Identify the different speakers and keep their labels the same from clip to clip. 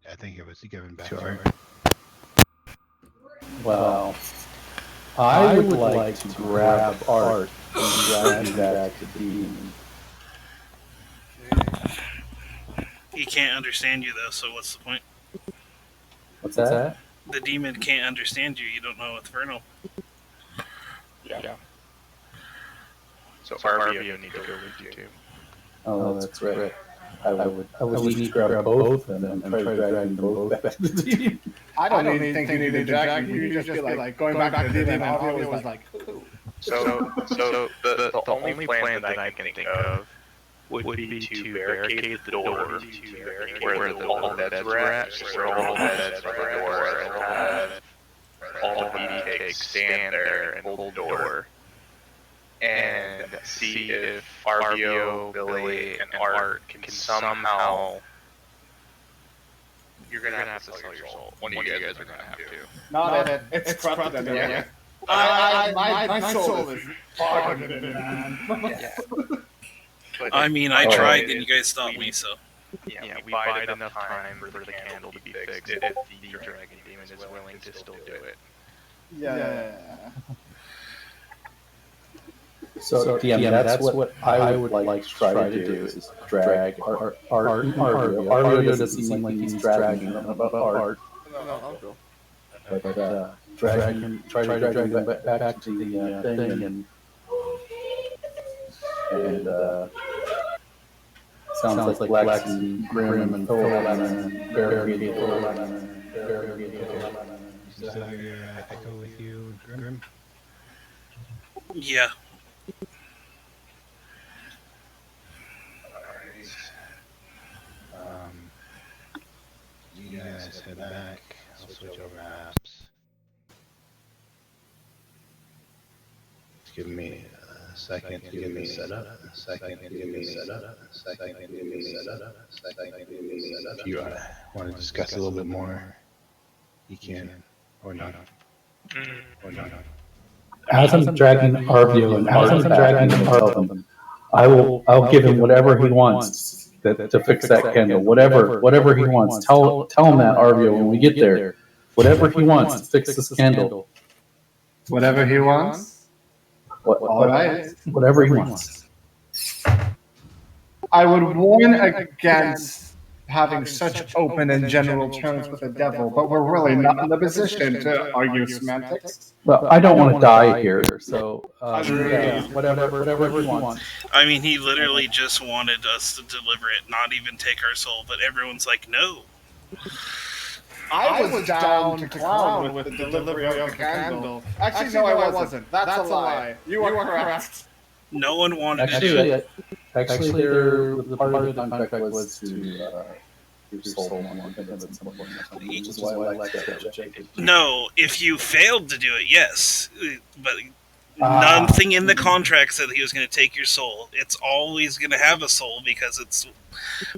Speaker 1: I think it was given back to Art.
Speaker 2: Well, I would like to grab Art and drag him back to Demon.
Speaker 3: He can't understand you, though, so what's the point?
Speaker 2: What's that?
Speaker 3: The demon can't understand you. You don't know Infernal.
Speaker 4: Yeah. So Arvio need to go with you too.
Speaker 2: Oh, that's right. I would need to grab both of them and try to drag them both back to the Demon.
Speaker 5: I don't even think you need to drag me. You just be like, going back to the demon. Arvio was like, ooh.
Speaker 4: So the only plan that I can think of would be to barricade the door where all the beds were at, where all the beds were at the door, and have all the BD stand there and hold the door, and see if Arvio, Bille, and Art can somehow. You're gonna have to sell your soul. One of you guys are gonna have to.
Speaker 5: No, it's corrupted. Yeah. My soul is barred, man.
Speaker 3: I mean, I tried and you guys stopped me, so.
Speaker 4: Yeah, we bide enough time for the candle to be fixed if the dragon demon is willing to still do it.
Speaker 5: Yeah.
Speaker 2: So DM, that's what I would like to try to do is drag Art and Arvio. Arvio doesn't seem like he's dragging them about Art.
Speaker 5: No.
Speaker 2: But try to drag him back to the thing and sounds like Lex and Grim and Phillip and barricade Phillip and barricade Phillip.
Speaker 1: Is that your echo with you, Grim?
Speaker 3: Yeah.
Speaker 1: You guys head back. I'll switch over apps. Just give me a second to get me set up. If you want to discuss a little bit more, you can, or not.
Speaker 2: As I'm dragging Arvio and as I'm dragging Arvio, I'll give him whatever he wants to fix that candle. Whatever he wants. Tell him that, Arvio, when we get there. Whatever he wants to fix this candle.
Speaker 5: Whatever he wants. All right.
Speaker 2: Whatever he wants.
Speaker 5: I would warn against having such open and general terms with the devil, but we're really not in the position to argue semantics.
Speaker 2: Well, I don't want to die here, so whatever he wants.
Speaker 3: I mean, he literally just wanted us to deliver it, not even take our soul, but everyone's like, no.
Speaker 5: I was down to clown with the delivery of the candle. Actually, no, I wasn't. That's a lie. You are correct.
Speaker 3: No one wanted to do it.
Speaker 2: Actually, the part of the contract was to give your soul to one at some point, which is why I like that.
Speaker 3: No, if you failed to do it, yes. But nothing in the contract said he was going to take your soul. It's always going to have a soul because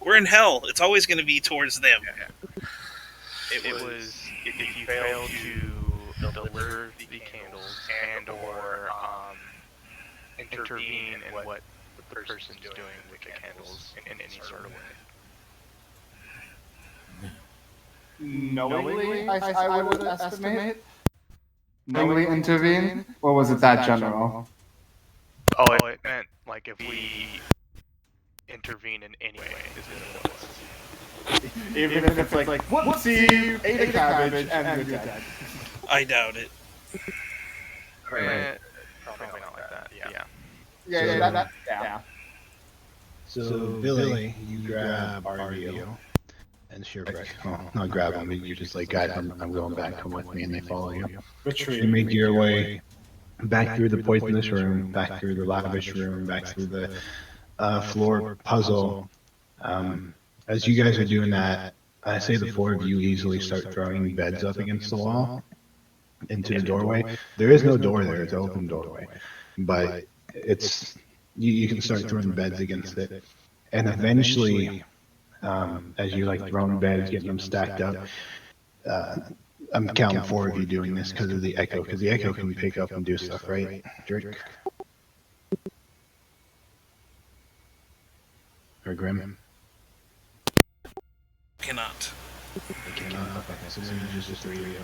Speaker 3: we're in hell. It's always going to be towards them.
Speaker 4: It was if you fail to deliver the candles and/or intervene in what the person's doing with the candles in any sort of way.
Speaker 5: Knowingly, I would estimate. Knowingly intervene? Or was it that general?
Speaker 4: Oh, it meant like if we intervene in any way, is what it was.
Speaker 5: Even if it's like whoopsie, ate a cabbage, and you're dead.
Speaker 3: I doubt it.
Speaker 4: Probably not like that.
Speaker 5: Yeah.
Speaker 1: So, Billy, you grab Arvio and shipwreck. Well, not grab him, you just like guide him. I'm going back, come with me, and they follow you. You make your way back through the poisonous room, back through the lavish room, back through the floor puzzle. As you guys are doing that, I say the four of you easily start throwing beds up against the wall into the doorway. There is no door there; it's an open doorway, but it's you can start throwing beds against it, and eventually, as you like throwing beds, getting them stacked up. I'm counting four of you doing this because of the echo, because the echo can pick up and do stuff, right, Drake? Or Grim?
Speaker 3: Cannot.
Speaker 1: They cannot. Okay, so then just the three of you.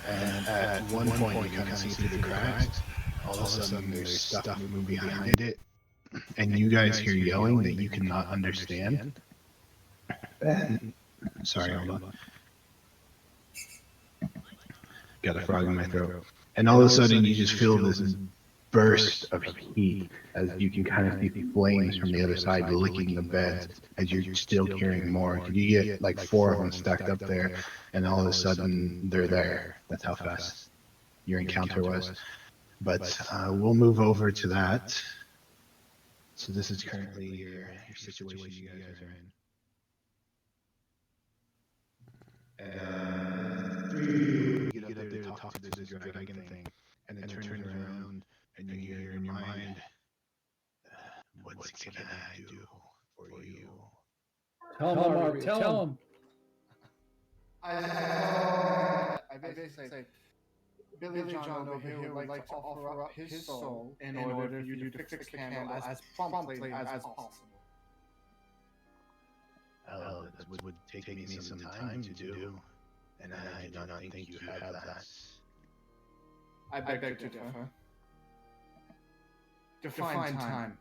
Speaker 1: And at one point, you kind of see through the cracks. All of a sudden, there's stuff moving behind it, and you guys hear yelling that you cannot understand. And sorry, hold on. Got a frog in my throat. And all of a sudden, you just feel this burst of heat as you can kind of see flames from the other side licking the beds as you're still carrying more. You get like 4 of them stacked up there, and all of a sudden they're there. That's how fast your encounter was. But we'll move over to that. So this is currently your situation you guys are in. And 3 of you get up there to talk to this dragon thing, and it turns around, and you hear in your mind, what's can I do for you?
Speaker 2: Tell him, Arvio, tell him.
Speaker 5: I basically say, Billy John over here would like to offer up his soul in order for you to fix the candle as promptly as possible.
Speaker 1: Well, that would take me some time to do, and I do not think you have that.
Speaker 5: I beg to differ. Define time.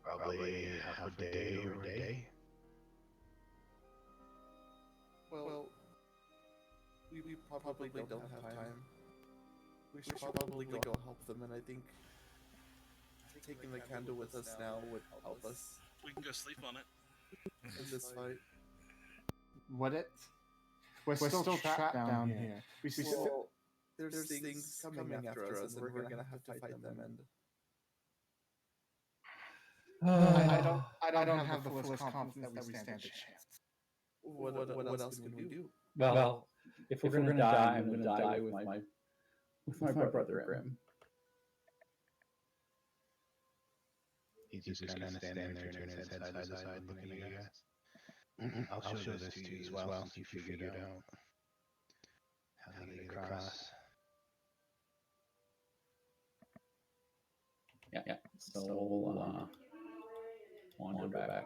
Speaker 1: Probably half a day or a day.
Speaker 6: Well, we probably don't have time. We should probably go help them, and I think taking the candle with us now would help us
Speaker 3: We can go sleep on it.
Speaker 6: in this fight.
Speaker 5: Would it? We're still trapped down here.
Speaker 6: There's things coming after us, and we're gonna have to fight them. And
Speaker 5: I don't have the fullest confidence that we stand a chance.
Speaker 6: what else can we do?
Speaker 2: Well, if we're gonna die, I'm gonna die with my brother Grim.
Speaker 1: He's just kind of standing there, turning his head side to side, looking at you guys. I'll show this to you as well, since you figured it out. How to get across.
Speaker 2: Yeah. So we'll wander back.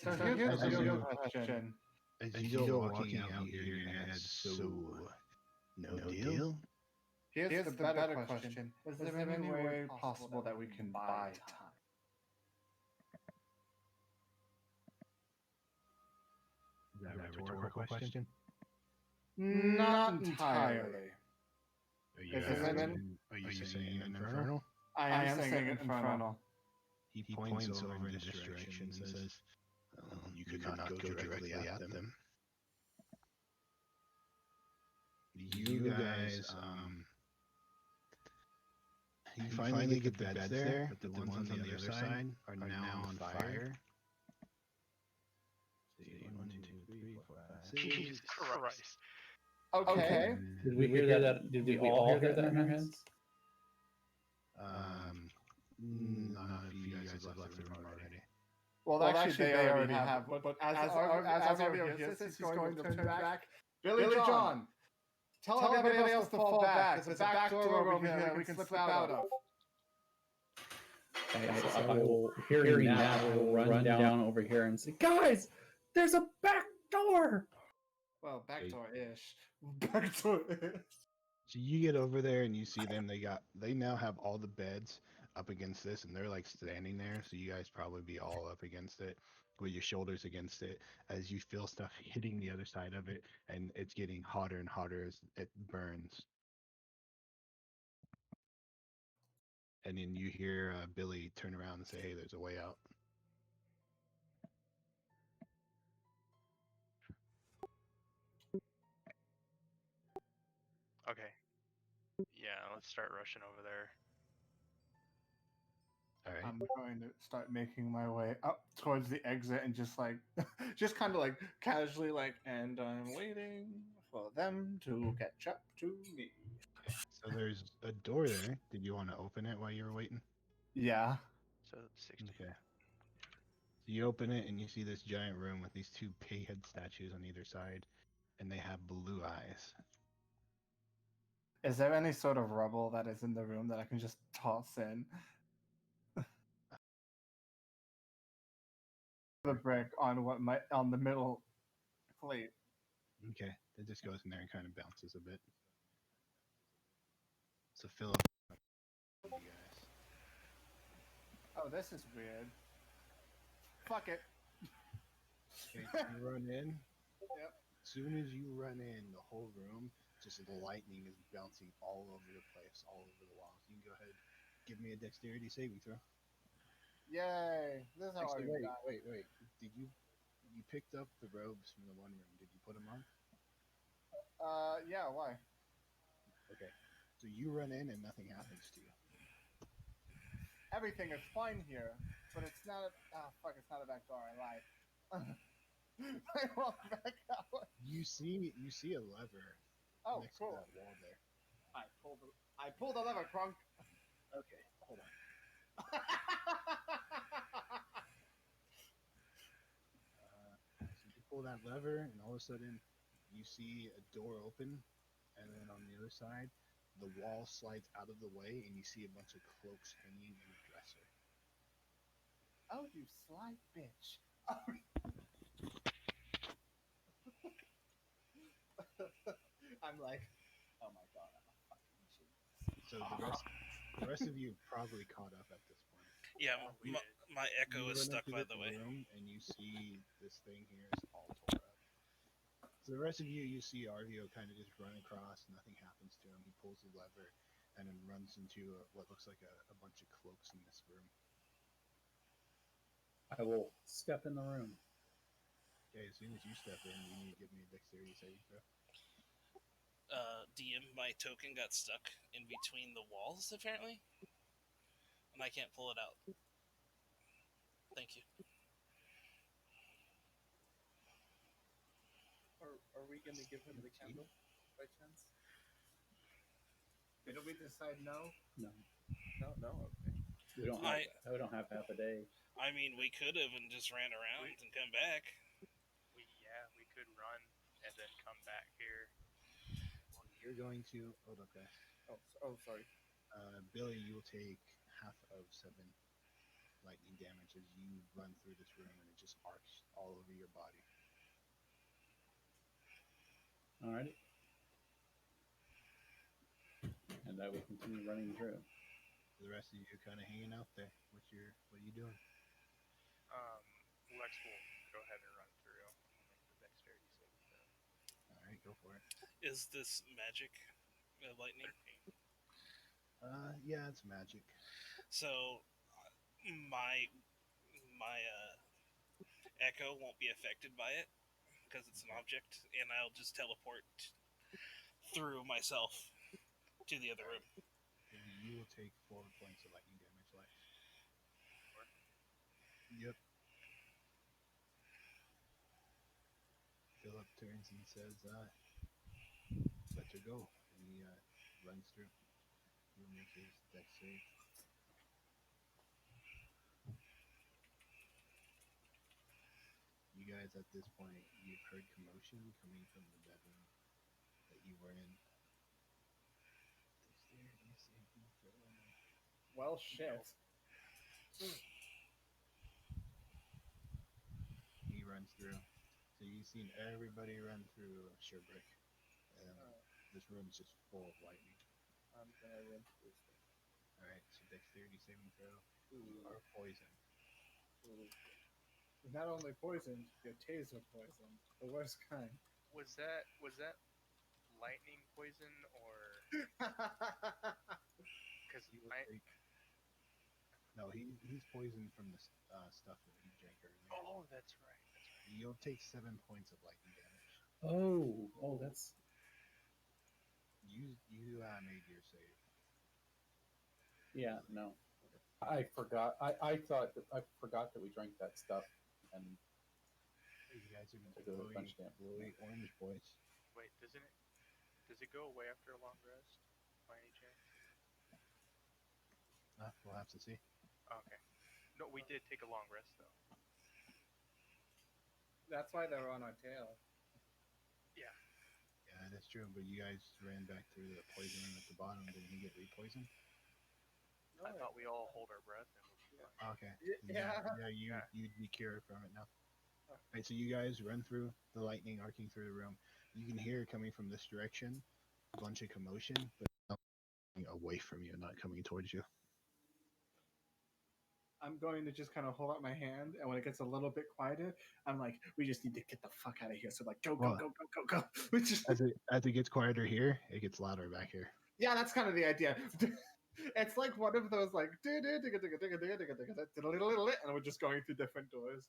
Speaker 5: So here's a real question.
Speaker 1: As you go walking out here, your head's so no deal?
Speaker 5: Here's the better question. Is there any way possible that we can buy time?
Speaker 1: Is that a rhetorical question?
Speaker 5: Not entirely.
Speaker 1: Are you saying infernal?
Speaker 5: I am saying infernal.
Speaker 1: He points over in this direction and says, you could not go directly at them. You guys, you finally get the beds there, but the ones on the other side are now on fire. See, 1, 2, 3, 4, 5, 6.
Speaker 4: Jesus Christ.
Speaker 5: Okay.
Speaker 2: Did we hear that? Did we all hear that in our heads?
Speaker 1: None of you guys have left the room already.
Speaker 5: Well, actually, they already have. But as Arvio hears this, he's going to turn back. Billy John, tell everybody else to fall back. There's a back door over here we can slip out of.
Speaker 2: I will, hearing that, I will run down over here and say, guys, there's a back door!
Speaker 5: Well, back door-ish. Back door-ish.
Speaker 1: So you get over there and you see them. They now have all the beds up against this, and they're like standing there. So you guys probably be all up against it with your shoulders against it as you feel stuff hitting the other side of it, and it's getting hotter and hotter as it burns. And then you hear Billy turn around and say, "Hey, there's a way out."
Speaker 4: Okay. Yeah, let's start rushing over there.
Speaker 1: All right.
Speaker 5: I'm going to start making my way up towards the exit and just kind of like casually and I'm waiting for them to catch up to me.
Speaker 1: So there's a door there. Did you want to open it while you were waiting?
Speaker 5: Yeah.
Speaker 4: So 60.
Speaker 1: Okay. So you open it and you see this giant room with these 2 pig head statues on either side, and they have blue eyes.
Speaker 5: Is there any sort of rubble that is in the room that I can just toss in? The brick on the middle plate.
Speaker 1: Okay, it just goes in there and kind of bounces a bit. So Phillip, you guys.
Speaker 5: Oh, this is weird. Fuck it.
Speaker 1: Okay, you run in.
Speaker 5: Yep.
Speaker 1: As soon as you run in, the whole room, just the lightning is bouncing all over the place, all over the walls. You can go ahead, give me a dexterity saving throw.
Speaker 5: Yay! This is how
Speaker 1: Actually,
Speaker 5: I die.
Speaker 1: wait. Did you picked up the robes from the one room? Did you put them on?
Speaker 5: Yeah. Why?
Speaker 1: Okay. So you run in and nothing happens to you.
Speaker 5: Everything is fine here, but it's not. Fuck! It's not a back door. I lied. I walk back out.
Speaker 1: You see a lever
Speaker 5: Oh,
Speaker 1: next
Speaker 5: cool.
Speaker 1: to that wall there.
Speaker 5: I pulled the lever, Crunk.
Speaker 1: Okay, hold on. So you pull that lever, and all of a sudden, you see a door open, and then on the other side, the wall slides out of the way, and you see a bunch of cloaks hanging in a dresser.
Speaker 5: Oh, you sly bitch. I'm like, oh my god, I'm a fucking genius.
Speaker 1: So the rest of you probably caught up at this point.
Speaker 3: Yeah, my echo is stuck, by the way.
Speaker 1: Room and you see this thing here is all tore up. So the rest of you see Arvio kind of just run across. Nothing happens to him. He pulls the lever and then runs into what looks like a bunch of cloaks in this room.
Speaker 2: I will step in the room.
Speaker 1: Okay, as soon as you step in, you need to give me a dexterity saving throw.
Speaker 3: DM, my token got stuck in between the walls, apparently. And I can't pull it out. Thank you.
Speaker 6: Are we going to give him the candle by chance?
Speaker 5: Did we decide no?
Speaker 2: No,
Speaker 6: No. Okay.
Speaker 2: we don't have half a day.
Speaker 3: I mean, we could have and just ran around and come back.
Speaker 4: We could run and then come back here.
Speaker 1: Well, you're going to. Hold up, guys.
Speaker 6: Oh, sorry.
Speaker 1: Bille, you will take half of 7 lightning damage as you run through this room and it just arcs all over your body.
Speaker 2: Alrighty. And I will continue running through.
Speaker 1: The rest of you are kind of hanging out there. What are you doing?
Speaker 4: Lex will go ahead and run through. I'll make the dexterity saving throw.
Speaker 1: All right, go for it.
Speaker 3: Is this magic? Lightning?
Speaker 4: 13.
Speaker 1: Yeah, it's magic.
Speaker 3: So, my echo won't be affected by it because it's an object, and I'll just teleport through myself to the other room.
Speaker 1: You will take 4 points of lightning damage, Lex. Yep. Phillip turns and says, let her go. And he runs through. He'll make his dex save. You guys, at this point, you've heard commotion coming from the bedroom that you were in.
Speaker 5: Well, shit.
Speaker 1: He runs through. So you've seen everybody run through Sherbrick. And this room's just full of lightning.
Speaker 6: I'm going to run through this.
Speaker 1: Alright, so dexterity saving throw. You are poisoned.
Speaker 5: You're not only poisoned, you're taser poisoned. The worst kind.
Speaker 4: Was that lightning poison or? Because
Speaker 1: No, he's poisoned from the stuff that he drank earlier.
Speaker 4: Oh, that's right.
Speaker 1: You'll take 7 points of lightning damage.
Speaker 2: Oh, that's.
Speaker 1: You made your save.
Speaker 2: Yeah, no. I forgot. I forgot that we drank that stuff, and
Speaker 1: You guys are going
Speaker 2: took
Speaker 1: to
Speaker 2: a
Speaker 1: glowy,
Speaker 2: bunch of damage.
Speaker 1: glowy orange boys.
Speaker 4: Wait, does it go away after a long rest? By any chance?
Speaker 1: We'll have to see.
Speaker 4: Okay. No, we did take a long rest though.
Speaker 5: That's why they're on our tail.
Speaker 4: Yeah.
Speaker 1: Yeah, that's true. But you guys ran back through the poison at the bottom. Didn't he get repoisoned?
Speaker 4: I thought we all hold our breath and we'll be fine.
Speaker 1: Okay.
Speaker 5: Yeah.
Speaker 1: You'd be cured from it now. Right, so you guys run through the lightning arcing through the room. You can hear coming from this direction a bunch of commotion, but coming away from you, not coming towards you.
Speaker 5: I'm going to just kind of hold up my hand, and when it gets a little bit quieter, I'm like, "We just need to get the fuck out of here." So like, go,
Speaker 1: Well,
Speaker 5: go, go, go, go, go. Which is
Speaker 1: As it gets quieter here, it gets louder back here.
Speaker 5: yeah, that's kind of the idea. It's like one of those like, and we're just going through different doors.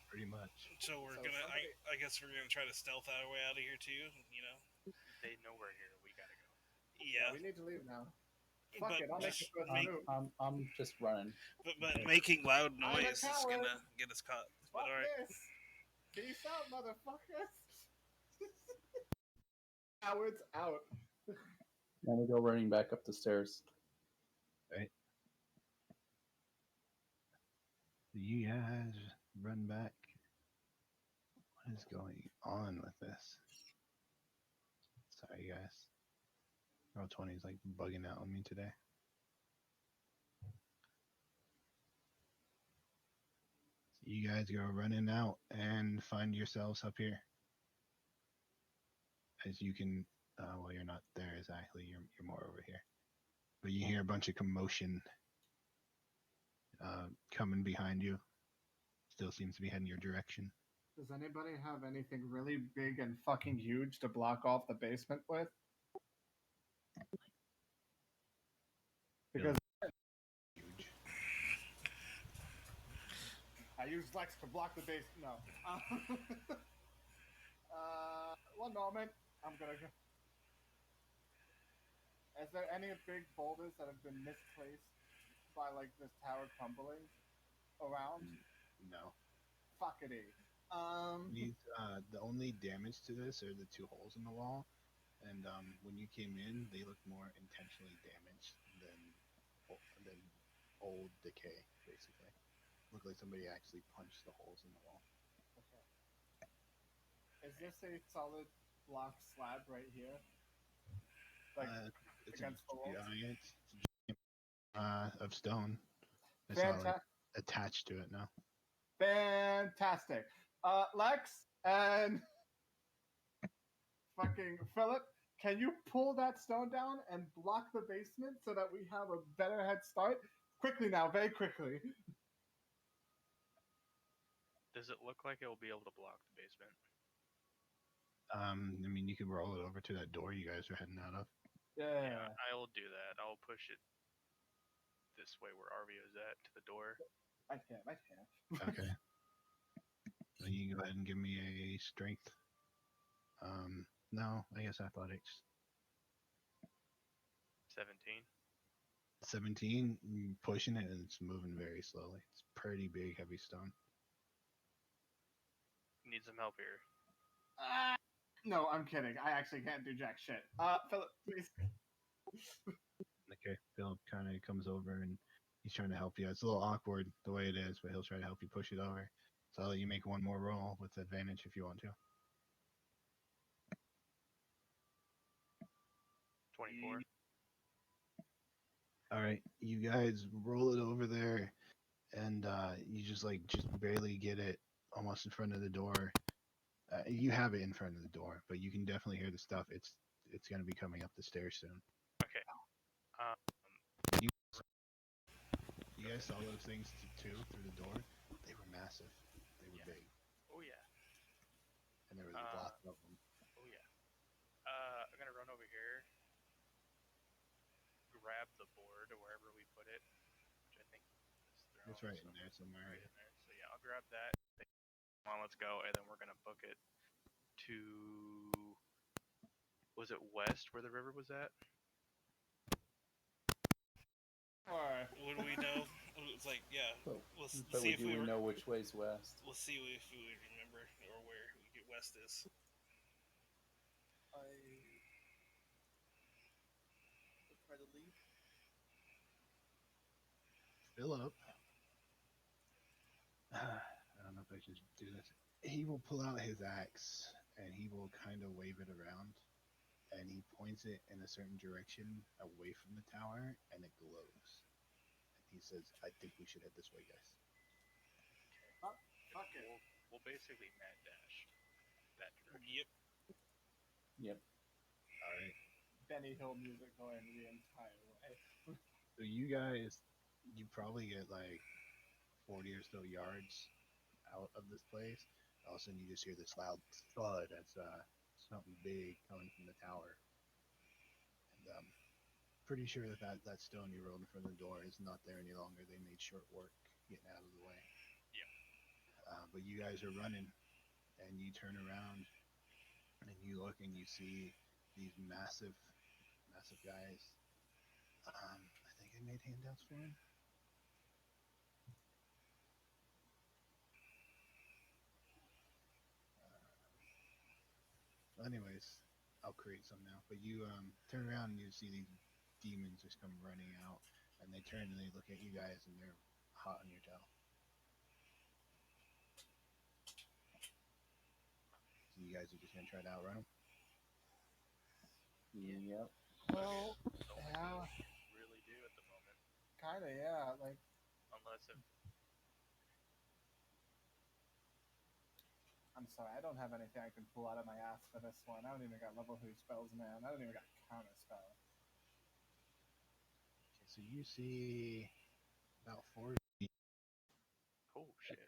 Speaker 1: Pretty much.
Speaker 3: So we're
Speaker 5: So
Speaker 3: gonna.
Speaker 5: somebody-
Speaker 3: I guess we're gonna try to stealth our way out of here too. You know.
Speaker 4: They know we're here. We gotta go.
Speaker 3: Yeah.
Speaker 5: We need to leave now. Fuck
Speaker 3: But
Speaker 5: it, I'll make
Speaker 3: just
Speaker 5: the first
Speaker 3: make-
Speaker 5: move.
Speaker 2: I'm just running.
Speaker 3: But making loud
Speaker 5: I'm a
Speaker 3: noise is
Speaker 5: coward.
Speaker 3: gonna get us caught. But
Speaker 5: Fuck
Speaker 3: all right.
Speaker 5: this. Peace out, motherfuckers. Cowards out.
Speaker 2: And we go running back up the stairs.
Speaker 1: You guys run back. What is going on with this? Sorry, guys. Roll 20 is like bugging out on me today. So you guys go running out and find yourselves up here. As you can, well, you're not there exactly. You're more over here. But you hear a bunch of commotion coming behind you. Still seems to be heading your direction.
Speaker 5: Does anybody have anything really big and fucking huge to block off the basement with? Because
Speaker 1: Huge.
Speaker 5: I use Lex to block the base. No. One moment. I'm gonna go. Is there any big boulders that have been misplaced by like this tower crumbling around?
Speaker 1: No.
Speaker 5: Fuckity.
Speaker 1: The only damage to this are the 2 holes in the wall, and when you came in, they looked more intentionally damaged than old decay. Basically, looked like somebody actually punched the holes in the wall.
Speaker 5: Okay. Is this a solid block slab right here? Like
Speaker 1: It's
Speaker 5: against the walls?
Speaker 1: giant of stone. It's not like attached to it now.
Speaker 5: Fantastic. Lex and fucking Phillip, can you pull that stone down and block the basement so that we have a better head start? Quickly now, very quickly.
Speaker 4: Does it look like it will be able to block the basement?
Speaker 1: I mean, you could roll it over to that door you guys are heading out of.
Speaker 5: Yeah.
Speaker 4: I'll do that. I'll push it this way where Arvio is at to the door.
Speaker 5: I can't.
Speaker 1: Okay. Well, you can go ahead and give me a strength. No, I guess athletics.
Speaker 4: 17.
Speaker 1: 17, you're pushing it and it's moving very slowly. It's pretty big, heavy stone.
Speaker 4: Need some help here.
Speaker 5: No, I'm kidding. I actually can't do jack shit. Phillip, please.
Speaker 1: Okay, Phillip kind of comes over and he's trying to help you. It's a little awkward the way it is, but he'll try to help you push it over. So I'll let you make one more roll with advantage if you want to.
Speaker 4: 24.
Speaker 1: All right, you guys roll it over there, and you just barely get it almost in front of the door. You have it in front of the door, but you can definitely hear the stuff. It's gonna be coming up the stairs soon.
Speaker 4: Okay.
Speaker 1: You guys saw those things too through the door. They were massive. They were big,
Speaker 4: Oh yeah.
Speaker 1: and there was lots of them.
Speaker 4: Oh yeah. I'm gonna run over here, grab the board or wherever we put it, which I think is thrown.
Speaker 1: It's right in there somewhere.
Speaker 4: Right in there. So yeah, I'll grab that. Come on, let's go, and then we're gonna book it to. Was it west where the river was at?
Speaker 5: Alright.
Speaker 3: What do we know? It's like, yeah.
Speaker 2: But,
Speaker 3: We'll
Speaker 2: but
Speaker 3: see if
Speaker 2: do
Speaker 3: we
Speaker 2: we know which way's west?
Speaker 3: We'll see if we remember or where west is.
Speaker 6: I will try to leave.
Speaker 1: Phillip. I don't know if I should do this. He will pull out his axe and he will kind of wave it around, and he points it in a certain direction away from the tower, and it glows. And he says, "I think we should head this way, guys."
Speaker 5: Fuck it.
Speaker 4: We'll basically mad dash that direction.
Speaker 3: Yep.
Speaker 2: Yep.
Speaker 1: All right.
Speaker 5: Benny Hill music going the entire way.
Speaker 1: So you guys, you probably get like 40 or so yards out of this place. All of a sudden, you just hear this loud thud as something big coming from the tower. And pretty sure that stone you rolled in front of the door is not there any longer. They made short work getting out of the way.
Speaker 3: Yeah.
Speaker 1: But you guys are running, and you turn around, and you look, and you see these massive guys. I think I made handouts for him. Anyways, I'll create some now. But you turn around and you see these demons just come running out, and they turn and they look at you guys, and they're hot on your tail. So you guys are just gonna try to outrun them.
Speaker 2: Yep.
Speaker 5: Well, yeah,
Speaker 4: Really do at the moment,
Speaker 5: kinda, yeah. Like,
Speaker 4: unless if
Speaker 5: I'm sorry, I don't have anything I can pull out of my ass for this one. I don't even got level 3 spells, man. I don't even got counter spell.
Speaker 1: Okay, so you see about 4,
Speaker 4: oh shit.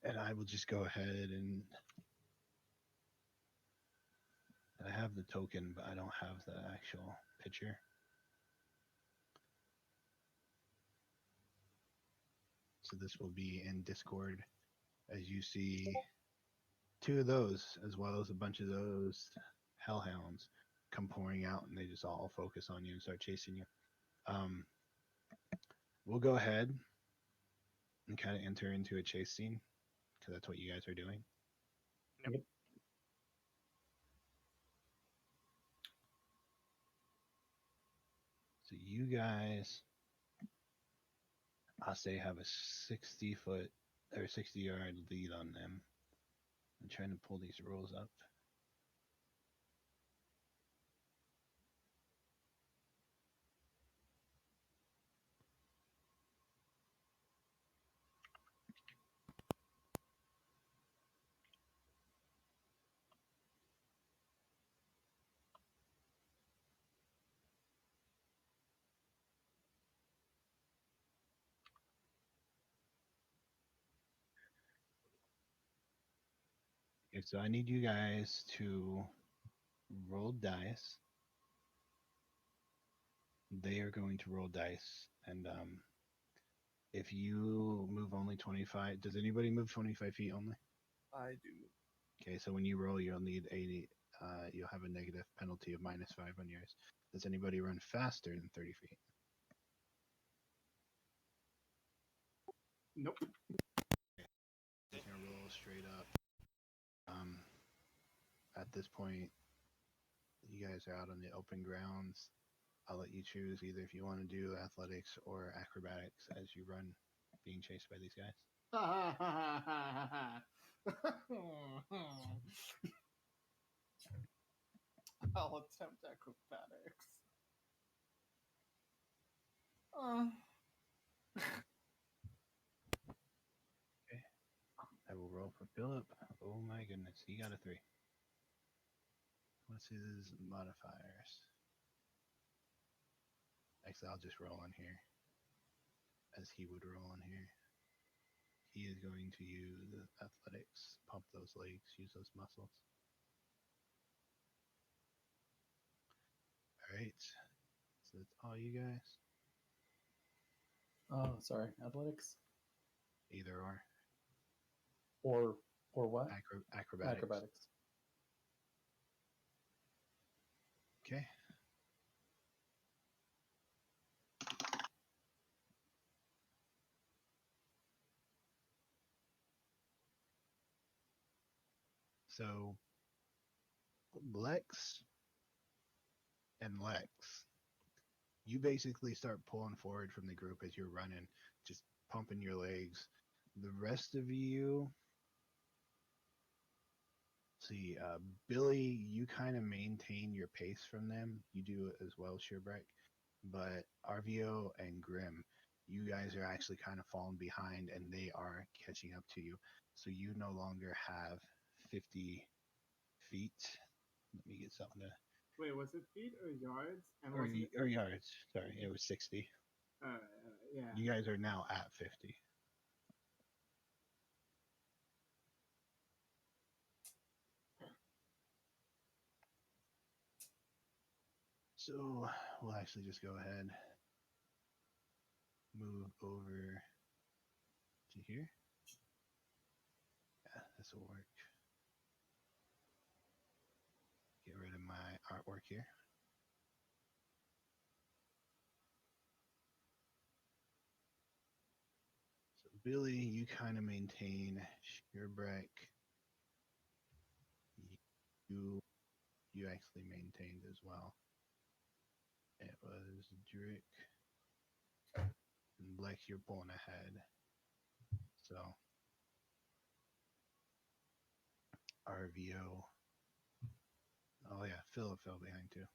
Speaker 1: and I will just go ahead and I have the token, but I don't have the actual picture. So this will be in Discord, as you see 2 of those, as well as a bunch of those hellhounds come pouring out, and they just all focus on you and start chasing you. We'll go ahead and kind of enter into a chase scene, because that's what you guys are doing.
Speaker 4: Yep.
Speaker 1: So you guys, I'll say, have a 60-foot or 60-yard lead on them. I'm trying to pull these rolls up. Okay, so I need you guys to roll dice. They are going to roll dice, and if you move only 25, does anybody move 25 feet only?
Speaker 6: I do.
Speaker 1: Okay, so when you roll, you'll need 80. You'll have a negative penalty of -5 on yours. Does anybody run faster than 30 feet?
Speaker 5: Nope.
Speaker 1: Just gonna roll straight up. At this point, you guys are out on the open grounds. I'll let you choose either if you want to do athletics or acrobatics as you run, being chased by these guys.
Speaker 5: I'll attempt acrobatics.
Speaker 1: Okay. I will roll for Phillip. Oh my goodness, he got a 3. What's his modifiers? Actually, I'll just roll on here, as he would roll on here. He is going to use athletics, pump those legs, use those muscles. All right. So that's all you guys.
Speaker 2: Oh, sorry. Athletics
Speaker 1: Either or.
Speaker 2: or what?
Speaker 1: Acrobatics.
Speaker 2: Acrobatics.
Speaker 1: Okay. So Lex and Lex, you basically start pulling forward from the group as you're running, just pumping your legs. The rest of you, see, Bille, you kind of maintain your pace from them. You do as well, Sheerbrick. But Arvio and Grim, you guys are actually kind of falling behind, and they are catching up to you. So you no longer have 50 feet. Let me get something to.
Speaker 5: Wait, was it feet or yards? And
Speaker 1: or yards. Sorry, it was 60.
Speaker 5: Yeah.
Speaker 1: You guys are now at 50. So we'll actually just go ahead, move over to here. Yeah, this will work. Get rid of my artwork here. So Bille, you kind of maintain. Sheerbrick, you actually maintained as well. It was Drake and Lex, you're pulling ahead. So Arvio. Oh yeah, Phillip fell behind too.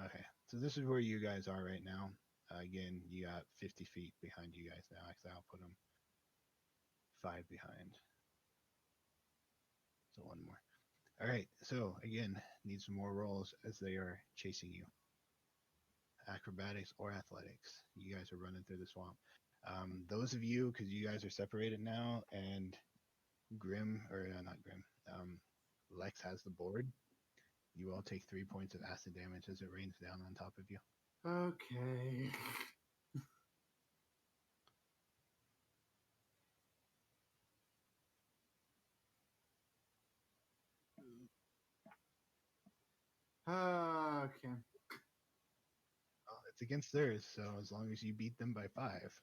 Speaker 1: Okay, so this is where you guys are right now. Again, you got 50 feet behind you guys now. Actually, I'll put them 5 behind. So one more. All right, so again, need some more rolls as they are chasing you. Acrobatics or athletics. You guys are running through the swamp. Those of you, because you guys are separated now, and Grim, or not Grim, Lex has the board. You all take 3 points of acid damage as it rains down on top of you.
Speaker 5: Okay. Okay.
Speaker 1: Well, it's against theirs, so as long as you beat them by 5.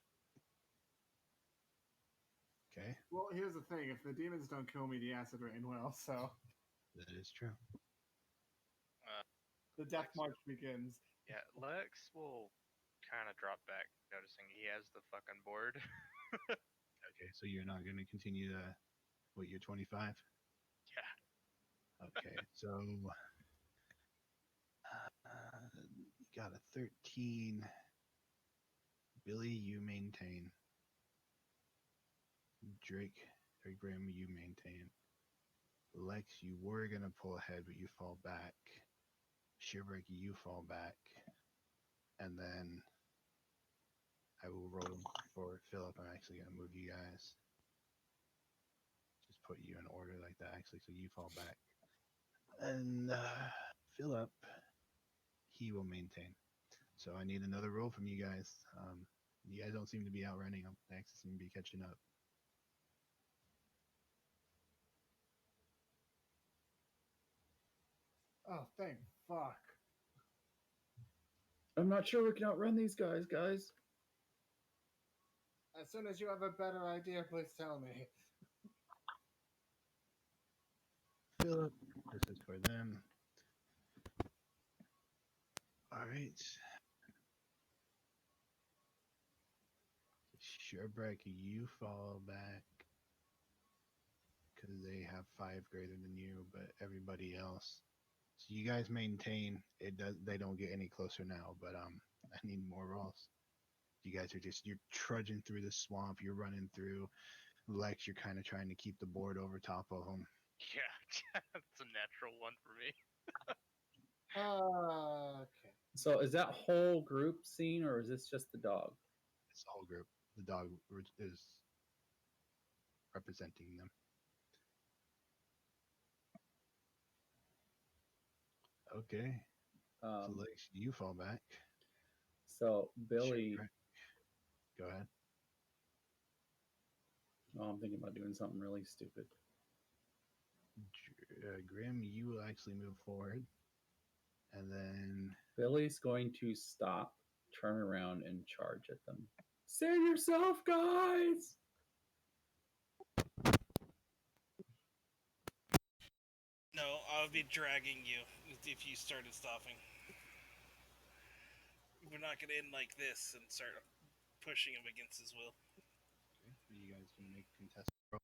Speaker 1: Okay?
Speaker 5: Well, here's the thing. If the demons don't kill me, the acid rain will, so
Speaker 1: That is true.
Speaker 5: the death march begins.
Speaker 4: Yeah, Lex will kind of drop back, noticing he has the fucking board.
Speaker 1: Okay, so you're not going to continue to, what, you're 25?
Speaker 4: Yeah.
Speaker 1: Okay, so you got a 13. Bille, you maintain. Drake or Grim, you maintain. Lex, you were going to pull ahead, but you fall back. Shiverick, you fall back. And then I will roll for Phillip. I'm actually going to move you guys. Just put you in order like that, actually, so you fall back. And Phillip, he will maintain. So I need another roll from you guys. You guys don't seem to be outrunning them. They actually seem to be catching up.
Speaker 5: Oh, thank fuck.
Speaker 2: I'm not sure we can outrun these guys, guys.
Speaker 5: As soon as you have a better idea, please tell me.
Speaker 1: Phillip, this is for them. All right. Sherbreak, you fall back because they have 5 greater than you, but everybody else. So you guys maintain. It does. They don't get any closer now, but I need more rolls. You guys are you're trudging through the swamp. You're running through. Lex, you're kind of trying to keep the board over top of them.
Speaker 4: Yeah, that's a natural one for me.
Speaker 5: Okay.
Speaker 2: So is that whole group seen, or is this just the dog?
Speaker 1: It's the whole group. The dog is representing them. Okay. So Lex, you fall back.
Speaker 2: So Bille,
Speaker 1: Sure. Go ahead.
Speaker 2: oh, I'm thinking about doing something really stupid.
Speaker 1: Grim, you will actually move forward. And then
Speaker 2: Bille's going to stop, turn around, and charge at them. Save yourself, guys!
Speaker 3: No, I'll be dragging you if you started stopping. We're not going to end like this and start pushing him against his will.
Speaker 1: okay, so you guys can make contested roll.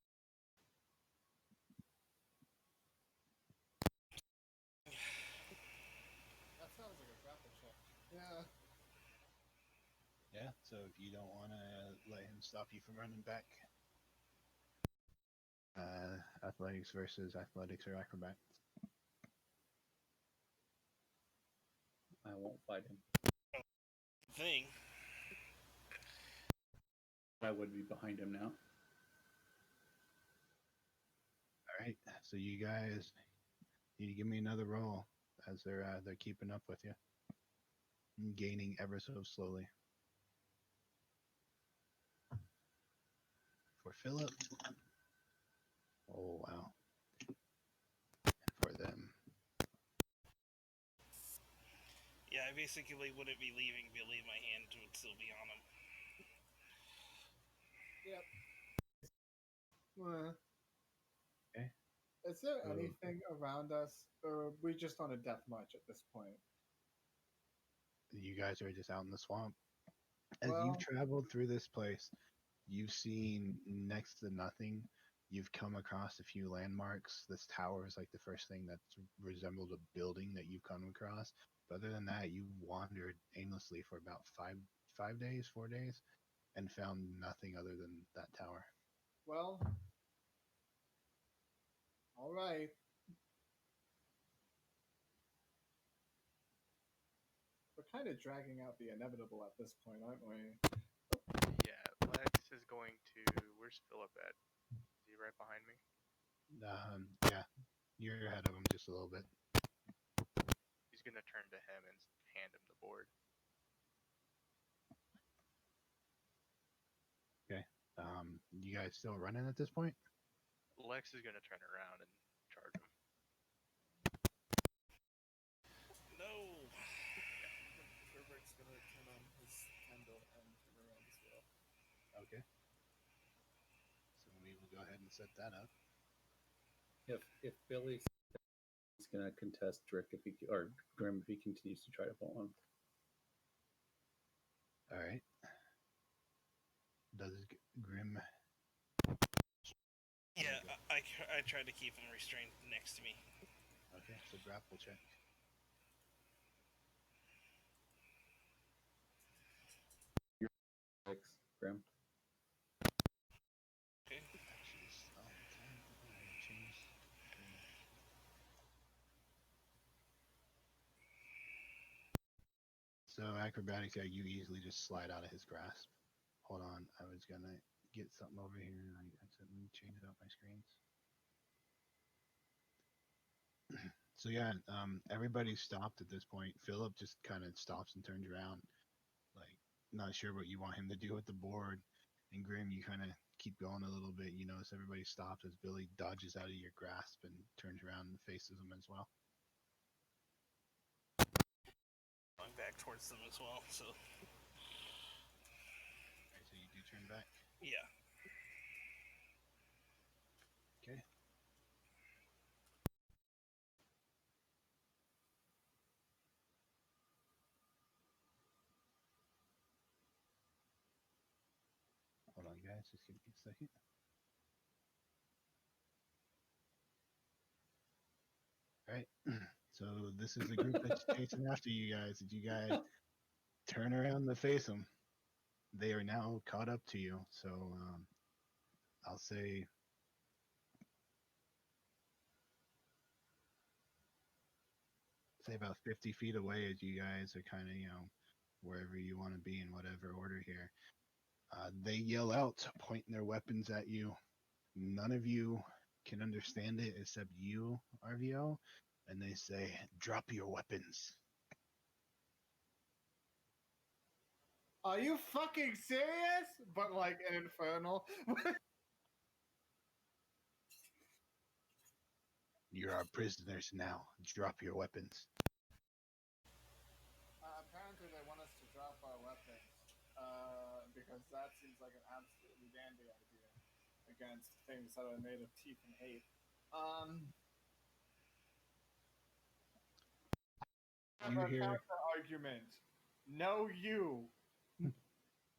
Speaker 5: That sounds like a grapple check. Yeah.
Speaker 1: Yeah, so if you don't want to let him stop you from running back, Athletics versus athletics or acrobatics.
Speaker 2: I won't fight him.
Speaker 3: Thing.
Speaker 2: I would be behind him now.
Speaker 1: All right, so you guys need to give me another roll as they're keeping up with you, gaining ever so slowly. For Phillip, oh wow, and for them,
Speaker 3: Yeah, I basically wouldn't be leaving Bille. My hand would still be on him.
Speaker 5: Yep. Well,
Speaker 1: okay.
Speaker 5: is there anything around us, or are we just on a death march at this point?
Speaker 1: You guys are just out in the swamp. As
Speaker 5: Well,
Speaker 1: you've traveled through this place, you've seen next to nothing. You've come across a few landmarks. This tower is like the first thing that's resembled a building that you've come across. But other than that, you wandered aimlessly for about 4 days, and found nothing other than that tower.
Speaker 5: well, all right. We're kind of dragging out the inevitable at this point, aren't we?
Speaker 4: Yeah, Lex is going to. Where's Phillip at? Is he right behind me?
Speaker 1: Yeah, you're ahead of him just a little bit.
Speaker 4: He's gonna turn to him and hand him the board.
Speaker 1: Okay. You guys still running at this point?
Speaker 4: Lex is gonna turn around and charge him.
Speaker 3: No.
Speaker 6: Herbert's gonna turn on his candle and turn around as well.
Speaker 1: Okay. So we will go ahead and set that up.
Speaker 2: If Billy's gonna contest Drick or Grim if he continues to try to pull him.
Speaker 1: All right. Does Grim?
Speaker 3: Yeah, I tried to keep him restrained next to me.
Speaker 1: Okay, so grapple check.
Speaker 2: Grim.
Speaker 3: Okay.
Speaker 1: So acrobatics, yeah, you easily just slide out of his grasp. Hold on, I was gonna get something over here and I accidentally changed up my screens. So yeah, everybody stopped at this point. Phillip just kind of stops and turns around, like not sure what you want him to do with the board. And Grim, you kind of keep going a little bit. You notice everybody stops as Bille dodges out of your grasp and turns around and faces him as well.
Speaker 3: Going back towards them as well, so.
Speaker 1: Alright, so you do turn back?
Speaker 3: Yeah.
Speaker 1: Okay. Hold on, guys. Just give me a second. All right. So this is the group that's chasing after you guys. Did you guys turn around to face them? They are now caught up to you. So I'll say about 50 feet away as you guys are kind of, wherever you want to be in whatever order here. They yell out, pointing their weapons at you. None of you can understand it except you, Arvio. And they say, drop your weapons.
Speaker 5: Are you fucking serious? But like an infernal.
Speaker 1: You're our prisoners now. Drop your weapons.
Speaker 5: Apparently they want us to drop our weapons. Because that seems like an absolutely dandy idea against things that are made of teeth and hate.
Speaker 1: You hear
Speaker 5: counter argument. No, you.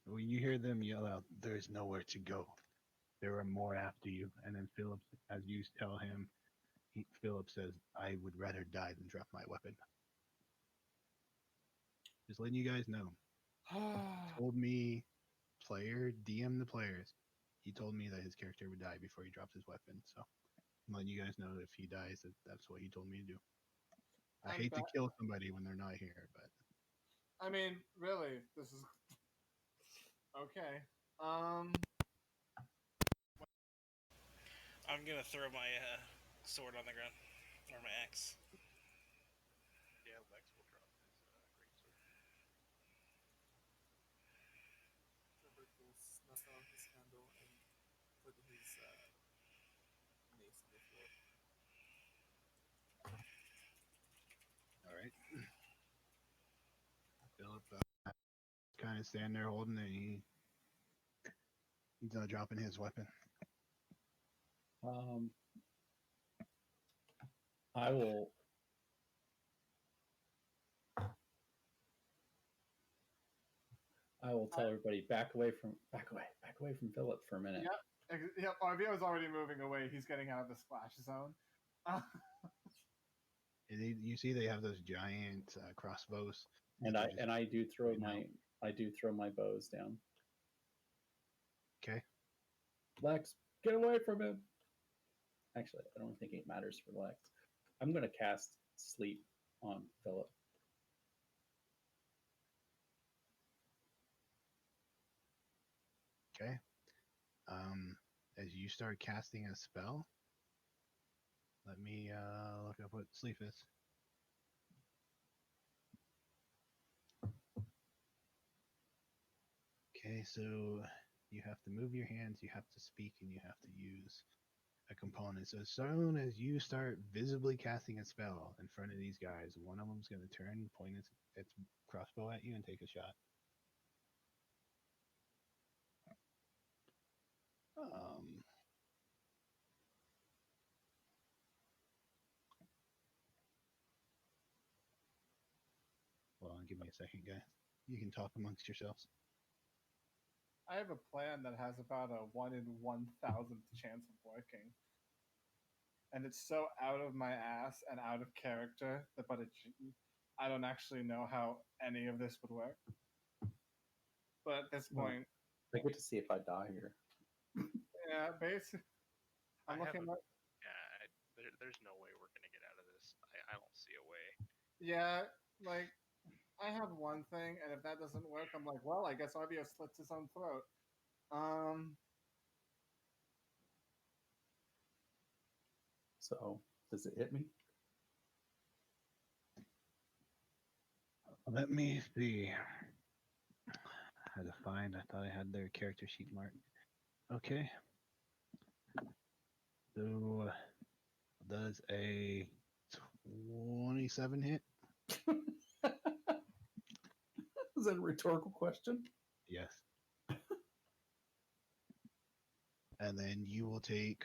Speaker 1: when you hear them yell out, "There's nowhere to go. There are more after you." And then Phillip, as you tell him, Phillip says, "I would rather die than drop my weapon." Just letting you guys know. Told me, DM the players, he told me that his character would die before he drops his weapon. So I'm letting you guys know that if he dies, that's what he told me to do. I hate to kill somebody when they're not here, but
Speaker 5: I mean, really, this is okay.
Speaker 3: I'm gonna throw my sword on the ground, or my axe.
Speaker 4: Yeah, Lex will drop his great sword.
Speaker 6: Robert will snuff out his candle and put his mace on the floor.
Speaker 1: all right. Phillip kind of standing there holding it. He's not dropping his weapon.
Speaker 2: I will. I will tell everybody back away from Phillip for a minute.
Speaker 5: Yep. Arvio is already moving away. He's getting out of the splash zone.
Speaker 1: You see, they have those giant crossbows.
Speaker 2: And I do throw my bows down.
Speaker 1: Okay.
Speaker 2: Lex, get away from him. Actually, I don't think it matters for Lex. I'm going to cast Sleep on Phillip.
Speaker 1: Okay. As you start casting a spell, let me look up what sleep is. Okay, so you have to move your hands, you have to speak, and you have to use a component. So as soon as you start visibly casting a spell in front of these guys, one of them's going to turn, point its crossbow at you, and take a shot. Hold on, give me a second, guys. You can talk amongst yourselves.
Speaker 5: I have a plan that has about a 1 in 1,000th chance of working. And it's so out of my ass and out of character that I don't actually know how any of this would work. But at this point,
Speaker 2: I get to see if I die here.
Speaker 5: Yeah, basically.
Speaker 4: There's no way we're gonna get out of this. I don't see a way.
Speaker 5: Yeah, like I have one thing, and if that doesn't work, I'm like, well, I guess Arvio slits his own throat.
Speaker 2: So, does it hit me?
Speaker 1: Let me see. I had to find. I thought I had their character sheet marked. Okay. So, does a 27 hit?
Speaker 2: Is that a rhetorical question?
Speaker 1: Yes. And then you will take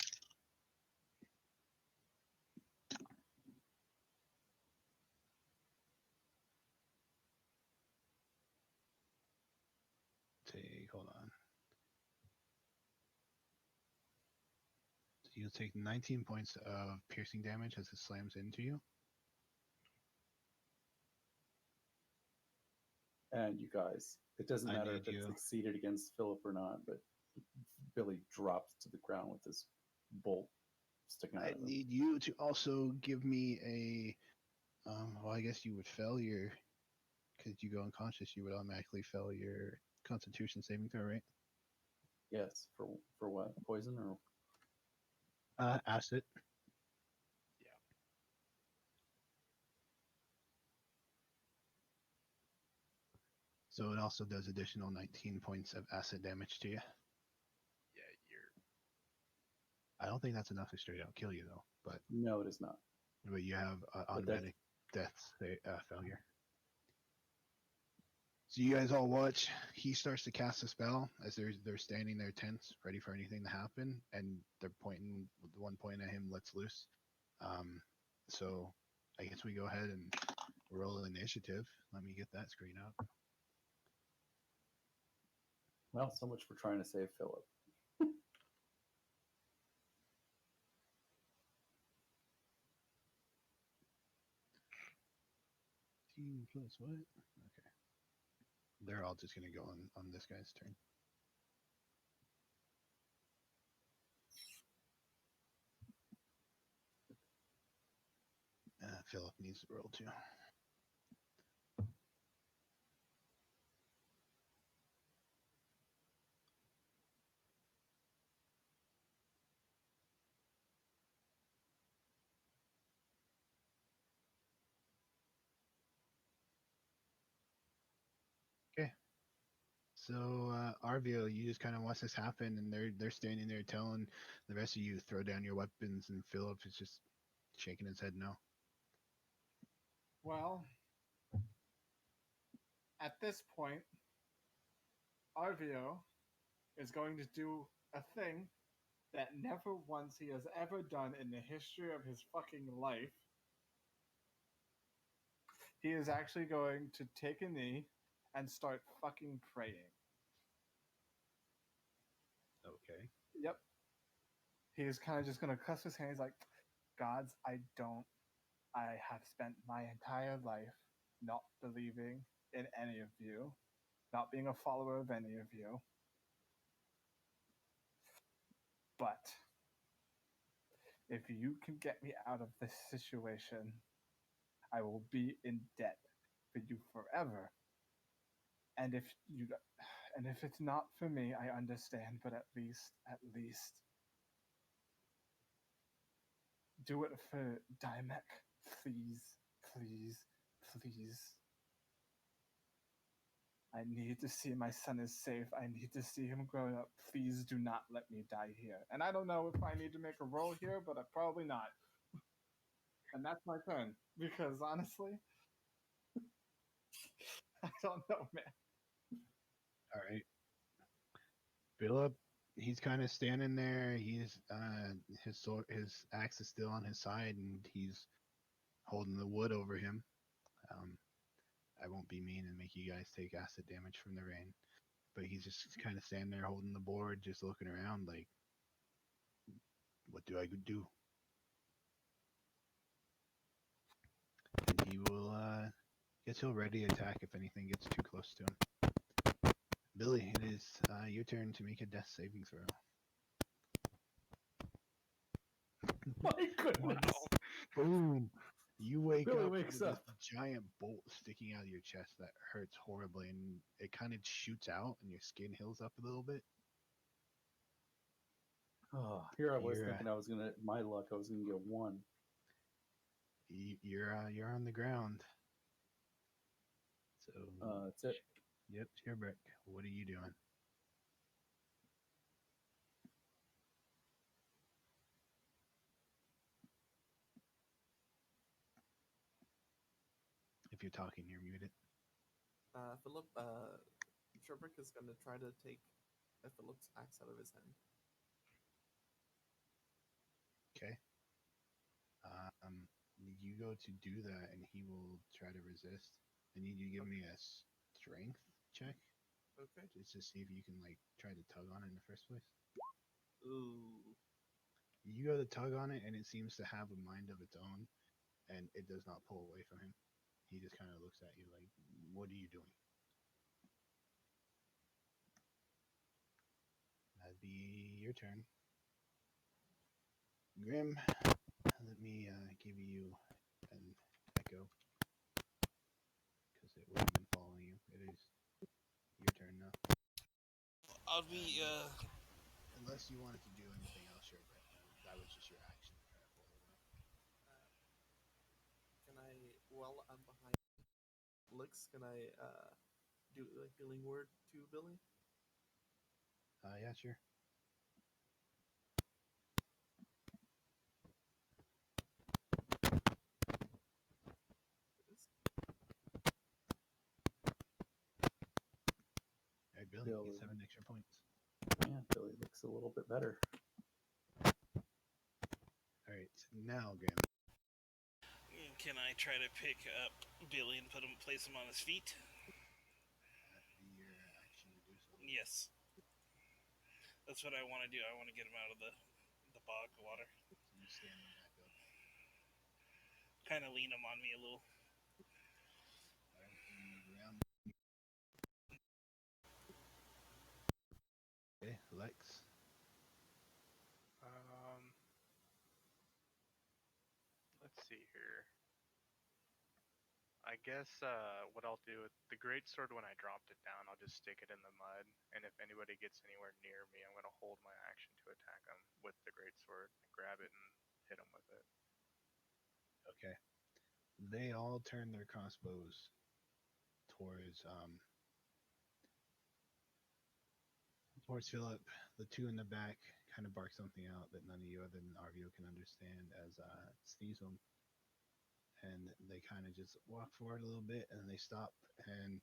Speaker 1: hold on. So you'll take 19 points of piercing damage as it slams into you.
Speaker 2: And you guys, it doesn't matter if it's succeeded against Phillip or not, but Bille drops to the ground with this bolt sticking out of him.
Speaker 1: I need you to also give me a well, I guess you would fail your, because you go unconscious, you would automatically fail your Constitution saving throw, right?
Speaker 2: Yes, for what? Poison or?
Speaker 1: Acid.
Speaker 4: Yeah.
Speaker 1: So it also does additional 19 points of acid damage to you.
Speaker 4: Yeah,
Speaker 1: I don't think that's enough to straight out kill you, though. But
Speaker 2: no, it is not.
Speaker 1: But you have automatic death failure. So you guys all watch. He starts to cast a spell as they're standing there tense, ready for anything to happen, and they're pointing. The one point at him lets loose. So I guess we go ahead and roll initiative. Let me get that screen up.
Speaker 2: Well, so much for trying to save Phillip.
Speaker 1: Team plus what? Okay. They're all just gonna go on this guy's turn. Phillip needs to roll too. Okay. So Arvio, you just kind of watch this happen, and they're standing there telling the rest of you throw down your weapons, and Phillip is just shaking his head no.
Speaker 5: Well, at this point, Arvio is going to do a thing that never once he has ever done in the history of his fucking life. He is actually going to take a knee and start fucking praying.
Speaker 1: Okay.
Speaker 5: Yep. He is kind of just going to cuss his hands like, Gods, I have spent my entire life not believing in any of you, not being a follower of any of you. But if you can get me out of this situation, I will be in debt for you forever. And if it's not for me, I understand, but at least do it for Dimek. Please, please, please. I need to see my son is safe. I need to see him grow up. Please do not let me die here. And I don't know if I need to make a roll here, but probably not. And that's my turn. Because honestly, I don't know, man.
Speaker 1: All right. Phillip, he's kind of standing there. He's his axe is still on his side, and he's holding the wood over him. I won't be mean and make you guys take acid damage from the rain, but he's just kind of standing there holding the board, just looking around like, what do I do? And he will guess he'll ready attack if anything gets too close to him. Bille, it is your turn to make a death saving throw.
Speaker 2: My goodness.
Speaker 1: Boom! You wake
Speaker 2: Bille
Speaker 1: up
Speaker 2: wakes
Speaker 1: with
Speaker 2: up.
Speaker 1: this giant bolt sticking out of your chest that hurts horribly, and it kind of shoots out, and your skin heals up a little bit.
Speaker 2: Oh, here I was
Speaker 1: You're,
Speaker 2: thinking I was gonna my luck. I was gonna get one.
Speaker 1: You're on the ground. So
Speaker 2: That's it.
Speaker 1: yep, Sheerbrick. What are you doing? If you're talking, you're muted.
Speaker 6: Phillip, Sherbrick is going to try to take Phillip's axe out of his hand.
Speaker 1: Okay. You go to do that, and he will try to resist. I need you to give me a strength check.
Speaker 6: Okay.
Speaker 1: Just to see if you can like try to tug on it in the first place.
Speaker 6: Ooh.
Speaker 1: You go to tug on it, and it seems to have a mind of its own, and it does not pull away from him. He just kind of looks at you like, "What are you doing?" That'd be your turn. Grim, let me give you an echo because it would have been following you. It is your turn now.
Speaker 3: I'll be
Speaker 1: Unless you wanted to do anything else, sure, but that was just your action.
Speaker 6: Can I, while I'm behind Lix, can I do a healing word to Bille?
Speaker 1: Yeah, sure. All right, Bille, you get 7 extra points.
Speaker 2: Yeah, Bille looks a little bit better.
Speaker 1: All right, now, Graham.
Speaker 3: Can I try to pick up Bille and place him on his feet?
Speaker 1: That'd be your action to do so.
Speaker 3: Yes. That's what I want to do. I want to get him out of the bog water.
Speaker 1: So you stand him back up.
Speaker 3: Kind of lean him on me a little.
Speaker 1: All right, round. Okay, Lex.
Speaker 4: Let's see here. I guess what I'll do with the greatsword, when I dropped it down, I'll just stick it in the mud, and if anybody gets anywhere near me, I'm gonna hold my action to attack them with the greatsword, grab it, and hit them with it.
Speaker 1: Okay. They all turn their crossbows towards Phillip. The two in the back kind of bark something out that none of you other than Arvio can understand as sees them, and they kind of just walk forward a little bit and they stop and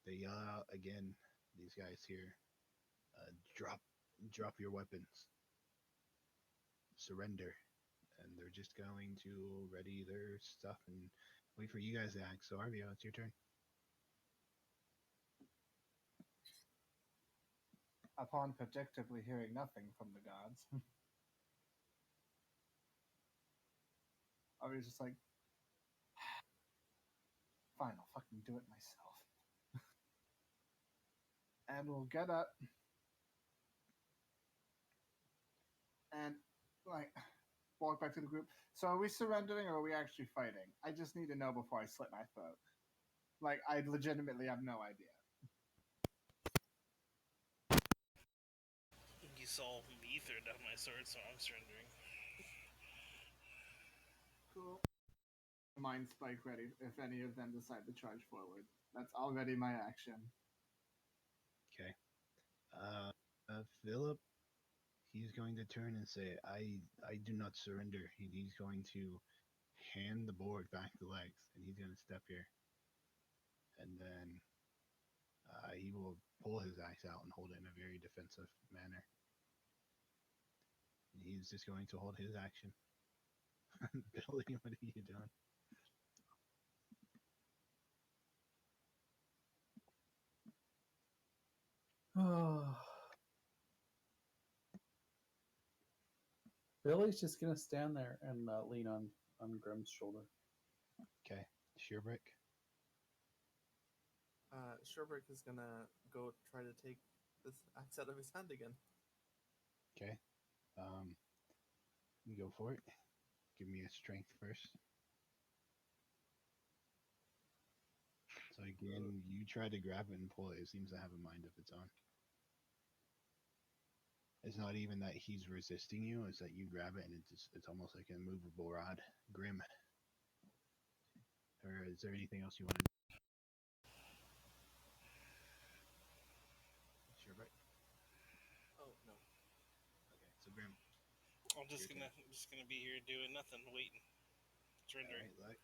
Speaker 1: they yell out again. These guys here, drop your weapons, surrender, and they're just going to ready their stuff and wait for you guys to act. So Arvio, it's your turn.
Speaker 5: Upon predictably hearing nothing from the gods, I was just like, fine, I'll fucking do it myself. And we'll get up and, like, walk back to the group. So are we surrendering or are we actually fighting? I just need to know before I slit my throat. Like, I legitimately have no idea.
Speaker 3: You saw me throw down my sword, so I'm surrendering.
Speaker 5: Cool. Mind spike ready if any of them decide to charge forward. That's already my action.
Speaker 1: Okay. Phillip, he's going to turn and say, I do not surrender. He's going to hand the board back the legs, and he's going to step here. And then he will pull his axe out and hold it in a very defensive manner. And he's just going to hold his action. Billy, what are you doing?
Speaker 2: Billy's just gonna stand there and lean on Grim's shoulder.
Speaker 1: Okay. Sheerbrick.
Speaker 6: Sherbrick is gonna go try to take this axe out of his hand again.
Speaker 1: Okay. You go for it. Give me a strength first. So again, you try to grab it and pull it. It seems to have a mind of its own. It's not even that he's resisting you. It's that you grab it and it's almost like an immovable rod. Grim. Or is there anything else you want to do? Sheerbrick.
Speaker 6: Oh no.
Speaker 1: Okay. So Grim.
Speaker 3: I'm just gonna be here doing nothing, waiting, surrendering.
Speaker 1: All right, Lex.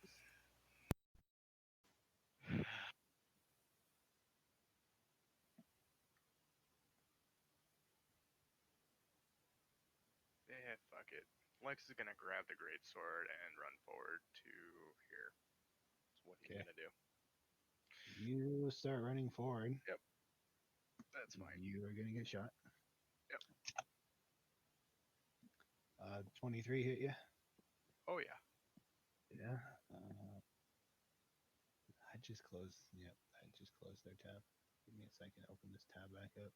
Speaker 4: Yeah, fuck it. Lex is gonna grab the greatsword and run forward to here. That's what he's gonna do.
Speaker 1: You start running forward.
Speaker 4: Yep. That's fine.
Speaker 1: You are gonna get shot.
Speaker 4: Yep.
Speaker 1: 23 hit you?
Speaker 4: Oh yeah.
Speaker 1: Yeah. I just closed. Yep. I just closed their tab. Give me a second to open this tab back up.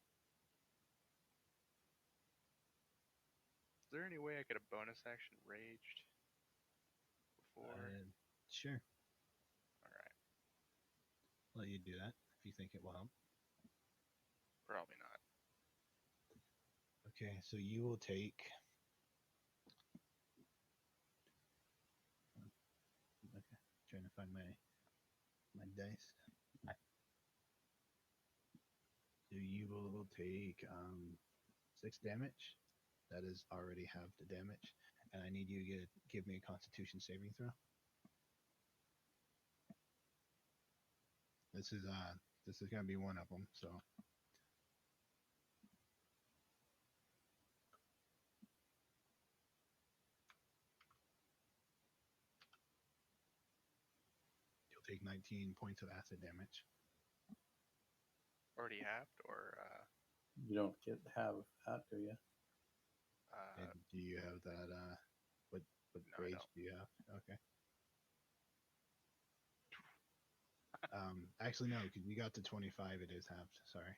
Speaker 4: Is there any way I could have bonus action raged before?
Speaker 1: Sure.
Speaker 4: Alright.
Speaker 1: Let you do that if you think it will help.
Speaker 4: Probably not.
Speaker 1: Okay, so you will take. Okay, trying to find my dice. So you will take 6 damage. That is already half the damage, and I need you to give me a Constitution saving throw. This is gonna be one of them. So. You'll take 19 points of acid damage.
Speaker 4: Already halved, or
Speaker 2: You don't have that, do you?
Speaker 1: And do you have that? What
Speaker 4: No,
Speaker 1: rage do you have? Okay. Actually, no, because you got to 25. It is halved. Sorry.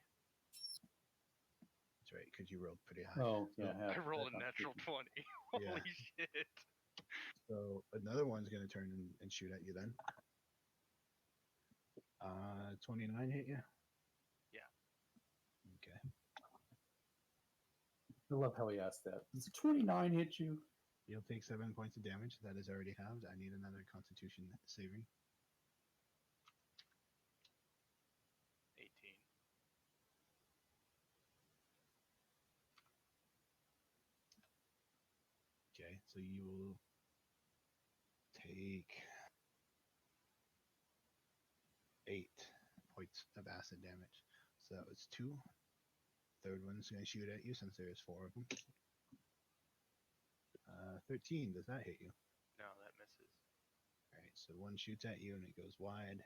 Speaker 1: That's right, because you rolled pretty high.
Speaker 2: Oh, yeah.
Speaker 4: I rolled a natural 20. Holy shit.
Speaker 1: So another one's going to turn and shoot at you then. 29 hit you?
Speaker 4: Yeah.
Speaker 1: Okay.
Speaker 2: I love how he asked that. Does 29 hit you?
Speaker 1: You'll take 7 points of damage. That is already halved. I need another Constitution saving.
Speaker 4: 18.
Speaker 1: Okay, so you will take 8 points of acid damage. So that was 2. Third one's going to shoot at you since there's 4 of them. 13, does that hit you?
Speaker 4: No, that misses.
Speaker 1: Alright, so one shoots at you and it goes wide.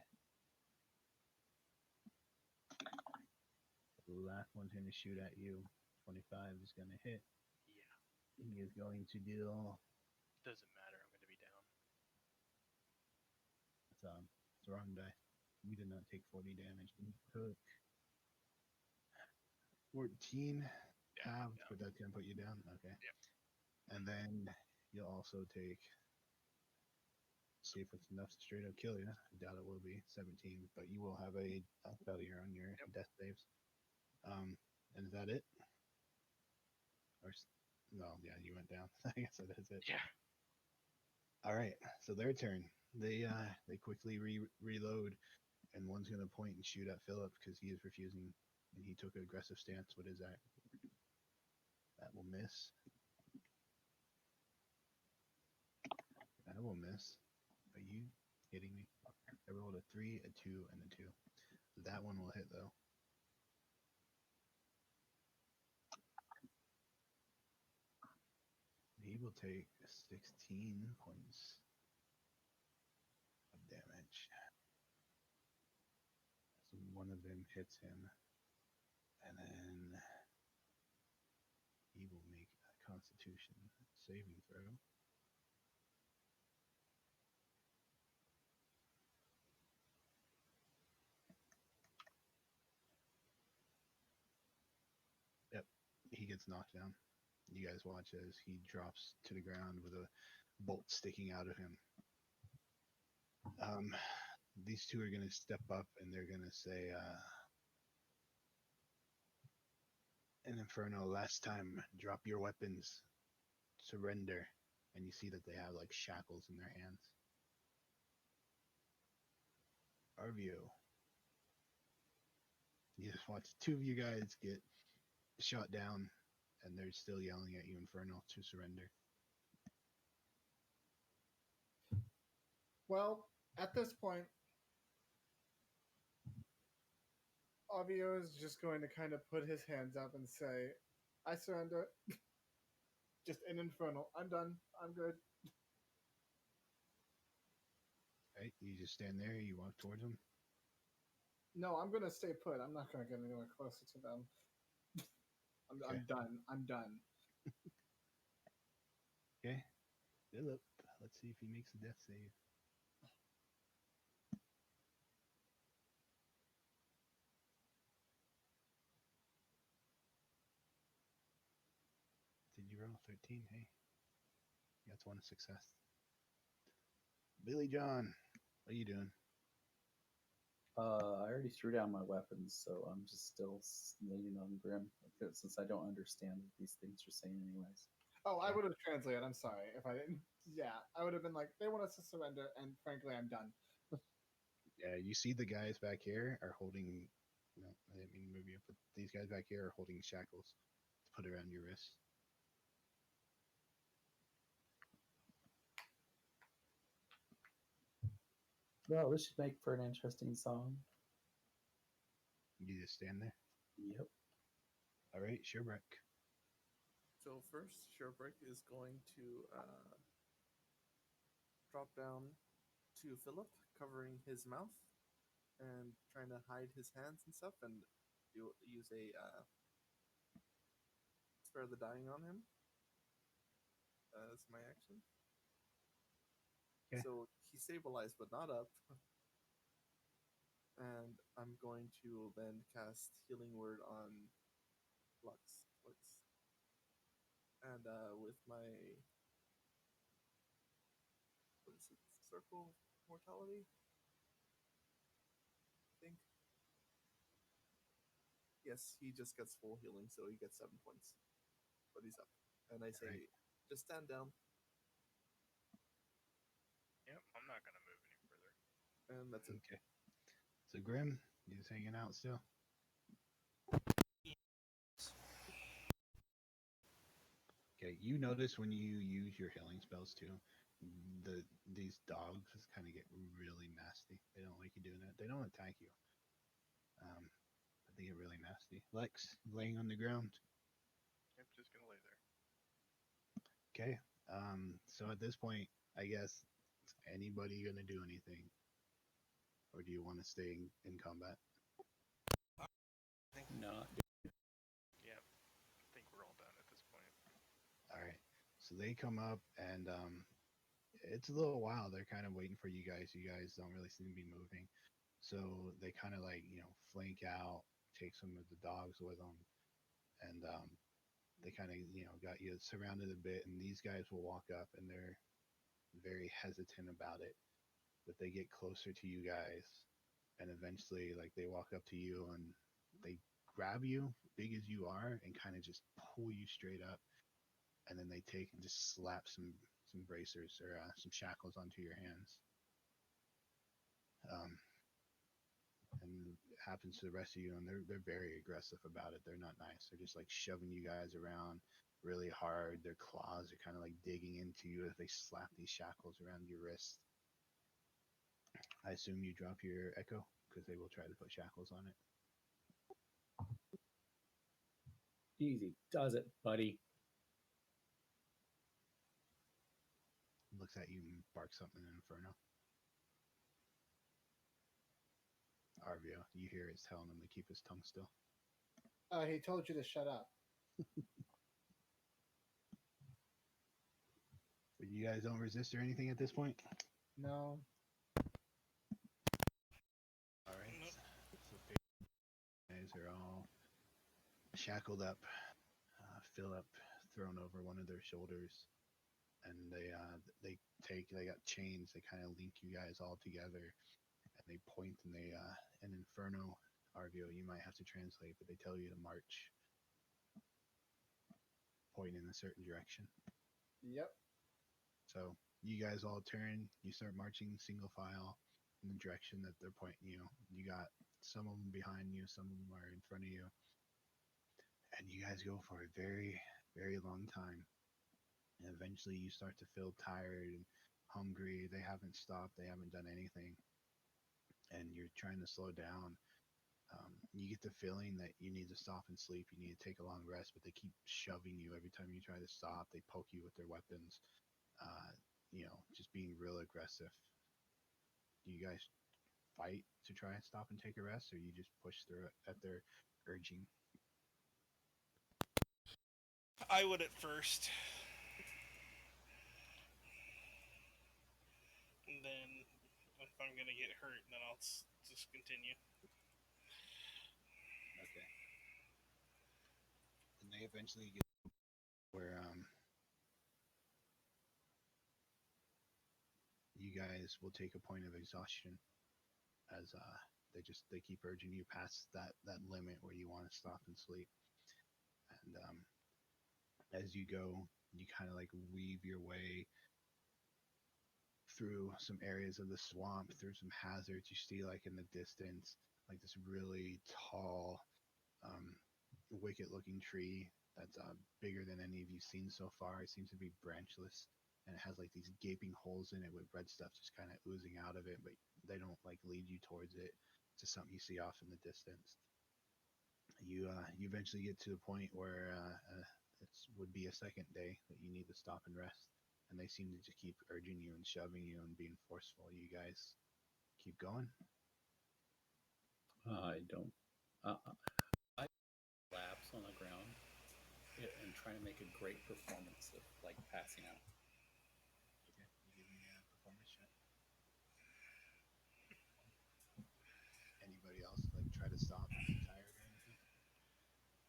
Speaker 1: The last one's going to shoot at you. 25 is going to hit.
Speaker 4: Yeah.
Speaker 1: He is going to deal...
Speaker 4: Doesn't matter, I'm going to be down.
Speaker 1: It's the wrong die. You did not take 40 damage. You took 14 halved, but that's going to put you down? Okay.
Speaker 4: Yeah.
Speaker 1: And then you'll also take... See if it's enough to straight up kill you. I doubt it will be 17, but you will have a failure on your death saves. And is that it? Or no? Yeah, you went down. I guess that is it.
Speaker 4: Yeah.
Speaker 1: All right. So their turn. They quickly reload, and one's gonna point and shoot at Phillip because he is refusing, and he took an aggressive stance. What is that? That will miss. That will miss. Are you kidding me? I rolled a 3, a 2, and a 2. That one will hit, though. He will take 16 points of damage. So one of them hits him. And then he will make a Constitution saving throw. Yep, he gets knocked down. You guys watch as he drops to the ground with a bolt sticking out of him. These two are going to step up and they're going to say, an Inferno, last time, drop your weapons, surrender. And you see that they have like shackles in their hands. Arvio. You just watch 2 of you guys get shot down and they're still yelling at you, Inferno, to surrender.
Speaker 5: Well, at this point, Arvio is just going to kind of put his hands up and say, I surrender. Just an Infernal. I'm done. I'm good.
Speaker 1: Right? You just stand there, you walk towards them.
Speaker 5: No, I'm going to stay put. I'm not going to get anywhere closer to them. I'm done. I'm done.
Speaker 1: Okay. Phillip, let's see if he makes a death save. Did you roll 13? Hey. That's one success. Billy John, what are you doing?
Speaker 2: I already threw down my weapons, so I'm just still leaning on Grim, since I don't understand what these things are saying anyways.
Speaker 5: Oh, I would have translated. I'm sorry if I didn't. Yeah, I would have been like, they want us to surrender, and frankly, I'm done.
Speaker 1: Yeah, you see the guys back here are holding... No, I didn't mean to move you, but these guys back here are holding shackles to put around your wrists.
Speaker 2: Well, this should make for an interesting song.
Speaker 1: You just stand there?
Speaker 2: Yep.
Speaker 1: All right, Sherbreck.
Speaker 6: So first, Sherbreck is going to drop down to Phillip, covering his mouth and trying to hide his hands and stuff, and use a spare the dying on him as my action.
Speaker 1: Okay.
Speaker 6: So he's stabilized but not up. And I'm going to then cast Healing Word on Lux. And with my... what is it? Circle of Mortality? Yes, he just gets full healing, so he gets 7 points. But he's up. And I say,
Speaker 1: Right.
Speaker 6: just stand down.
Speaker 4: Yep, I'm not gonna move any further.
Speaker 6: And that's it.
Speaker 1: Okay. So Grim, you just hanging out still? Okay, you notice when you use your healing spells too, these dogs just kind of get really nasty. They don't like you doing that. They don't attack you, but they get really nasty. Lex, laying on the ground.
Speaker 4: Yep, just gonna lay there.
Speaker 1: Okay. So at this point, I guess anybody gonna do anything, or do you want to stay in combat?
Speaker 2: No.
Speaker 4: Yeah, I think we're all done at this point.
Speaker 1: All right. So they come up, and it's a little while. They're kind of waiting for you guys. You guys don't really seem to be moving, so they kind of like flank out, take some of the dogs with them, and they kind of got you surrounded a bit. And these guys will walk up, and they're very hesitant about it, but they get closer to you guys, and eventually, like they walk up to you and they grab you, big as you are, and kind of just pull you straight up. And then they take and just slap some bracers or some shackles onto your hands. And it happens to the rest of you, and they're very aggressive about it. They're not nice. They're just like shoving you guys around really hard. Their claws are kind of like digging into you as they slap these shackles around your wrist. I assume you drop your echo because they will try to put shackles on it.
Speaker 2: Easy does it, buddy.
Speaker 1: Looks at you and barks something in Inferno. Arvio, you hear it's telling him to keep his tongue still.
Speaker 5: He told you to shut up.
Speaker 1: But you guys don't resist or anything at this point?
Speaker 5: No.
Speaker 1: All right. So guys are all shackled up. Phillip thrown over one of their shoulders, and they got chains. They kind of link you guys all together, and they point and they in Inferno, Arvio, you might have to translate, but they tell you to march, point in a certain direction.
Speaker 5: Yep.
Speaker 1: So you guys all turn. You start marching single file in the direction that they're pointing you. You got some of them behind you, some of them are in front of you. And you guys go for a very, very long time. And eventually you start to feel tired and hungry. They haven't stopped. They haven't done anything. And you're trying to slow down. You get the feeling that you need to stop and sleep. You need to take a long rest, but they keep shoving you every time you try to stop. They poke you with their weapons. Just being real aggressive. Do you guys fight to try and stop and take a rest, or you just push through it at their urging?
Speaker 3: I would at first. And then if I'm going to get hurt, then I'll just continue.
Speaker 1: Okay. And they eventually get where you guys will take a point of exhaustion as they keep urging you past that limit where you want to stop and sleep. And as you go, you kind of like weave your way through some areas of the swamp, through some hazards. You see like in the distance, like this really tall, wicked looking tree that's bigger than any of you've seen so far. It seems to be branchless, and it has like these gaping holes in it with red stuff just kind of oozing out of it, but they don't like lead you towards it. It's just something you see off in the distance. You eventually get to a point where it would be a second day that you need to stop and rest, and they seem to just keep urging you and shoving you and being forceful. You guys keep going.
Speaker 2: I don't. I collapse on the ground and try to make a great performance of like passing out.
Speaker 1: Okay, you give me a performance check. Anybody else like try to stop and get tired or anything?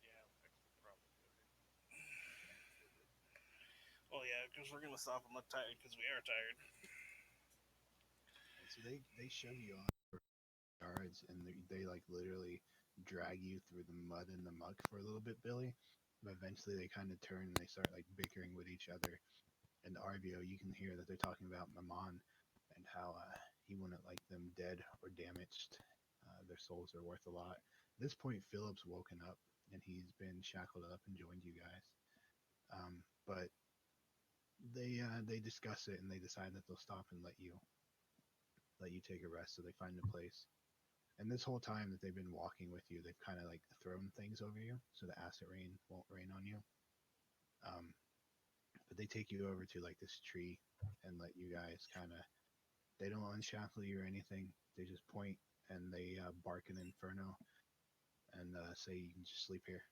Speaker 4: Yeah, Lex would probably do it.
Speaker 3: Well, yeah, because we're going to stop and look tired because we are tired.
Speaker 1: And so they shove you on guards, and they like literally drag you through the mud and the muck for a little bit, Billy. But eventually they kind of turn and they start like bickering with each other. And Arvio, you can hear that they're talking about Mammon and how he wouldn't like them dead or damaged. Their souls are worth a lot. At this point, Phillip's woken up and he's been shackled up and joined you guys. But they discuss it and they decide that they'll stop and let you take a rest. So they find a place. And this whole time that they've been walking with you, they've kind of like thrown things over you so the acid rain won't rain on you. But they take you over to like this tree and let you guys kind of. They don't unshackle you or anything. They just point and they bark an inferno and say you can just sleep here.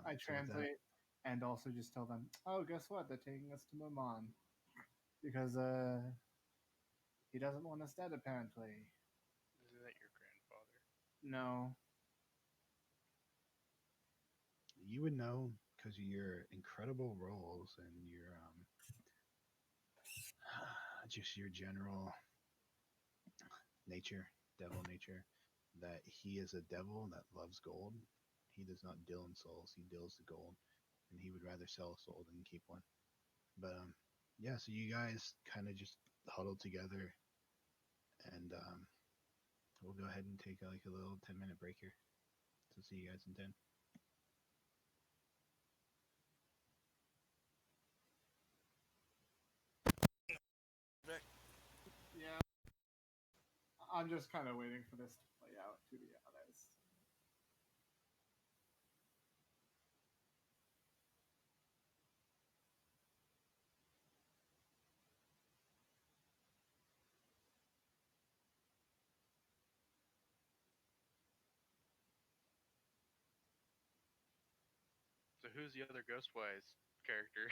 Speaker 5: I translate and also just tell them, oh, guess what? They're taking us to Mammon. Because he doesn't want us dead, apparently.
Speaker 4: Isn't that your grandfather?
Speaker 5: No.
Speaker 1: You would know because of your incredible rolls and your just your general nature, devil nature, that he is a devil that loves gold. He does not deal in souls; he deals the gold, and he would rather sell a soul than keep one. But yeah. So you guys kind of just huddle together, and we'll go ahead and take like a little 10-minute break here. So see you guys in 10.
Speaker 5: Yeah. I'm just kind of waiting for this to play out, to be honest.
Speaker 4: So who's the other Ghostwise character?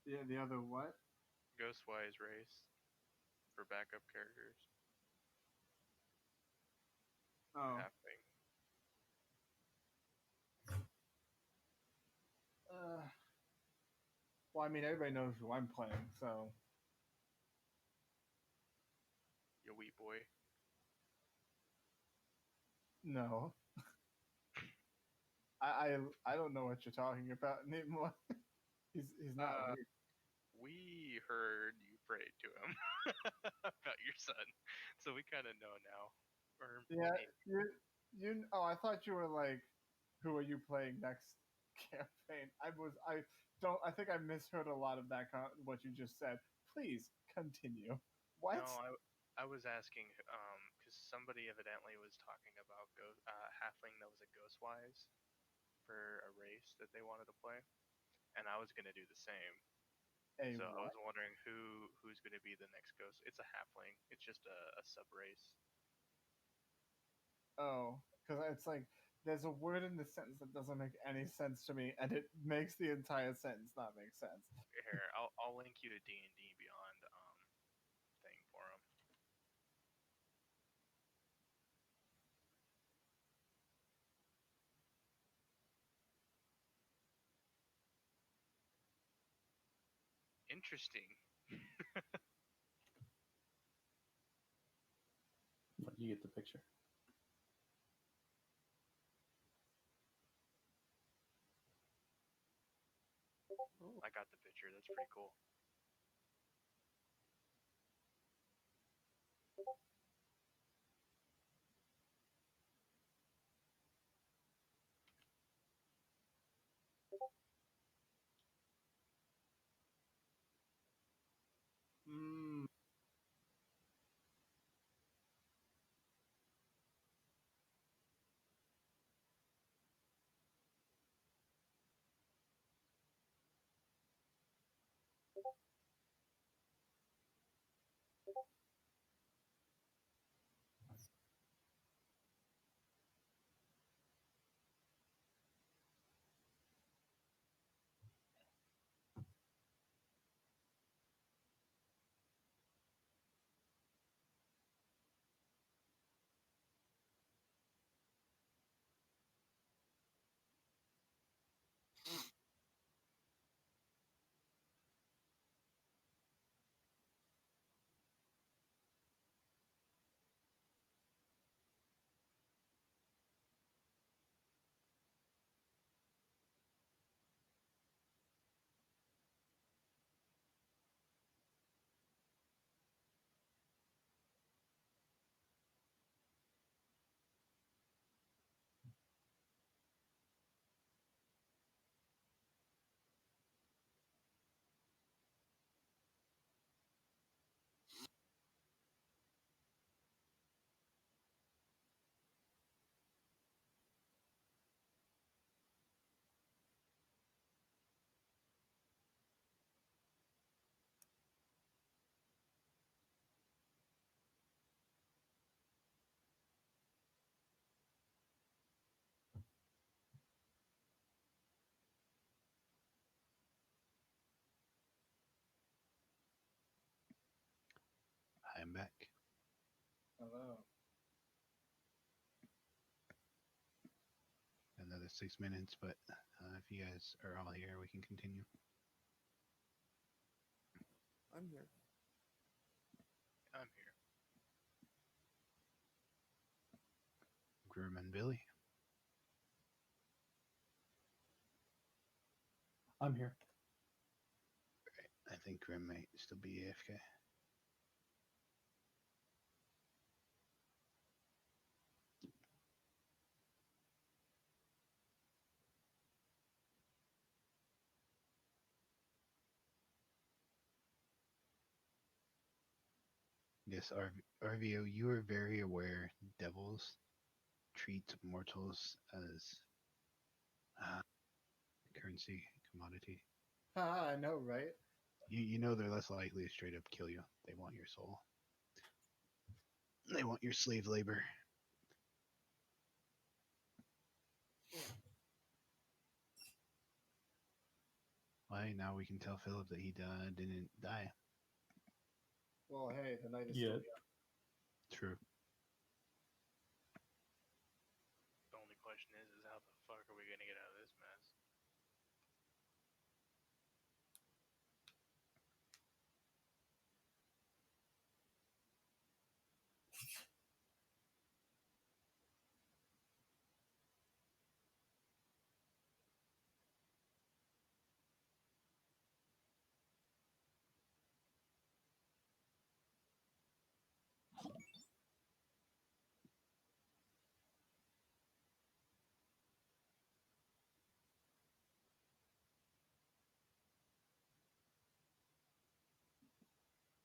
Speaker 5: Yeah, the other what?
Speaker 4: Ghostwise race for backup characters.
Speaker 5: Oh.
Speaker 4: Halfling.
Speaker 5: Well, I mean, everybody knows who I'm playing, so.
Speaker 4: You wee boy.
Speaker 5: No. I don't know what you're talking about anymore. he's not weird.
Speaker 4: We heard you prayed to him about your son, so we kind of know now. Or
Speaker 5: Yeah,
Speaker 4: maybe.
Speaker 5: you. Oh, I thought you were like, who are you playing next campaign? I think I misheard a lot of that. What you just said. Please continue. What?
Speaker 4: No, I was asking because somebody evidently was talking about halfling that was a Ghostwise for a race that they wanted to play, and I was gonna do the same. So I was wondering who's going to be the next ghost. It's a halfling. It's just a sub race.
Speaker 5: Oh, because it's like there's a word in the sentence that doesn't make any sense to me, and it makes the entire sentence not make sense.
Speaker 4: Here, I'll link you to D&D Beyond thing for him. Interesting.
Speaker 2: You get the picture.
Speaker 4: I got the picture. That's pretty cool.
Speaker 5: Mm.
Speaker 1: I'm back.
Speaker 5: Hello.
Speaker 1: Another 6 minutes, but if you guys are all here, we can continue.
Speaker 6: I'm here.
Speaker 4: I'm here.
Speaker 1: Grim and Billy.
Speaker 2: I'm here.
Speaker 1: I think Grim might still be AFK. Yes, Arvio, you are very aware devils treat mortals as currency, commodity.
Speaker 5: I know, right?
Speaker 1: You know they're less likely to straight up kill you. They want your soul. They want your slave labor. Why? Now we can tell Phillip that he didn't die.
Speaker 5: Well, hey, the night is
Speaker 2: Yeah.
Speaker 5: still young.
Speaker 1: True.
Speaker 4: The only question is how the fuck are we gonna get out of this mess?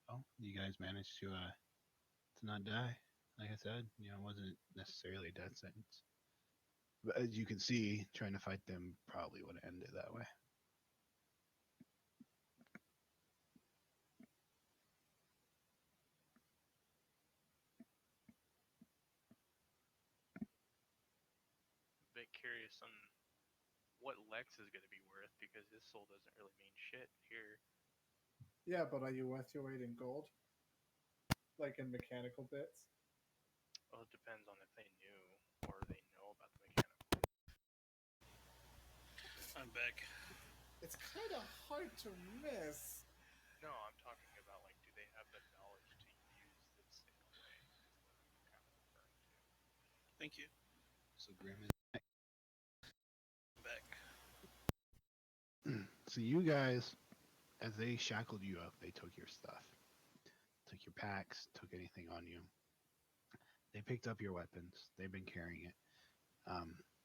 Speaker 1: Well, you guys managed to not die. Like I said, it wasn't necessarily a death sentence. But as you can see, trying to fight them probably would have ended that way.
Speaker 4: A bit curious on what Lex is gonna be worth because his soul doesn't really mean shit here.
Speaker 5: Yeah, but are you worth your weight in gold? Like in mechanical bits?
Speaker 4: Well, it depends on if they knew or they know about the mechanical.
Speaker 3: I'm back.
Speaker 5: It's kind of hard to miss.
Speaker 4: No, I'm talking about like, do they have the knowledge to use this in a way? Is what I'm kind of referring to.
Speaker 3: Thank you.
Speaker 1: So Grim is back.
Speaker 3: I'm back.
Speaker 1: So you guys, as they shackled you up, they took your stuff, took your packs, took anything on you. They picked up your weapons. They've been carrying it.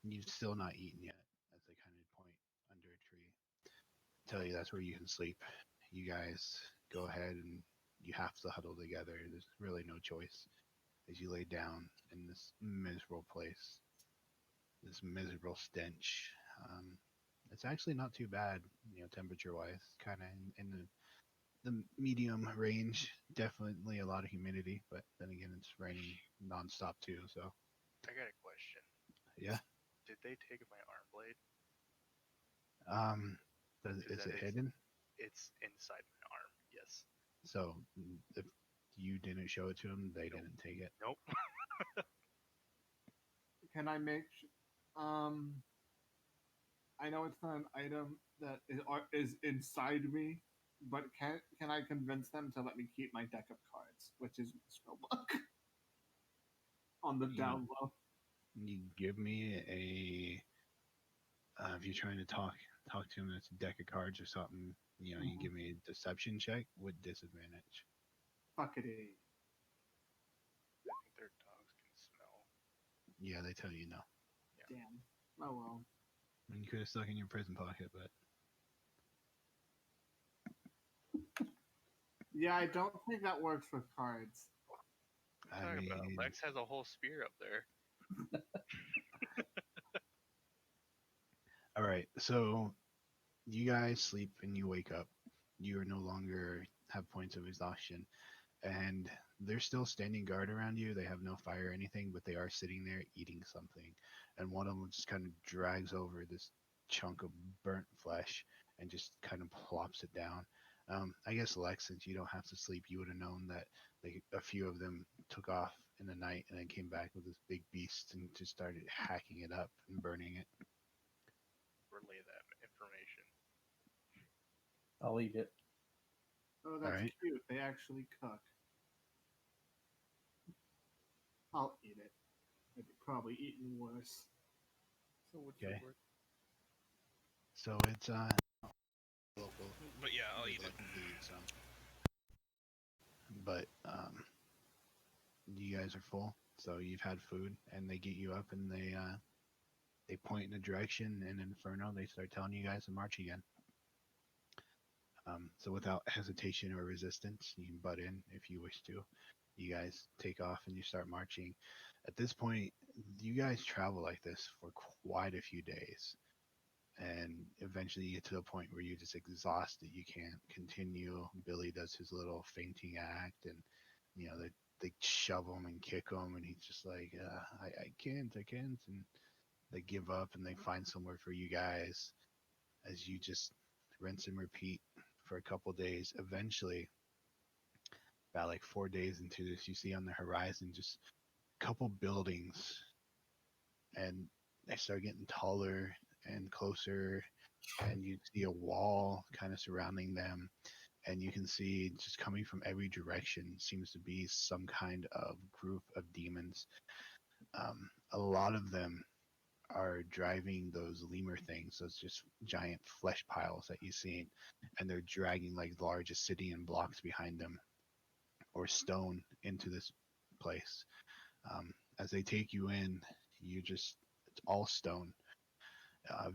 Speaker 1: You've still not eaten yet, as they kind of point under a tree. Tell you that's where you can sleep. You guys go ahead and you have to huddle together. There's really no choice as you lay down in this miserable place, this miserable stench. It's actually not too bad, temperature-wise, kind of in the medium range. Definitely a lot of humidity, but then again, it's raining nonstop too. So
Speaker 4: I got a question.
Speaker 1: yeah.
Speaker 4: Did they take my arm blade?
Speaker 1: Is it hidden?
Speaker 4: It's inside my arm. Yes.
Speaker 1: So if you didn't show it to them, they
Speaker 4: Nope.
Speaker 1: didn't take it.
Speaker 4: Nope.
Speaker 5: Can I make? I know it's not an item that is inside me, but can I convince them to let me keep my deck of cards, which is my spell book, on the down low?
Speaker 1: You give me a. If you're trying to talk to them, it's a deck of cards or something. You give me a deception check with disadvantage.
Speaker 5: Fuckity.
Speaker 4: I think their dogs can smell.
Speaker 1: Yeah, they tell you no.
Speaker 4: Yeah.
Speaker 5: Damn. Oh well.
Speaker 1: You could have stuck in your prison pocket, but
Speaker 5: Yeah, I don't think that works with cards.
Speaker 4: What are you talking about? Lex has a whole spear up there.
Speaker 1: All right, so you guys sleep and you wake up. You are no longer have points of exhaustion, and they're still standing guard around you. They have no fire or anything, but they are sitting there eating something. And one of them just kind of drags over this chunk of burnt flesh and just kind of plops it down. I guess Lex, since you don't have to sleep, you would have known that a few of them took off in the night and then came back with this big beast and just started hacking it up and burning it.
Speaker 4: Relay that information.
Speaker 2: I'll eat it.
Speaker 5: Oh, that's
Speaker 1: Alright.
Speaker 5: cute. They actually cook. I'll eat it. I'd probably eaten worse.
Speaker 6: So what's
Speaker 1: Okay.
Speaker 6: your
Speaker 1: So it's local.
Speaker 3: But yeah, I'll
Speaker 1: You'd
Speaker 3: eat it.
Speaker 1: like to eat some. But you guys are full, so you've had food, and they get you up, and they point in a direction, and Inferno, they start telling you guys to march again. So without hesitation or resistance, you can butt in if you wish to. You guys take off and you start marching. At this point, you guys travel like this for quite a few days. And eventually you get to the point where you're just exhausted. You can't continue. Bille does his little fainting act, and they shove him and kick him, and he's just like, I can't, and they give up and they find somewhere for you guys as you just rinse and repeat for a couple days. Eventually, about like 4 days into this, you see on the horizon just a couple buildings, and they start getting taller and closer, and you see a wall kind of surrounding them, and you can see just coming from every direction seems to be some kind of group of demons. A lot of them are driving those lemur things, those just giant flesh piles that you've seen, and they're dragging like large obsidian blocks behind them or stone into this place. As they take you in, it's all stone,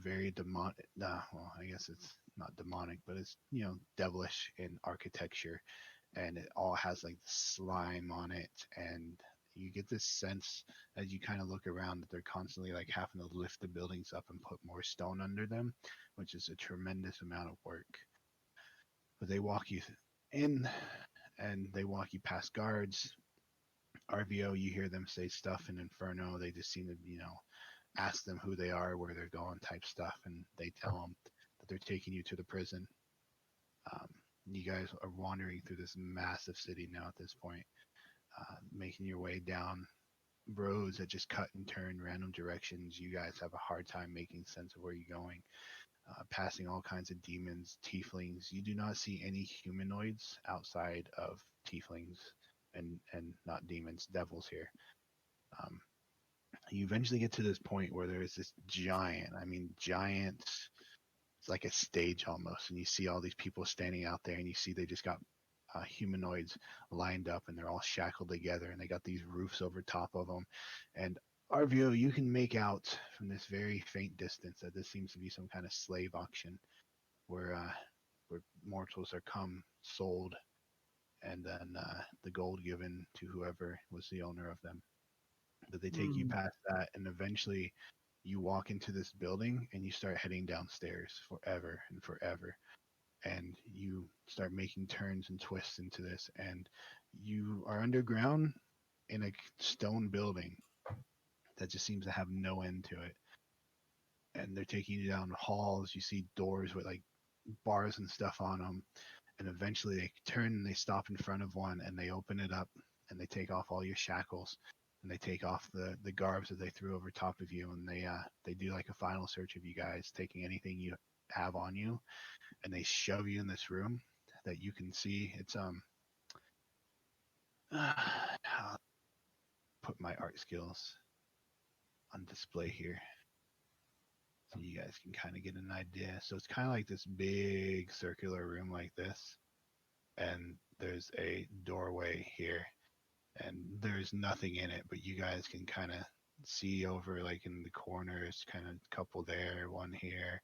Speaker 1: very demonic. Well, I guess it's not demonic, but it's devilish in architecture, and it all has like slime on it, and you get this sense as you kind of look around that they're constantly like having to lift the buildings up and put more stone under them, which is a tremendous amount of work. But they walk you in, and they walk you past guards. Arvio, you hear them say stuff in Inferno. They just seem to, ask them who they are, where they're going, type stuff, and they tell them that they're taking you to the prison. Um, you guys are wandering through this massive city now at this point, making your way down roads that just cut and turn random directions. You guys have a hard time making sense of where you're going. Passing all kinds of demons, tieflings. You do not see any humanoids outside of tieflings and not demons, devils here. You eventually get to this point where there is this giant, it's like a stage almost, and you see all these people standing out there, and you see they just got humanoids lined up, and they're all shackled together, and they got these roofs over top of them. And Arvio, you can make out from this very faint distance that this seems to be some kind of slave auction where mortals are sold, and then the gold given to whoever was the owner of them. But they take you past that, and eventually you walk into this building and you start heading downstairs forever and forever. And you start making turns and twists into this, and you are underground in a stone building that just seems to have no end to it. And they're taking you down halls. You see doors with like bars and stuff on them, and eventually they turn and they stop in front of one, and they open it up, and they take off all your shackles, and they take off the garbs that they threw over top of you, and they do like a final search of you guys, taking anything you have on you, and they shove you in this room that you can see. It's I'll put my art skills on display here so you guys can kind of get an idea. So it's kind of like this big circular room like this, and there's a doorway here, and there's nothing in it, but you guys can kind of see over like in the corners, kind of a couple there, one here,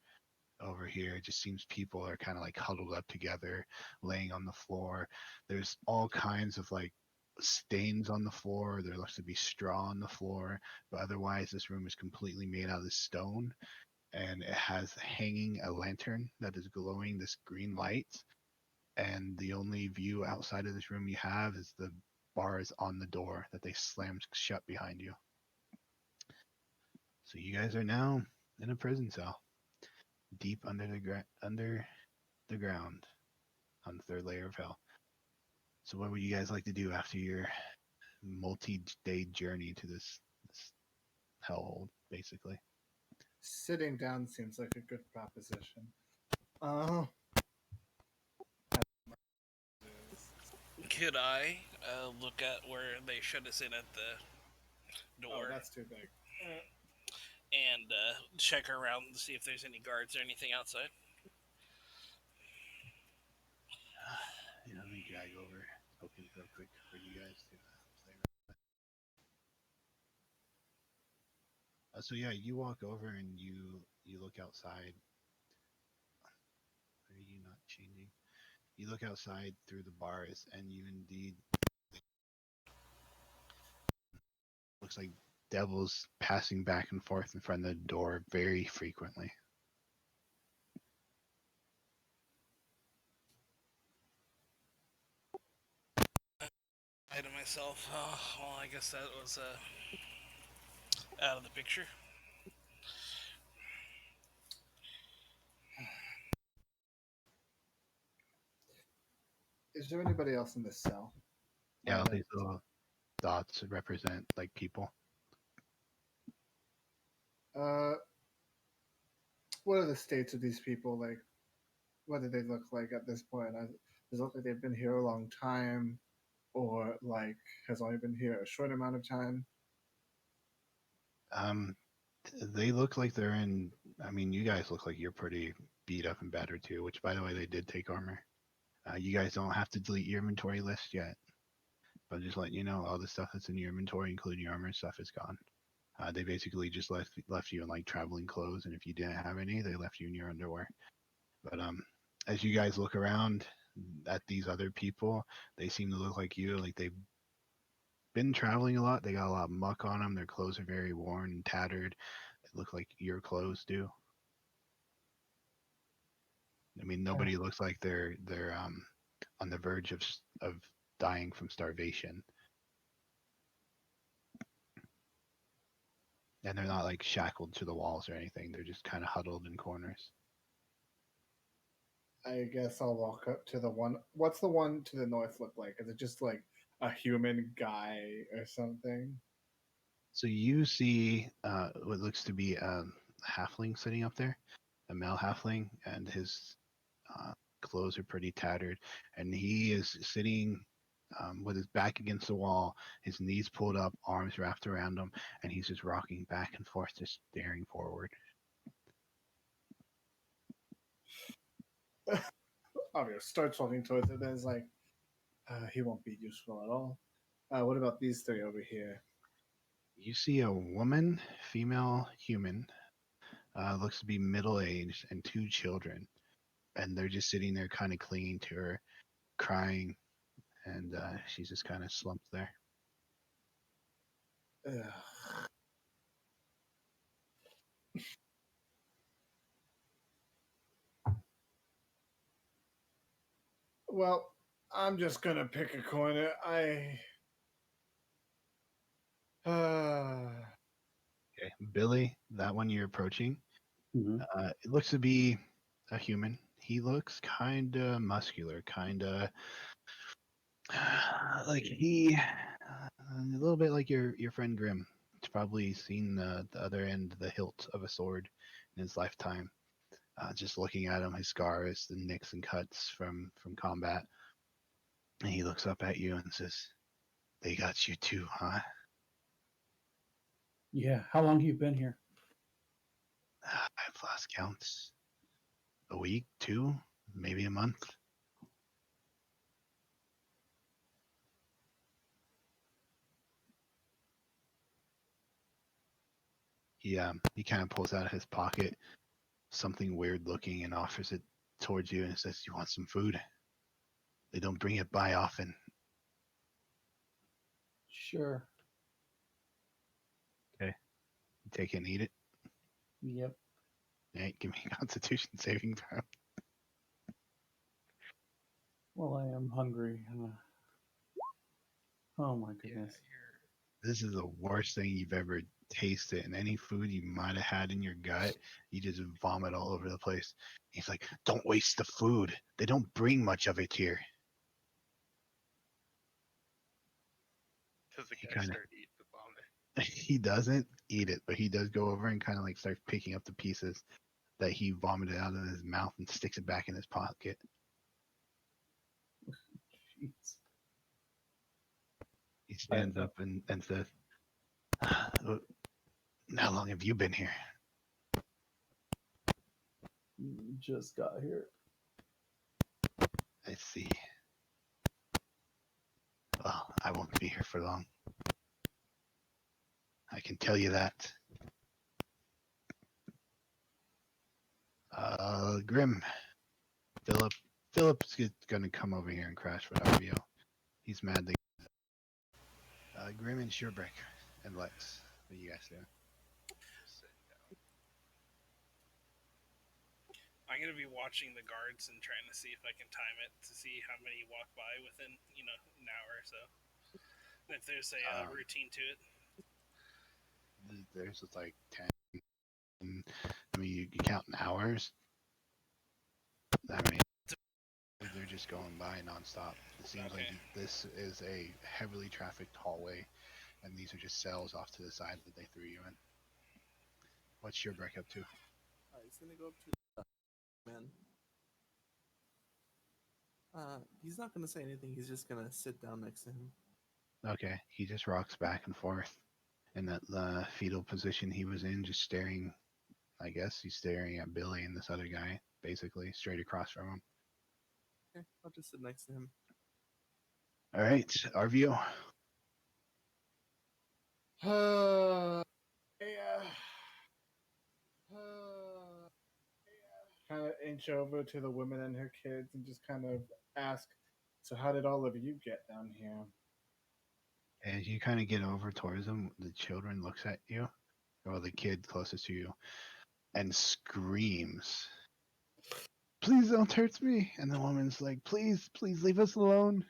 Speaker 1: over here. It just seems people are kind of like huddled up together, laying on the floor. There's all kinds of like stains on the floor. There looks to be straw on the floor, but otherwise this room is completely made out of stone, and it has hanging a lantern that is glowing this green light, and the only view outside of this room you have is the bars on the door that they slammed shut behind you. So you guys are now in a prison cell, deep under the ground. on the third layer of hell. So what would you guys like to do after your multi-day journey to this hellhole, basically?
Speaker 5: Sitting down seems like a good proposition. Uh,
Speaker 3: Could I look at where they shut us in at the door
Speaker 5: that's too big.
Speaker 3: and check around to see if there's any guards or anything outside?
Speaker 1: Let me drag over tokens real quick for you guys to play. So yeah, you walk over and you look outside. Are you not changing? You look outside through the bars, and you indeed looks like devils passing back and forth in front of the door very frequently.
Speaker 3: I to myself, oh, well, I guess that was out of the picture.
Speaker 5: Is there anybody else in this cell?
Speaker 1: Yeah, all these little dots represent like people.
Speaker 5: What are the states of these people? Like, what do they look like at this point? Does it look like they've been here a long time, or like has only been here a short amount of time?
Speaker 1: They look like they're in. I mean, you guys look like you're pretty beat up and battered too. Which, by the way, they did take armor. You guys don't have to delete your inventory list yet, but just letting you know, all the stuff that's in your inventory, including your armor stuff, is gone. They basically just left you in like traveling clothes, and if you didn't have any, they left you in your underwear. But as you guys look around at these other people, they seem to look like you. Like they've been traveling a lot. They got a lot of muck on them. Their clothes are very worn and tattered. It looks like your clothes do. I mean, nobody looks like they're on the verge of dying from starvation. And they're not like shackled to the walls or anything. They're just kind of huddled in corners.
Speaker 5: I guess I'll walk up to the one. What's the one to the north look like? Is it just like a human guy or something?
Speaker 1: So you see what looks to be a halfling sitting up there, a male halfling, and his clothes are pretty tattered. And he is sitting with his back against the wall, his knees pulled up, arms wrapped around him, and he's just rocking back and forth, just staring forward.
Speaker 5: Arvio starts walking towards it, and is like, he won't be useful at all. What about these three over here?
Speaker 1: You see a woman, female human, looks to be middle-aged, and two children. And they're just sitting there kind of clinging to her, crying, and she's just kind of slumped there.
Speaker 5: Well, I'm just gonna pick a corner.
Speaker 1: Okay, Billy, that one you're approaching,
Speaker 2: Mhm.
Speaker 1: it looks to be a human. He looks kind of muscular, kind of like a little bit like your friend Grim. He's probably seen the other end, the hilt of a sword in his lifetime. Just looking at him, his scars, the nicks and cuts from combat. And he looks up at you and says, "They got you too, huh?"
Speaker 2: Yeah. How long have you been here?
Speaker 1: I've lost counts. A week, two, maybe a month. He kind of pulls out of his pocket something weird looking and offers it towards you and says, "You want some food? They don't bring it by often."
Speaker 2: Sure.
Speaker 1: Okay, you take it and eat it.
Speaker 2: Yep.
Speaker 1: Hey, give me a Constitution saving throw.
Speaker 2: Well, I am hungry. Oh my goodness.
Speaker 1: This is the worst thing you've ever taste it, and any food you might have had in your gut, you just vomit all over the place. He's like, don't waste the food. They don't bring much of it here.
Speaker 4: Does the
Speaker 1: He
Speaker 4: guy
Speaker 1: kinda-
Speaker 4: start eating the vomit?
Speaker 1: He doesn't eat it, but he does go over and kind of like starts picking up the pieces that he vomited out of his mouth and sticks it back in his pocket.
Speaker 2: Jeez.
Speaker 1: He stands up and says, how long have you been here?
Speaker 2: Just got here.
Speaker 1: I see. Well, I won't be here for long. I can tell you that. Grim. Philip's gonna come over here and crash with Arvio. He's mad that Grim and Sherbreak and Lex. What are you guys doing?
Speaker 3: I'm gonna be watching the guards and trying to see if I can time it to see how many walk by within an hour or so. And if there's a routine to it.
Speaker 1: There's like 10. I mean, you count in hours. I mean, they're just going by nonstop. It seems like this is a heavily trafficked hallway, and these are just cells off to the side that they threw you in. What's your break up to?
Speaker 6: He's gonna go up to the man. He's not gonna say anything. He's just gonna sit down next to him.
Speaker 1: Okay, he just rocks back and forth in that fetal position he was in, just staring. I guess he's staring at Bille and this other guy, basically straight across from him.
Speaker 6: Okay, I'll just sit next to him.
Speaker 1: All right, Arvio.
Speaker 5: Kind of inch over to the woman and her kids and just kind of ask, so how did all of you get down here?
Speaker 1: As you kind of get over towards them, the children looks at you, or the kid closest to you, and screams, "Please don't hurt me!" And the woman's like, "Please, please leave us alone."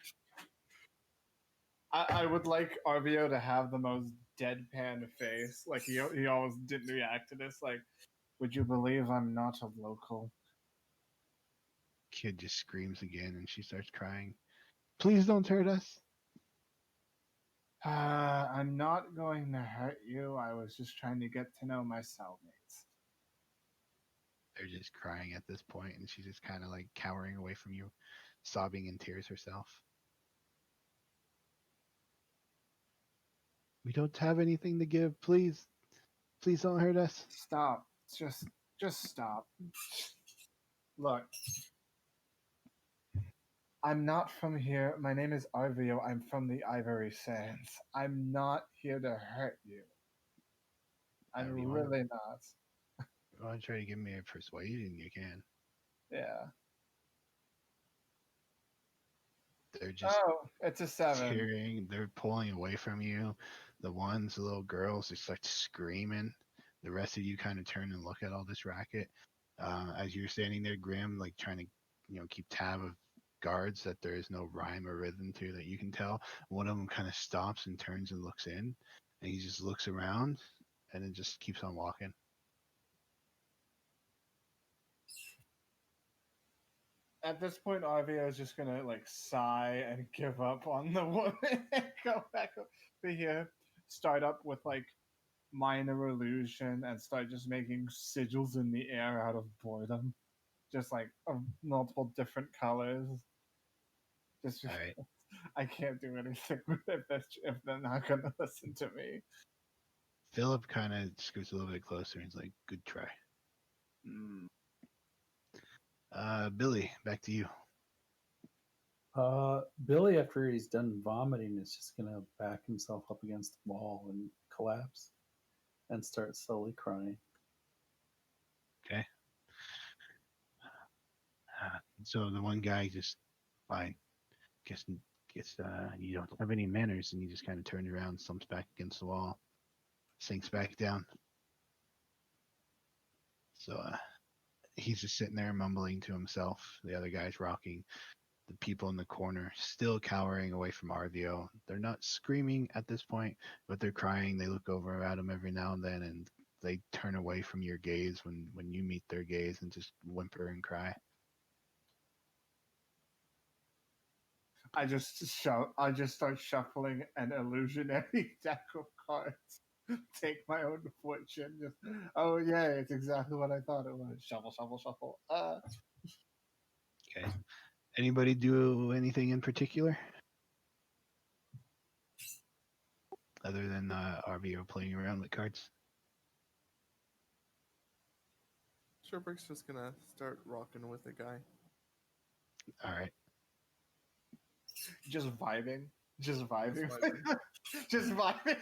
Speaker 5: I would like Arvio to have the most deadpan face. Like he almost didn't react to this. Like, would you believe I'm not a local?
Speaker 1: Kid just screams again, and she starts crying. "Please don't hurt us."
Speaker 5: I'm not going to hurt you. I was just trying to get to know my cellmates.
Speaker 1: They're just crying at this point, and she's just kind of like cowering away from you, sobbing in tears herself. "We don't have anything to give. Please, please don't hurt us."
Speaker 5: Stop. Just stop. Look. I'm not from here. My name is Arvio. I'm from the Ivory Sands. I'm not here to hurt you. I'm really not.
Speaker 1: If you want to try to give me a persuasion, you can.
Speaker 5: Yeah.
Speaker 1: They're just
Speaker 5: it's a 7.
Speaker 1: tearing. They're pulling away from you. The little girls, they start screaming. The rest of you kind of turn and look at all this racket. As you're standing there, Grim, like trying to, keep tab of guards that there is no rhyme or rhythm to that you can tell. One of them kind of stops and turns and looks in, and he just looks around, and then just keeps on walking.
Speaker 5: At this point, Arvio is just gonna like sigh and give up on the woman and go back up to here. Start up with like minor illusion and start just making sigils in the air out of boredom, just like of multiple different colors. Just
Speaker 1: All right.
Speaker 5: I can't do anything with it if they're not gonna listen to me.
Speaker 1: Phillip kind of scoots a little bit closer and he's like, "Good try." Bille, back to you.
Speaker 2: Bille, after he's done vomiting, is just gonna back himself up against the wall and collapse and start slowly crying.
Speaker 1: Okay. So the one guy just, fine, gets you don't have any manners, and he just kind of turns around, slumps back against the wall, sinks back down. So he's just sitting there mumbling to himself. The other guy's rocking. the people in the corner still cowering away from Arvio. They're not screaming at this point, but they're crying. They look over at him every now and then, and they turn away from your gaze when you meet their gaze and just whimper and cry.
Speaker 5: I just start shuffling an illusionary deck of cards. Take my own fortune. Just, oh yeah, it's exactly what I thought it was. Shuffle, shuffle, shuffle.
Speaker 1: Okay. Anybody do anything in particular? Other than Arvio playing around with cards?
Speaker 6: Sherbrick's just gonna start rocking with the guy.
Speaker 1: All right.
Speaker 5: Just vibing. Just vibing.
Speaker 6: Just vibing.
Speaker 5: Just vibing.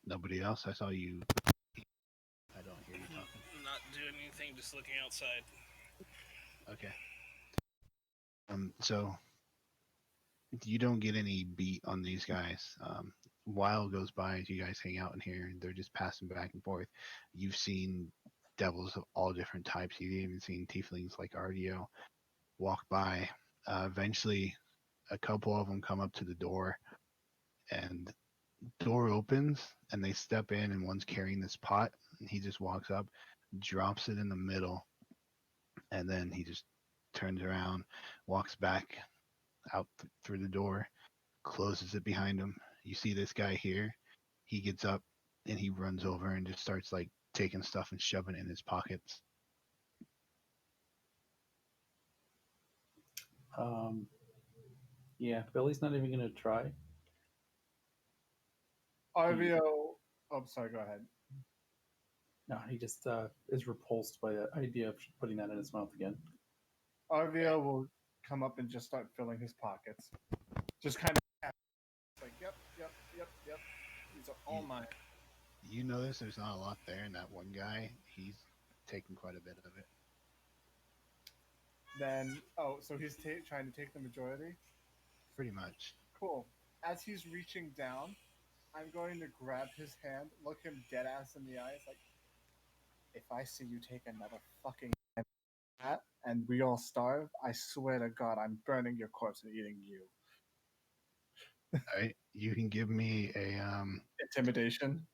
Speaker 1: Nobody else? I saw you. I don't hear you talking.
Speaker 3: Not doing anything, just looking outside.
Speaker 1: Okay. So you don't get any beat on these guys. While goes by as you guys hang out in here, and they're just passing back and forth. You've seen devils of all different types. You've even seen tieflings like Arvio walk by. Eventually, a couple of them come up to the door, and door opens, and they step in, and one's carrying this pot, and he just walks up, drops it in the middle, and then he just turns around, walks back out through the door, closes it behind him. You see this guy here, he gets up and he runs over and just starts like taking stuff and shoving it in his pockets.
Speaker 2: Yeah, Billy's not even gonna try.
Speaker 5: Arvio. Oh, sorry. Go ahead.
Speaker 2: No, he just is repulsed by the idea of putting that in his mouth again.
Speaker 5: Arvio will come up and just start filling his pockets. Just kind of like, yep. These are all mine.
Speaker 1: You notice there's not a lot there, and that one guy, he's taking quite a bit of it.
Speaker 5: Then, so he's trying to take the majority?
Speaker 1: Pretty much.
Speaker 5: Cool. As he's reaching down, I'm going to grab his hand, look him dead ass in the eyes, like, if I see you take another fucking hat and we all starve, I swear to God, I'm burning your corpse and eating you.
Speaker 1: All right, you can give me a
Speaker 5: Intimidation?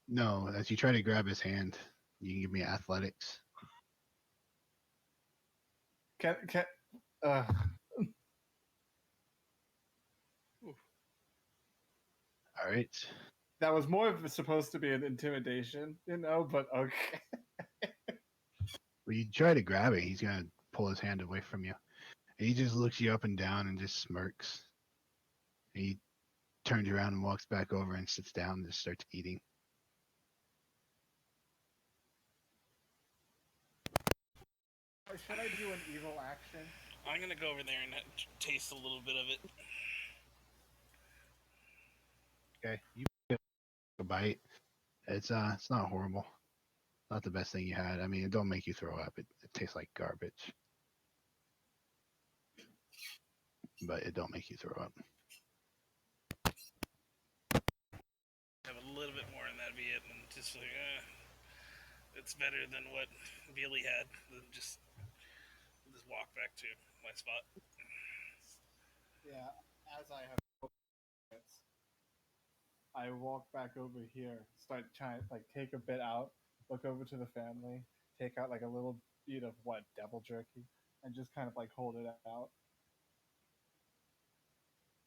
Speaker 1: No, as you try to grab his hand, you can give me athletics.
Speaker 5: Can
Speaker 1: All right.
Speaker 5: that was more of supposed to be an intimidation, but okay.
Speaker 1: Well, you try to grab it, he's gonna pull his hand away from you. And he just looks you up and down and just smirks. And he turns around and walks back over and sits down and just starts eating.
Speaker 5: Should I do an evil action?
Speaker 3: I'm gonna go over there and taste a little bit of it.
Speaker 1: Okay, you get a bite. It's not horrible. Not the best thing you had. I mean, it don't make you throw up. It tastes like garbage, but it don't make you throw up.
Speaker 3: Have a little bit more, and that'd be it. And just like, it's better than what Bille had. Just walk back to my spot.
Speaker 5: Yeah, as I have, I walk back over here, start trying, like, take a bit out, look over to the family, take out like a little bit of devil jerky, and just kind of like hold it out.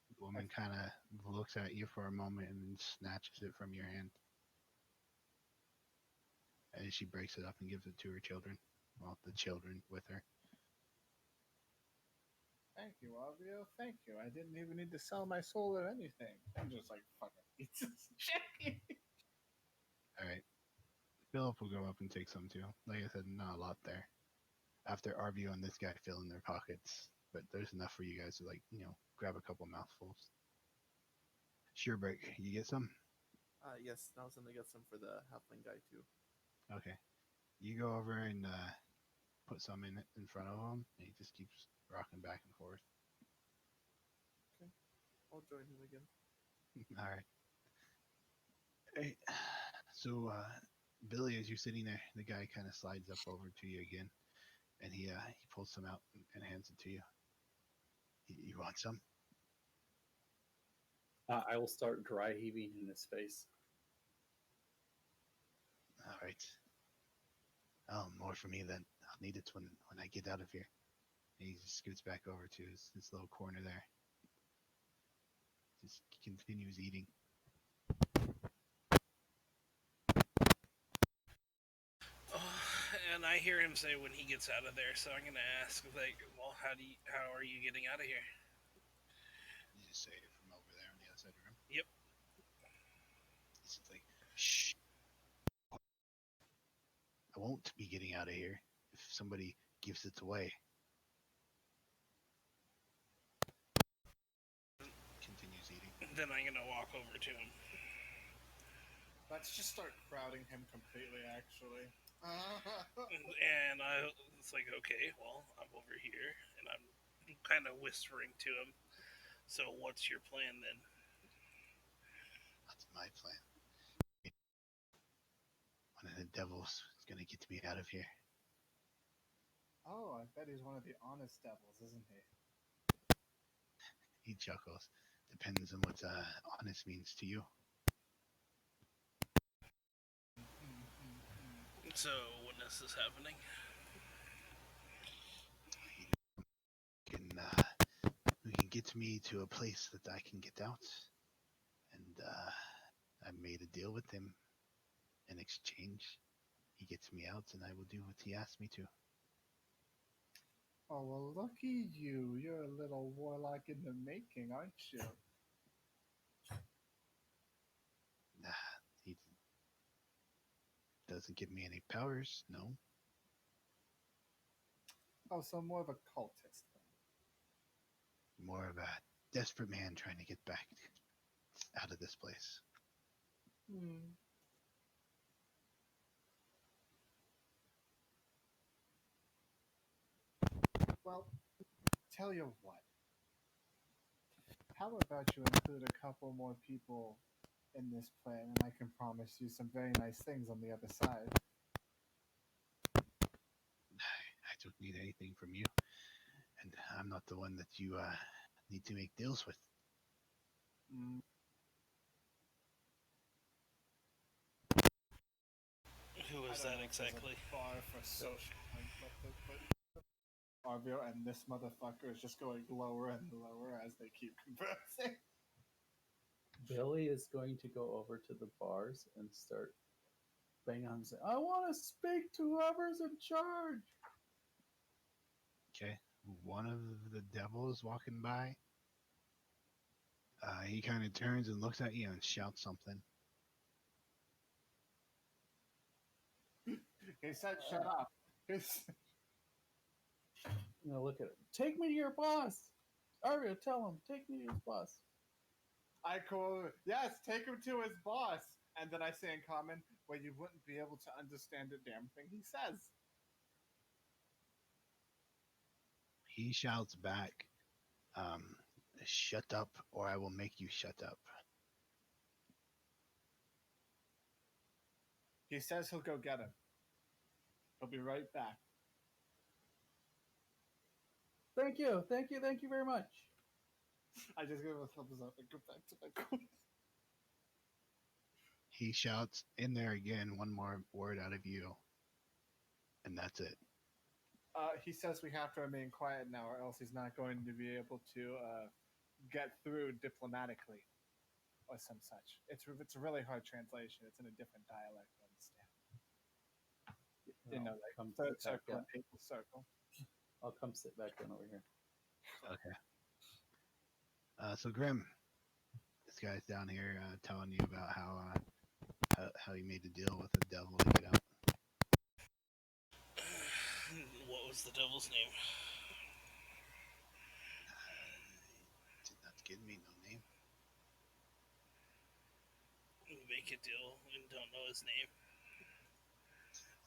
Speaker 1: The woman kind of looks at you for a moment and then snatches it from your hand. And she breaks it up and gives it to her children. Well, the children with her.
Speaker 5: Thank you, Arvio. Thank you. I didn't even need to sell my soul or anything. I'm just like, fucking eat this jerky.
Speaker 1: All right. Phillip will go up and take some too. Like I said, not a lot there. After Arvio and this guy fill in their pockets, but there's enough for you guys to grab a couple mouthfuls. Sure, break. You get some?
Speaker 6: Yes, I was gonna get some for the halfling guy too.
Speaker 1: Okay. You go over and put some in front of him, and he just keeps rocking back and forth.
Speaker 6: Okay, I'll join him again.
Speaker 1: All right. Hey, so Billy, as you're sitting there, the guy kind of slides up over to you again, and he pulls some out and hands it to you. You want some?
Speaker 2: I will start dry heaving in his face.
Speaker 1: All right. Oh, more for me then. I'll need it when I get out of here. And he just scoots back over to his little corner there. Just continues eating.
Speaker 3: And I hear him say when he gets out of there, so I'm gonna ask, like, well, how are you getting out of here?
Speaker 1: You just say it from over there on the other side of the room.
Speaker 3: Yep.
Speaker 1: He's like, shh. I won't be getting out of here if somebody gives it away. Continues eating.
Speaker 3: Then I'm gonna walk over to him.
Speaker 5: Let's just start crowding him completely, actually.
Speaker 3: And it's like, okay, well, I'm over here, and I'm kind of whispering to him. So what's your plan then?
Speaker 1: That's my plan. One of the devils is going to get me out of here.
Speaker 5: Oh, I bet he's one of the honest devils, isn't he?
Speaker 1: He chuckles. Depends on what honest means to you.
Speaker 3: So when is this happening?
Speaker 1: We can get me to a place that I can get out. And I made a deal with him. In exchange, he gets me out and I will do what he asked me to.
Speaker 5: Oh, well, lucky you. You're a little warlock in the making, aren't you?
Speaker 1: Nah, he doesn't give me any powers, no.
Speaker 5: Oh, so more of a cultist then.
Speaker 1: More of a desperate man trying to get back out of this place.
Speaker 5: Well, tell you what. How about you include a couple more people in this plan, and I can promise you some very nice things on the other side.
Speaker 1: I don't need anything from you. And I'm not the one that you need to make deals with.
Speaker 3: Who is that exactly?
Speaker 5: Bar for social, but Arvio and this motherfucker is just going lower and lower as they keep conversing.
Speaker 2: Billy is going to go over to the bars and start banging on and say, I want to speak to whoever's in charge.
Speaker 1: Okay. One of the devils walking by. He kind of turns and looks at you and shouts something.
Speaker 5: He said, shut up.
Speaker 2: Look at it. Take me to your boss. Arvio, tell him. Take me to his boss.
Speaker 5: I call, yes, take him to his boss. And then I say in common, well, you wouldn't be able to understand a damn thing he says.
Speaker 1: He shouts back, shut up or I will make you shut up.
Speaker 5: He says he'll go get him. He'll be right back.
Speaker 2: Thank you very much.
Speaker 5: I just give him a thumbs up and go back to my corner.
Speaker 1: He shouts in there again, one more word out of you, and that's it.
Speaker 5: He says we have to remain quiet now, or else he's not going to be able to get through diplomatically, or some such. It's a really hard translation. It's in a different dialect. Understand? Like third circle and eighth circle.
Speaker 2: I'll come sit back down over here.
Speaker 1: Okay. So Grim, this guy's down here telling you about how he made a deal with the devil to get out.
Speaker 3: What was the devil's name?
Speaker 1: Did not give me no name.
Speaker 3: Make a deal and don't know his name.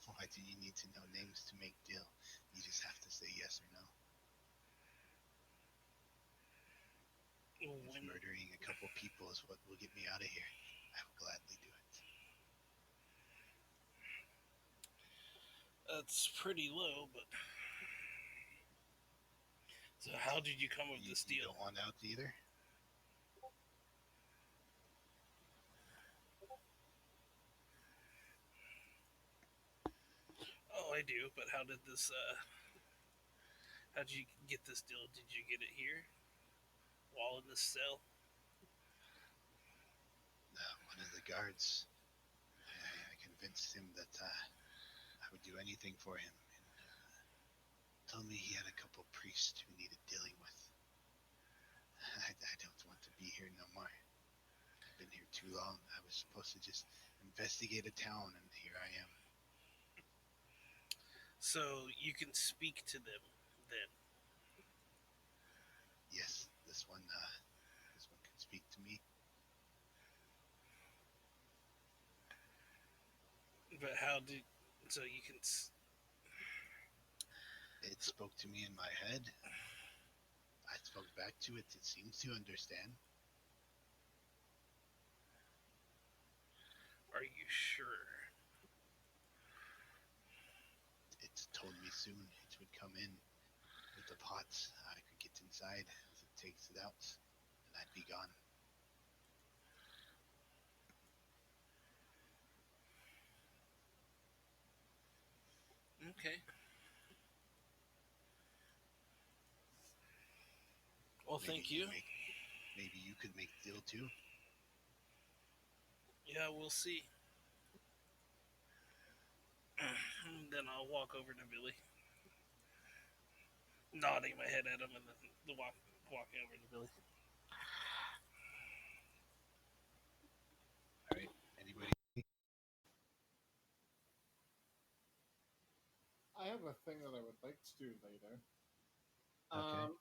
Speaker 1: Why do you need to know names to make deal? You just have to say yes or no. If murdering a couple people is what will get me out of here, I will gladly do it.
Speaker 3: It's pretty low, but. So, how did you come with this
Speaker 1: You
Speaker 3: deal?
Speaker 1: don't want out either?
Speaker 3: Oh, I do, but how did this, how did you get this deal? Did you get it here? While in this cell?
Speaker 1: One of the guards. I convinced him that I would do anything for him. And, told me he had a couple priests who needed dealing with. I don't want to be here no more. I've been here too long. I was supposed to just investigate a town, and here I am.
Speaker 3: So you can speak to them then.
Speaker 1: Yes, this one can speak to me.
Speaker 3: But how did? So you can.
Speaker 1: It spoke to me in my head. I spoke back to it. It seems to understand.
Speaker 3: Are you sure?
Speaker 1: It told me soon it would come in with the pots. I could get inside as it takes it out, and I'd be gone.
Speaker 3: Okay. Well, thank you.
Speaker 1: Maybe you could make the deal too.
Speaker 3: Yeah, we'll see. Then I'll walk over to Billy, nodding my head at him, and then walking over to Billy.
Speaker 1: All right. Anybody?
Speaker 5: I have a thing that I would like to do later.
Speaker 1: Okay.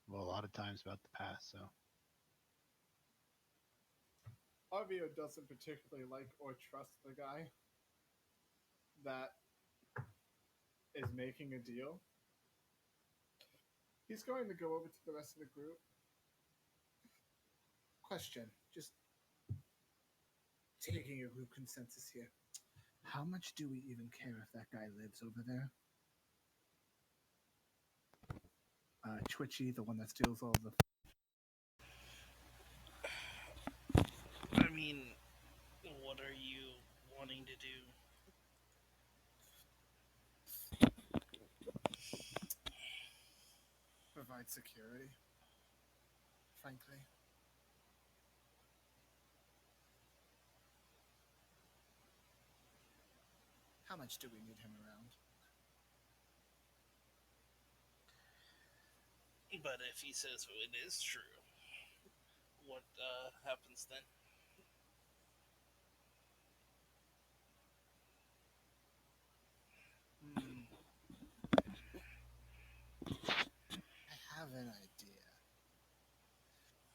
Speaker 1: Well, a lot of times about the past, so.
Speaker 5: Arvio doesn't particularly like or trust the guy that is making a deal. He's going to go over to the rest of the group. Question, just taking a group consensus here. How much do we even care if that guy lives over there? Twitchy, the one that steals all the...
Speaker 3: I mean, what are you wanting to do?
Speaker 5: Provide security, frankly. How much do we need him around?
Speaker 3: But if he says it is true, what happens then?
Speaker 5: I have an idea.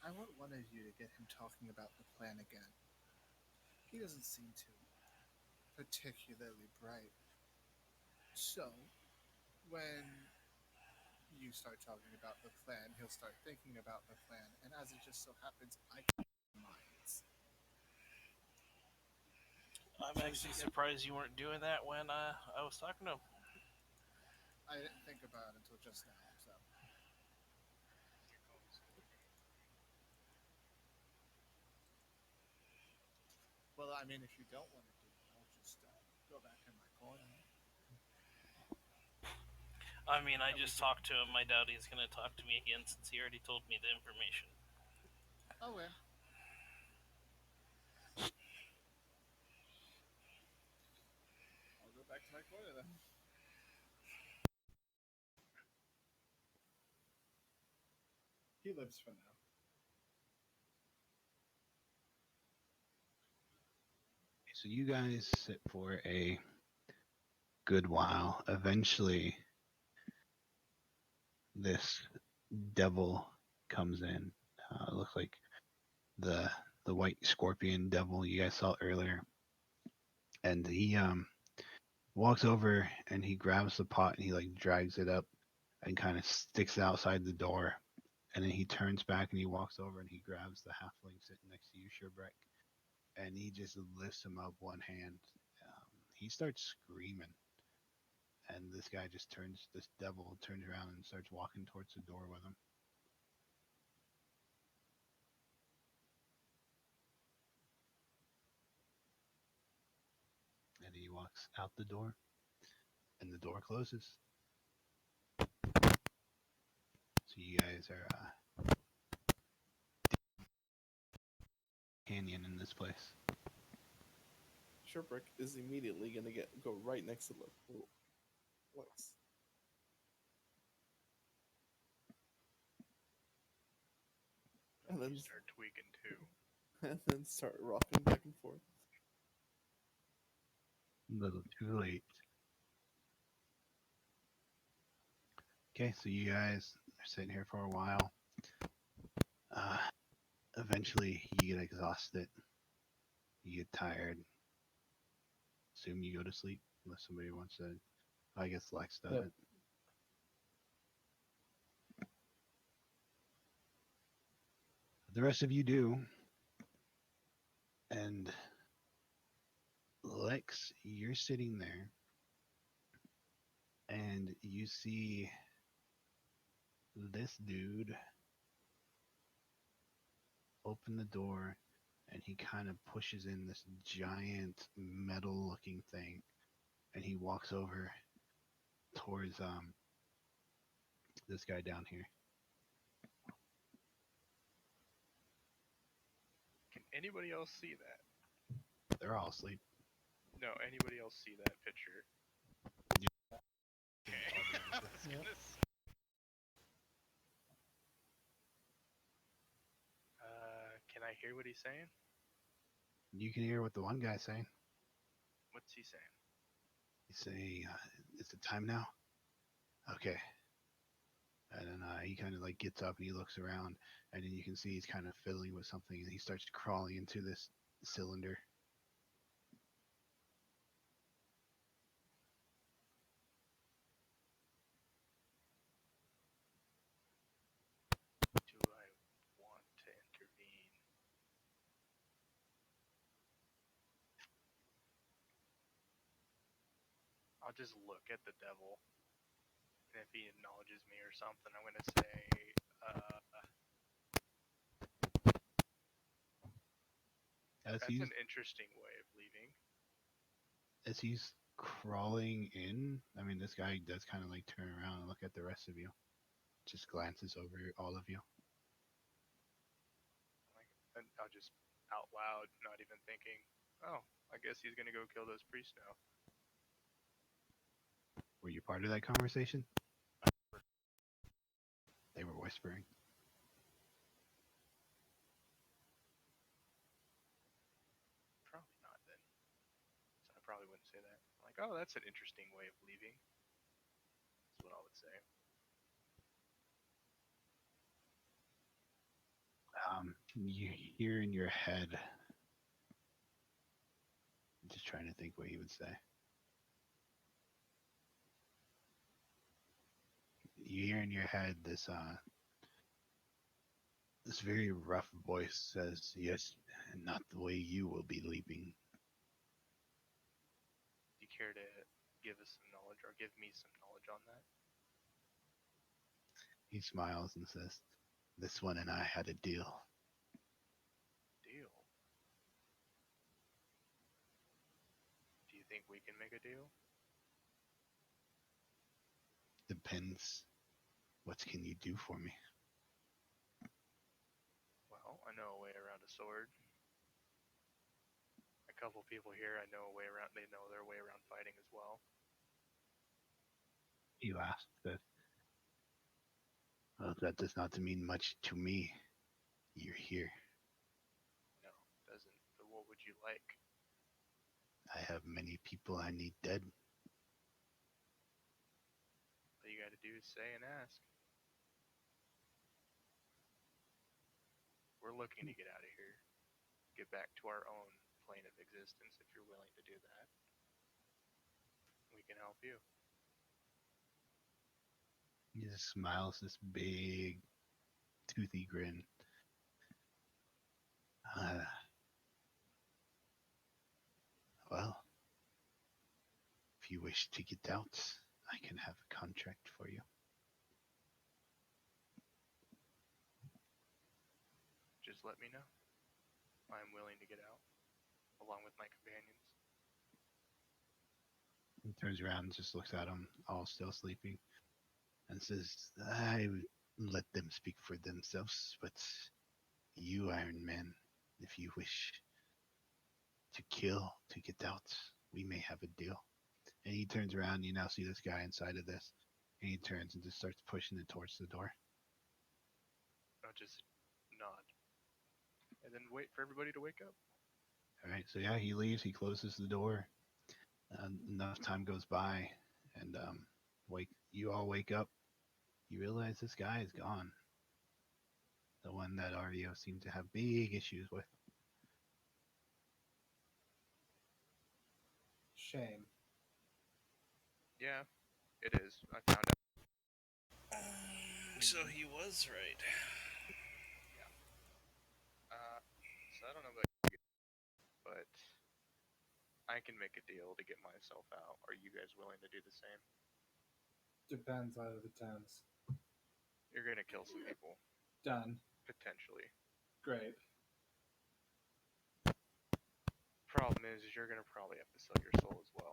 Speaker 5: I want one of you to get him talking about the plan again. He doesn't seem too particularly bright. So, when you start talking about the plan, he'll start thinking about the plan, and as it just so happens, I can minds.
Speaker 3: I'm actually surprised you weren't doing that when I was talking to him.
Speaker 5: I didn't think about it until just now, so. Well, I mean, if you don't want to do it, I'll just go back in my corner.
Speaker 3: I mean, I just talked to him. I doubt he's going to talk to me again since he already told me the information.
Speaker 5: Oh, well. I'll go back to my corner then. He lives for now.
Speaker 1: So you guys sit for a good while. Eventually, this devil comes in. It looks like the white scorpion devil you guys saw earlier, and he walks over and he grabs the pot and he like drags it up and kind of sticks it outside the door, and then he turns back and he walks over and he grabs the halfling sitting next to you, Sherbreck, and he just lifts him up one hand. He starts screaming, And this guy just this devil turns around and starts walking towards the door with him. And he walks out the door, and the door closes. So you guys are canyon in this place.
Speaker 6: Sherbrick is immediately gonna go right next to the Lex. And then
Speaker 4: start tweaking too.
Speaker 6: And then start rocking back and forth.
Speaker 1: A little too late. Okay, so you guys are sitting here for a while. Eventually, you get exhausted. You get tired. Assume you go to sleep, unless somebody wants to. I guess Lex does it. The rest of you do. And Lex, you're sitting there, and you see this dude open the door, and he kind of pushes in this giant metal-looking thing, and he walks over towards this guy down here.
Speaker 4: Can anybody else see that?
Speaker 1: They're all asleep.
Speaker 4: No, anybody else see that picture?
Speaker 1: Yeah.
Speaker 4: Okay. Can I hear what he's saying?
Speaker 1: You can hear what the one guy's saying.
Speaker 4: What's he saying?
Speaker 1: He's saying, "Is it time now?" Okay. And then he kind of like gets up and he looks around, and then you can see he's kind of fiddling with something, and he starts crawling into this cylinder.
Speaker 4: Do I want to intervene? I'll just look at the devil, and if he acknowledges me or something, I'm gonna say, that's an interesting way of leaving.
Speaker 1: As he's crawling in, I mean, this guy does kind of like turn around and look at the rest of you. Just glances over all of you.
Speaker 4: And I'll just out loud, not even thinking, oh, I guess he's gonna go kill those priests now.
Speaker 1: Were you part of that conversation? They were whispering.
Speaker 4: Probably not then. So I probably wouldn't say that. Like, oh, that's an interesting way of leaving. That's what I would say.
Speaker 1: You hear in your head, I'm just trying to think what you would say. You hear in your head this very rough voice says, "Yes, and not the way you will be leaping."
Speaker 4: Do you care to give us some knowledge, or give me some knowledge on that?
Speaker 1: He smiles and says, "This one and I had a deal."
Speaker 4: Deal? Do you think we can make a deal?
Speaker 1: Depends. What can you do for me?
Speaker 4: Well, I know a way around a sword. A couple people here, I know a way around. They know their way around fighting as well.
Speaker 1: You asked that. Well, that does not mean much to me. You're here.
Speaker 4: No, it doesn't. But what would you like?
Speaker 1: I have many people I need dead.
Speaker 4: All you gotta do is say and ask. We're looking to get out of here. Get back to our own plane of existence. If you're willing to do that, we can help you.
Speaker 1: He just smiles this big, toothy grin. Well, if you wish to get out, I can have a contract for you.
Speaker 4: Just let me know. I'm willing to get out, along with my companions.
Speaker 1: He turns around and just looks at him, all still sleeping, and says, I would let them speak for themselves, but you, Iron Man, if you wish to kill to get out, we may have a deal. And he turns around, you now see this guy inside of this, and he turns and just starts pushing it towards the door.
Speaker 4: I'll just nod. And then wait for everybody to wake up.
Speaker 1: All right, so yeah, he leaves, he closes the door. Enough time goes by, and you all wake up. You realize this guy is gone. The one that Arvio seemed to have big issues with.
Speaker 5: Shame.
Speaker 4: Yeah, it is. I found out.
Speaker 3: So he was right.
Speaker 4: So I don't know about you, but I can make a deal to get myself out. Are you guys willing to do the same?
Speaker 5: Depends out of the tens.
Speaker 4: You're gonna kill some people,
Speaker 5: Done.
Speaker 4: potentially.
Speaker 5: Great.
Speaker 4: Problem is you're gonna probably have to sell your soul as well.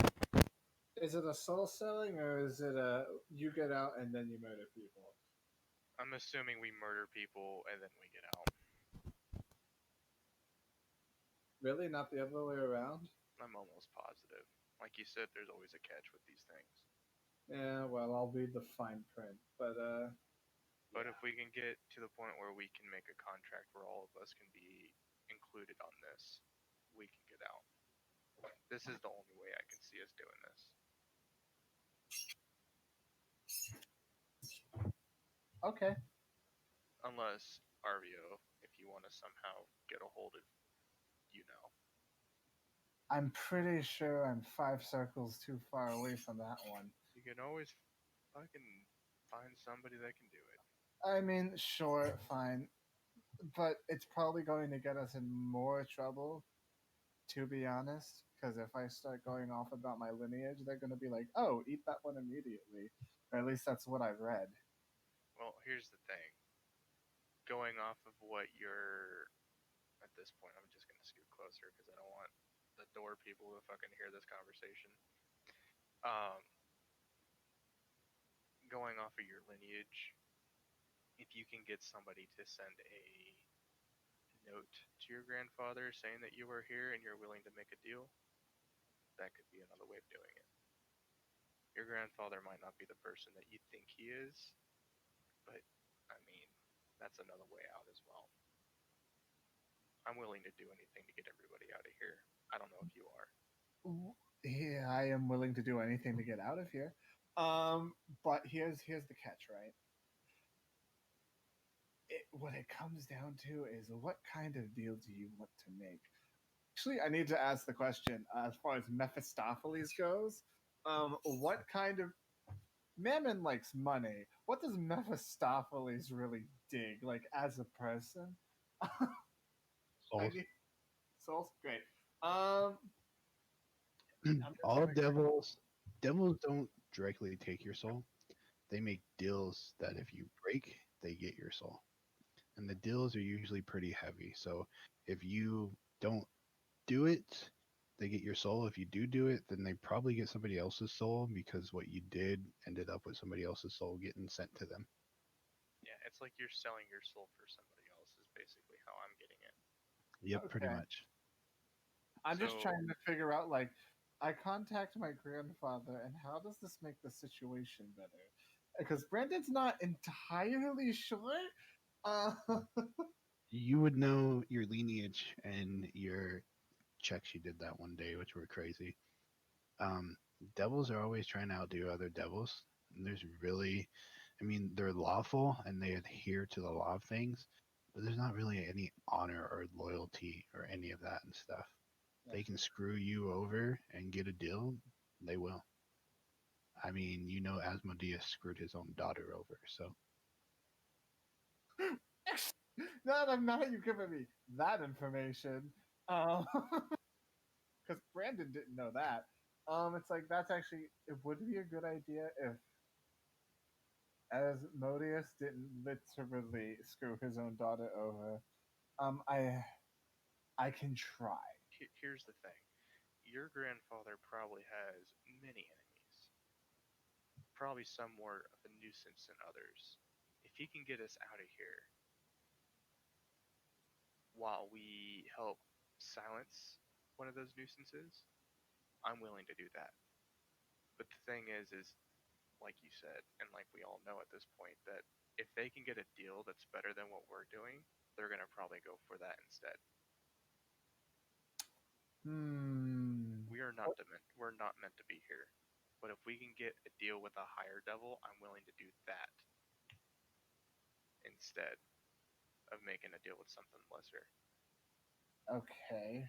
Speaker 5: Is it a soul selling or is it a you get out and then you murder people?
Speaker 4: I'm assuming we murder people and then we get out.
Speaker 5: Really? Not the other way around?
Speaker 4: I'm almost positive. Like you said, there's always a catch with these things.
Speaker 5: Yeah, well, I'll read the fine print. But
Speaker 4: But if we can get to the point where we can make a contract where all of us can be included on this, we can get out. This is the only way I can see us doing this.
Speaker 5: okay.
Speaker 4: Unless, Arvio, if you want to somehow get a hold of,
Speaker 5: I'm pretty sure I'm 5 circles too far away from that one.
Speaker 4: you can always fucking find somebody that can do it.
Speaker 5: I mean, sure, fine. But it's probably going to get us in more trouble, to be honest. Because if I start going off about my lineage, they're going to be like, oh, eat that one immediately. Or at least that's what I've read.
Speaker 4: Well, here's the thing. Going off of what you're... At this point, I'm just going to scoot closer because I don't want the door people to fucking hear this conversation. Going off of your lineage, if you can get somebody to send a note to your grandfather saying that you are here and you're willing to make a deal, that could be another way of doing it. Your grandfather might not be the person that you think he is, but, I mean, that's another way out as well. I'm willing to do anything to get everybody out of here. I don't know if you are.
Speaker 5: Yeah, I am willing to do anything to get out of here. But here's the catch, right? What it comes down to is what kind of deal do you want to make? Actually, I need to ask the question as far as Mephistopheles goes. What kind of Mammon likes money? What does Mephistopheles really dig, like as a person?
Speaker 1: Souls.
Speaker 5: Souls, great.
Speaker 1: All devils don't directly take your soul. They make deals that if you break, they get your soul. And the deals are usually pretty heavy. So if you don't do it, they get your soul. If you do it, then they probably get somebody else's soul because what you did ended up with somebody else's soul getting sent to them.
Speaker 4: Yeah, it's like you're selling your soul for somebody else is basically how I'm getting it.
Speaker 1: Yep, pretty
Speaker 5: Okay.
Speaker 1: much.
Speaker 5: I'm just trying to figure out, like, I contact my grandfather, and how does this make the situation better? Because Brandon's not entirely sure.
Speaker 1: You would know your lineage and your checks you did that one day, which were crazy. Devils are always trying to outdo other devils. And there's really, I mean, they're lawful and they adhere to the law of things, but there's not really any honor or loyalty or any of that and stuff. They can screw you over and get a deal, they will. I mean, you know, Asmodeus screwed his own daughter over, so.
Speaker 5: Now that you've given me that information, because Brandon didn't know that. It's like that's actually it would be a good idea if Asmodeus didn't literally screw his own daughter over. I can try.
Speaker 4: Here's the thing. Your grandfather probably has many enemies. Probably some more of a nuisance than others. If he can get us out of here while we help silence one of those nuisances, I'm willing to do that. But the thing is like you said, and like we all know at this point, that if they can get a deal that's better than what we're doing, they're gonna probably go for that instead. We're not meant to be here. But if we can get a deal with a higher devil, I'm willing to do that instead of making a deal with something lesser.
Speaker 5: Okay,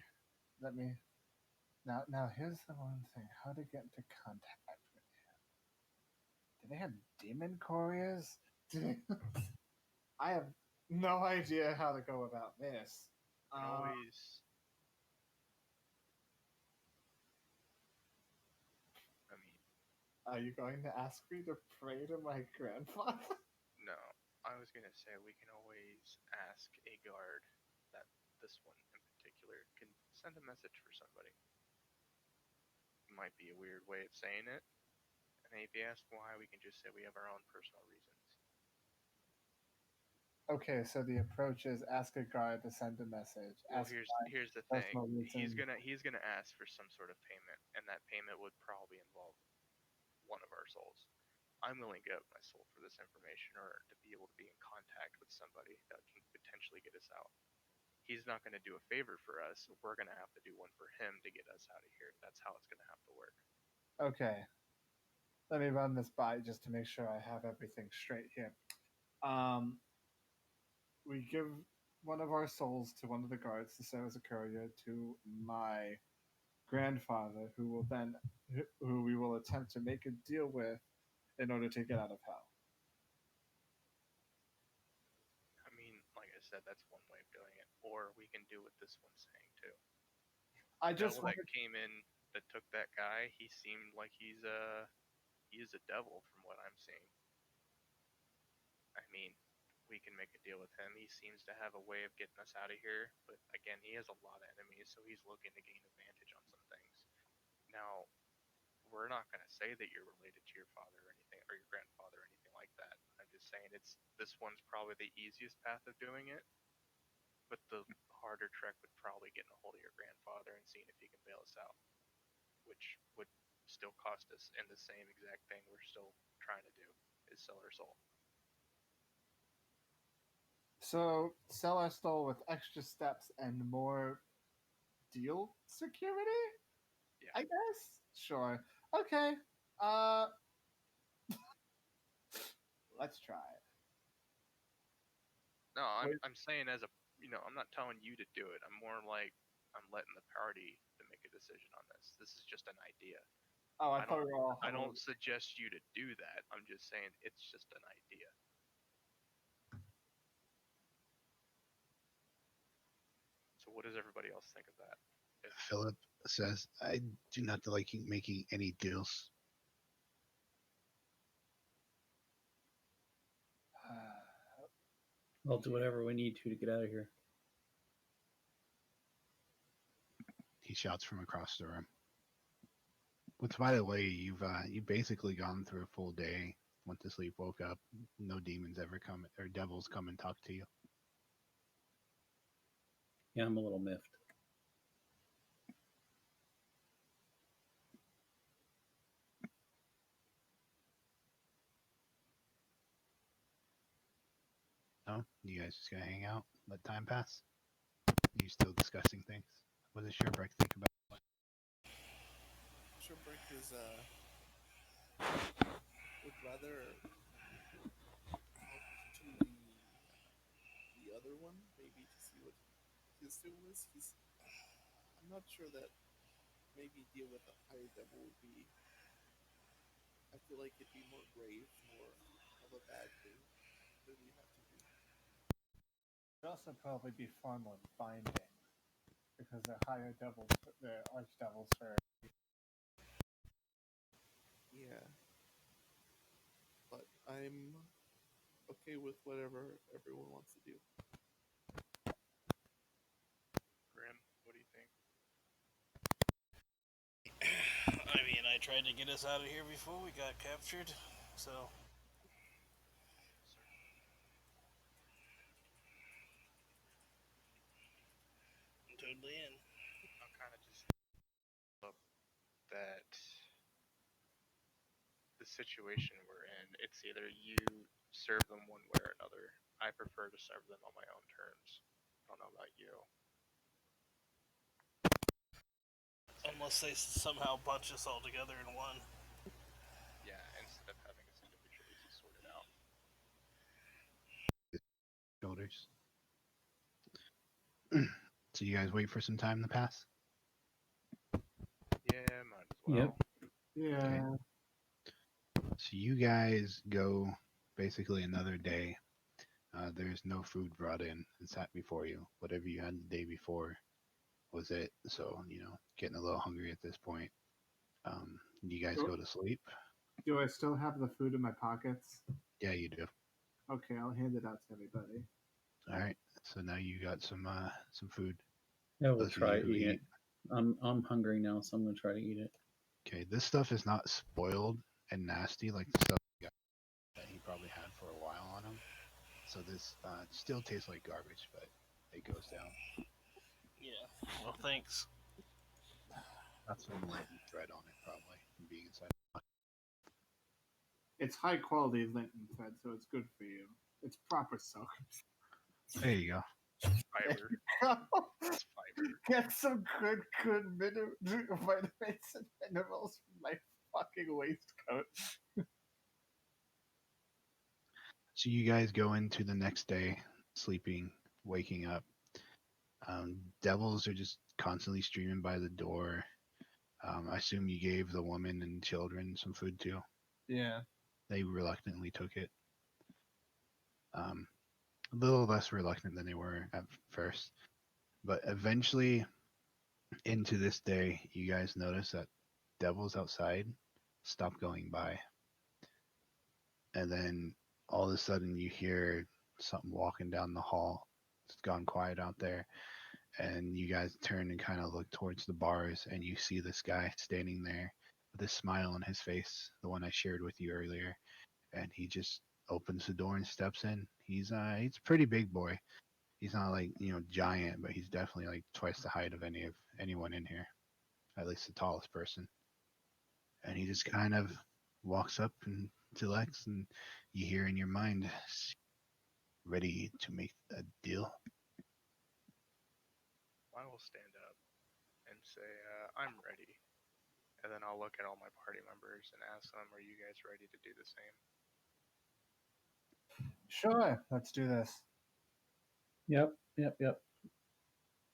Speaker 5: let me. Now here's the one thing: how to get into contact with him. Do they have demon couriers? I have no idea how to go about this.
Speaker 4: You can always. I mean,
Speaker 5: are you going to ask me to pray to my grandfather?
Speaker 4: No, I was gonna say we can always ask a guard that this one in particular can send a message for somebody. It might be a weird way of saying it, and if you ask why, we can just say we have our own personal reasons.
Speaker 5: Okay, so the approach is ask a guard to send a message.
Speaker 4: Well, here's the thing. He's
Speaker 5: reason.
Speaker 4: gonna ask for some sort of payment, and that payment would probably involve one of our souls. I'm willing to give up my soul for this information, or to be able to be in contact with somebody that can potentially get us out. He's not going to do a favor for us. We're going to have to do one for him to get us out of here. That's how it's going to have to work.
Speaker 5: Okay. Let me run this by just to make sure I have everything straight here. We give one of our souls to one of the guards to serve as a courier to my grandfather, who we will attempt to make a deal with in order to get out of hell.
Speaker 4: I mean, like I said, that's one way of doing it. Or we can do what this one's saying too.
Speaker 5: I just
Speaker 4: that came in that took that guy. He seemed like he's a devil from what I'm seeing. I mean, we can make a deal with him. He seems to have a way of getting us out of here, but again, he has a lot of enemies, so he's looking to gain advantage on some things. Now, we're not going to say that you're related to your father or anything, or your grandfather or anything like that. I'm just saying this one's probably the easiest path of doing it, but the harder trek would probably getting a hold of your grandfather and seeing if he can bail us out, which would still cost us in the same exact thing we're still trying to do, is sell our soul.
Speaker 5: So sell our soul with extra steps and more deal security?
Speaker 4: Yeah.
Speaker 5: I guess? Sure. Okay. Let's try it.
Speaker 4: No, I'm saying as a, I'm not telling you to do it. I'm more like I'm letting the party to make a decision on this. This is just an idea.
Speaker 5: Oh, I thought we were all.
Speaker 4: I don't suggest you to do that. I'm just saying it's just an idea. So what does everybody else think of that?
Speaker 1: Phillip says, I do not like making any deals.
Speaker 2: I'll do whatever we need to get out of here.
Speaker 1: He shouts from across the room. Which, by the way, you've basically gone through a full day. Went to sleep, woke up. No demons ever come, or devils come and talk to you.
Speaker 2: Yeah, I'm a little miffed.
Speaker 1: No? You guys just gonna hang out, let time pass? You still discussing things? What does Shipwreck think about?
Speaker 6: Shipwreck is would rather talk to the other one, maybe to see what his deal is. I'm not sure that maybe deal with a higher devil would be. I feel like it'd be more grave, more of a bad thing that we have to do.
Speaker 5: It'd also probably be far more binding because they're higher devils, they're archdevils for
Speaker 6: Yeah. But I'm okay with whatever everyone wants to do.
Speaker 4: Grim, what do you think?
Speaker 3: I mean, I tried to get us out of here before we got captured, so. I'm totally in.
Speaker 4: I'm kind of just that the situation we're in, it's either you serve them one way or another. I prefer to serve them on my own terms. I don't know about you.
Speaker 3: Unless they somehow bunch us all together in one.
Speaker 4: Yeah, instead of having us individually to sort it out.
Speaker 1: Shoulders. So you guys wait for some time to pass?
Speaker 4: Yeah, might as well.
Speaker 2: Yep.
Speaker 5: Yeah.
Speaker 1: Okay. So you guys go basically another day. There's no food brought in and sat before you. Whatever you had the day before was it. So, getting a little hungry at this point. You guys go to sleep?
Speaker 5: Do I still have the food in my pockets?
Speaker 1: Yeah, you do.
Speaker 5: Okay, I'll hand it out to everybody.
Speaker 1: All right. So now you got some food.
Speaker 2: Yeah, we'll
Speaker 1: Those of
Speaker 2: try
Speaker 1: you who
Speaker 2: eating it.
Speaker 1: eat.
Speaker 2: I'm hungry now, so I'm gonna try to eat it.
Speaker 1: Okay, this stuff is not spoiled and nasty like the stuff that he probably had for a while on him. So this still tastes like garbage, but it goes down.
Speaker 3: Yeah. Well, thanks.
Speaker 1: Got some lint thread on it, probably, from being inside.
Speaker 5: It's high quality lenten thread, so it's good for you. It's proper soak.
Speaker 1: There you go.
Speaker 4: Fiber. It's fiber.
Speaker 5: Get some good vitamins and minerals from my fucking waistcoat.
Speaker 1: So you guys go into the next day, sleeping, waking up. Devils are just constantly streaming by the door. I assume you gave the woman and children some food too.
Speaker 5: Yeah.
Speaker 1: They reluctantly took it. A little less reluctant than they were at first. But eventually, into this day, you guys notice that devils outside stop going by. And then all of a sudden, you hear something walking down the hall. It's gone quiet out there. And you guys turn and kind of look towards the bars, and you see this guy standing there with a smile on his face, the one I shared with you earlier. And he just opens the door and steps in. He's a pretty big boy. He's not like giant, but he's definitely like twice the height of anyone in here, at least the tallest person. And he just kind of walks up and to Lex, and you hear in your mind, ready to make a deal.
Speaker 4: I will stand up and say, I'm ready. And then I'll look at all my party members and ask them, are you guys ready to do the same?
Speaker 5: Sure, let's do this.
Speaker 2: Yep.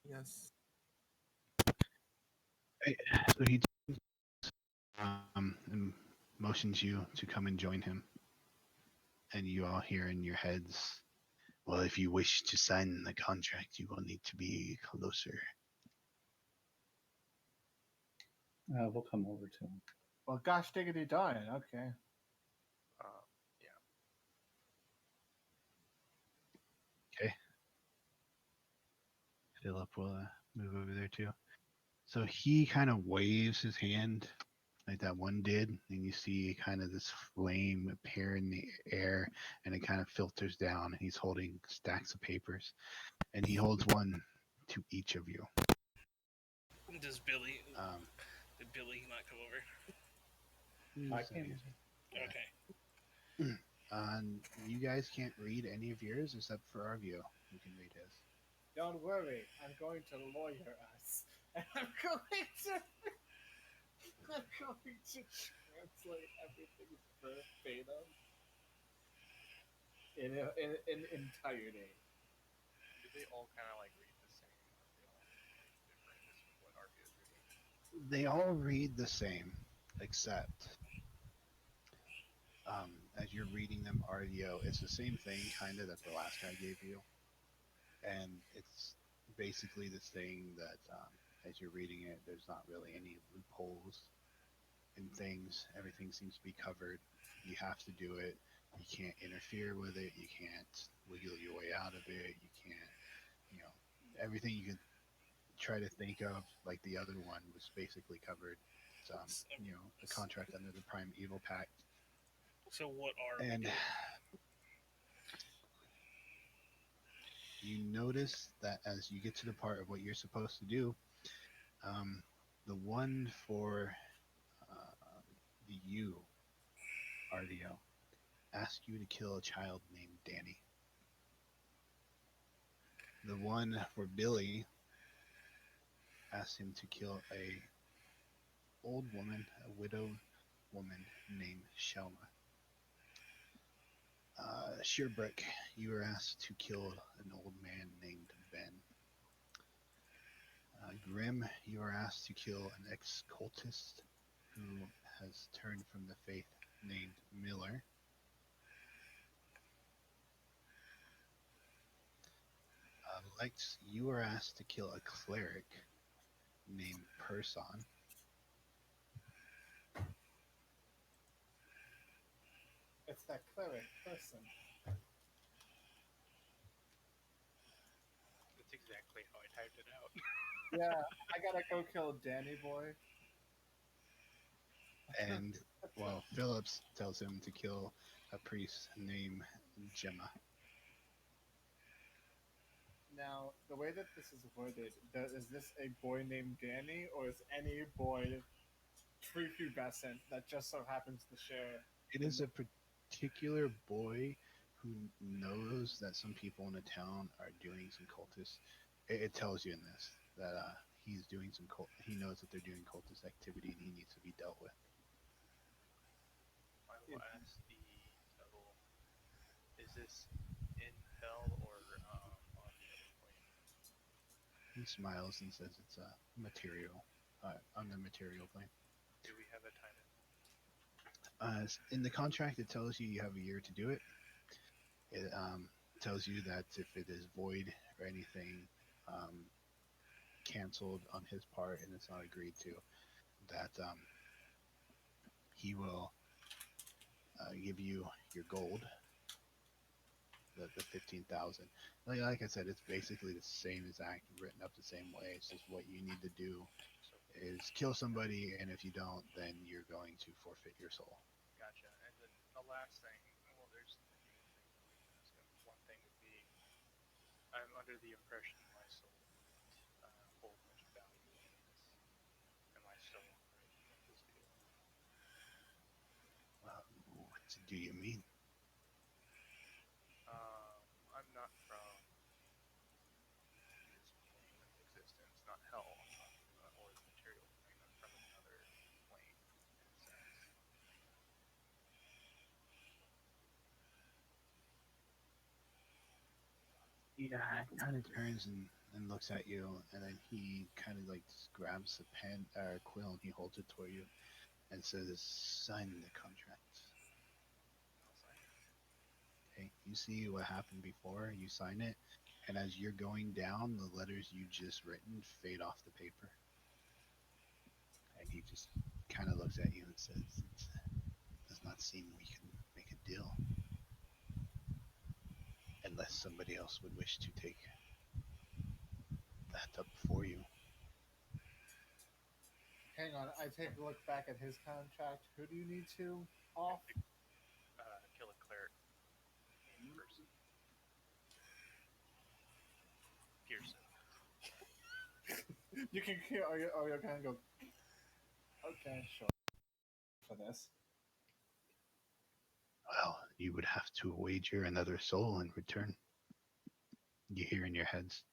Speaker 6: Yes.
Speaker 1: So he and motions you to come and join him. And you all hear in your heads, well, if you wish to sign the contract, you will need to be closer.
Speaker 2: We'll come over to him.
Speaker 5: Well, gosh diggity darn, okay.
Speaker 4: Yeah.
Speaker 1: Okay. Phillip will move over there too. So he kind of waves his hand like that one did, and you see kind of this flame appear in the air, and it kind of filters down. He's holding stacks of papers, and he holds one to each of you.
Speaker 3: Does Billy? Did Billy not come over?
Speaker 2: I can.
Speaker 3: Okay.
Speaker 1: You guys can't read any of yours except for Arvio, who can read his.
Speaker 5: Don't worry, I'm going to lawyer us. I'm going to translate everything verbatim in an entire day.
Speaker 4: Do they all kind of like read the same? Or they all different? This is what Arvio is reading.
Speaker 1: They all read the same, except as you're reading them, Arvio, it's the same thing kind of that the last guy gave you. And it's basically this thing that as you're reading it, there's not really any loopholes. and things. Everything seems to be covered. You have to do it. You can't interfere with it. You can't wiggle your way out of it. You can't, you know, everything you could try to think of, like the other one, was basically covered. It's, a contract under the Prime Evil Pact.
Speaker 3: So what are
Speaker 1: And
Speaker 3: we doing?
Speaker 1: you notice that as you get to the part of what you're supposed to do, the one for the you, Arvio, asks you to kill a child named Danny. The one for Bille asks him to kill a old woman, a widowed woman named Shelma. Sheerbrick, you were asked to kill an old man named Ben. Grim, you are asked to kill an ex-cultist who has turned from the faith named Miller. Lex, you are asked to kill a cleric named Person.
Speaker 5: It's that cleric person.
Speaker 4: That's exactly how I typed it out.
Speaker 5: Yeah, I gotta go kill Danny boy.
Speaker 1: And, well, Phillips tells him to kill a priest named Gemma.
Speaker 5: Now, the way that this is worded, is this a boy named Danny, or is any boy prepubescent that just so happens to share?
Speaker 1: It is a particular boy who knows that some people in the town are doing some cultist. It tells you in this that he's doing some cult. He knows that they're doing cultist activity and he needs to be dealt with.
Speaker 4: I will ask the total. Is this in hell or on the other plane?
Speaker 1: He smiles and says it's material, on the material plane.
Speaker 4: Do we have a time?
Speaker 1: In the contract, it tells you have a year to do it. It tells you that if it is void or anything canceled on his part and it's not agreed to, that he will give you your gold, the 15,000. Like I said, it's basically the same exact, written up the same way. It's just what you need to do is kill somebody, and if you don't, then you're going to forfeit your soul.
Speaker 4: Gotcha. And then the last thing, well, there's one thing would be, I'm under the impression my soul doesn't hold much value in this. Am I still right with this deal?
Speaker 1: What do you mean?
Speaker 4: I'm not from this plane of existence, not hell, or the material plane. I'm from another plane, in a sense.
Speaker 1: Yeah, he kind of turns and looks at you, and then he kind of like just grabs a pen or a quill and he holds it toward you and says, "Sign the contract."
Speaker 4: I'll sign it.
Speaker 1: Okay, you see what happened before. You sign it, and as you're going down, the letters you just written fade off the paper, and he just kind of looks at you and says, "It does not seem we can make a deal unless somebody else would wish to take that up for you."
Speaker 5: Hang on, I take a look back at his contract. Who do you need to off?
Speaker 4: Kill a cleric in person. Pearson.
Speaker 5: You can kill, or you're gonna go. Okay, sure. For this.
Speaker 1: Well, you would have to wager another soul in return. You hear in your heads.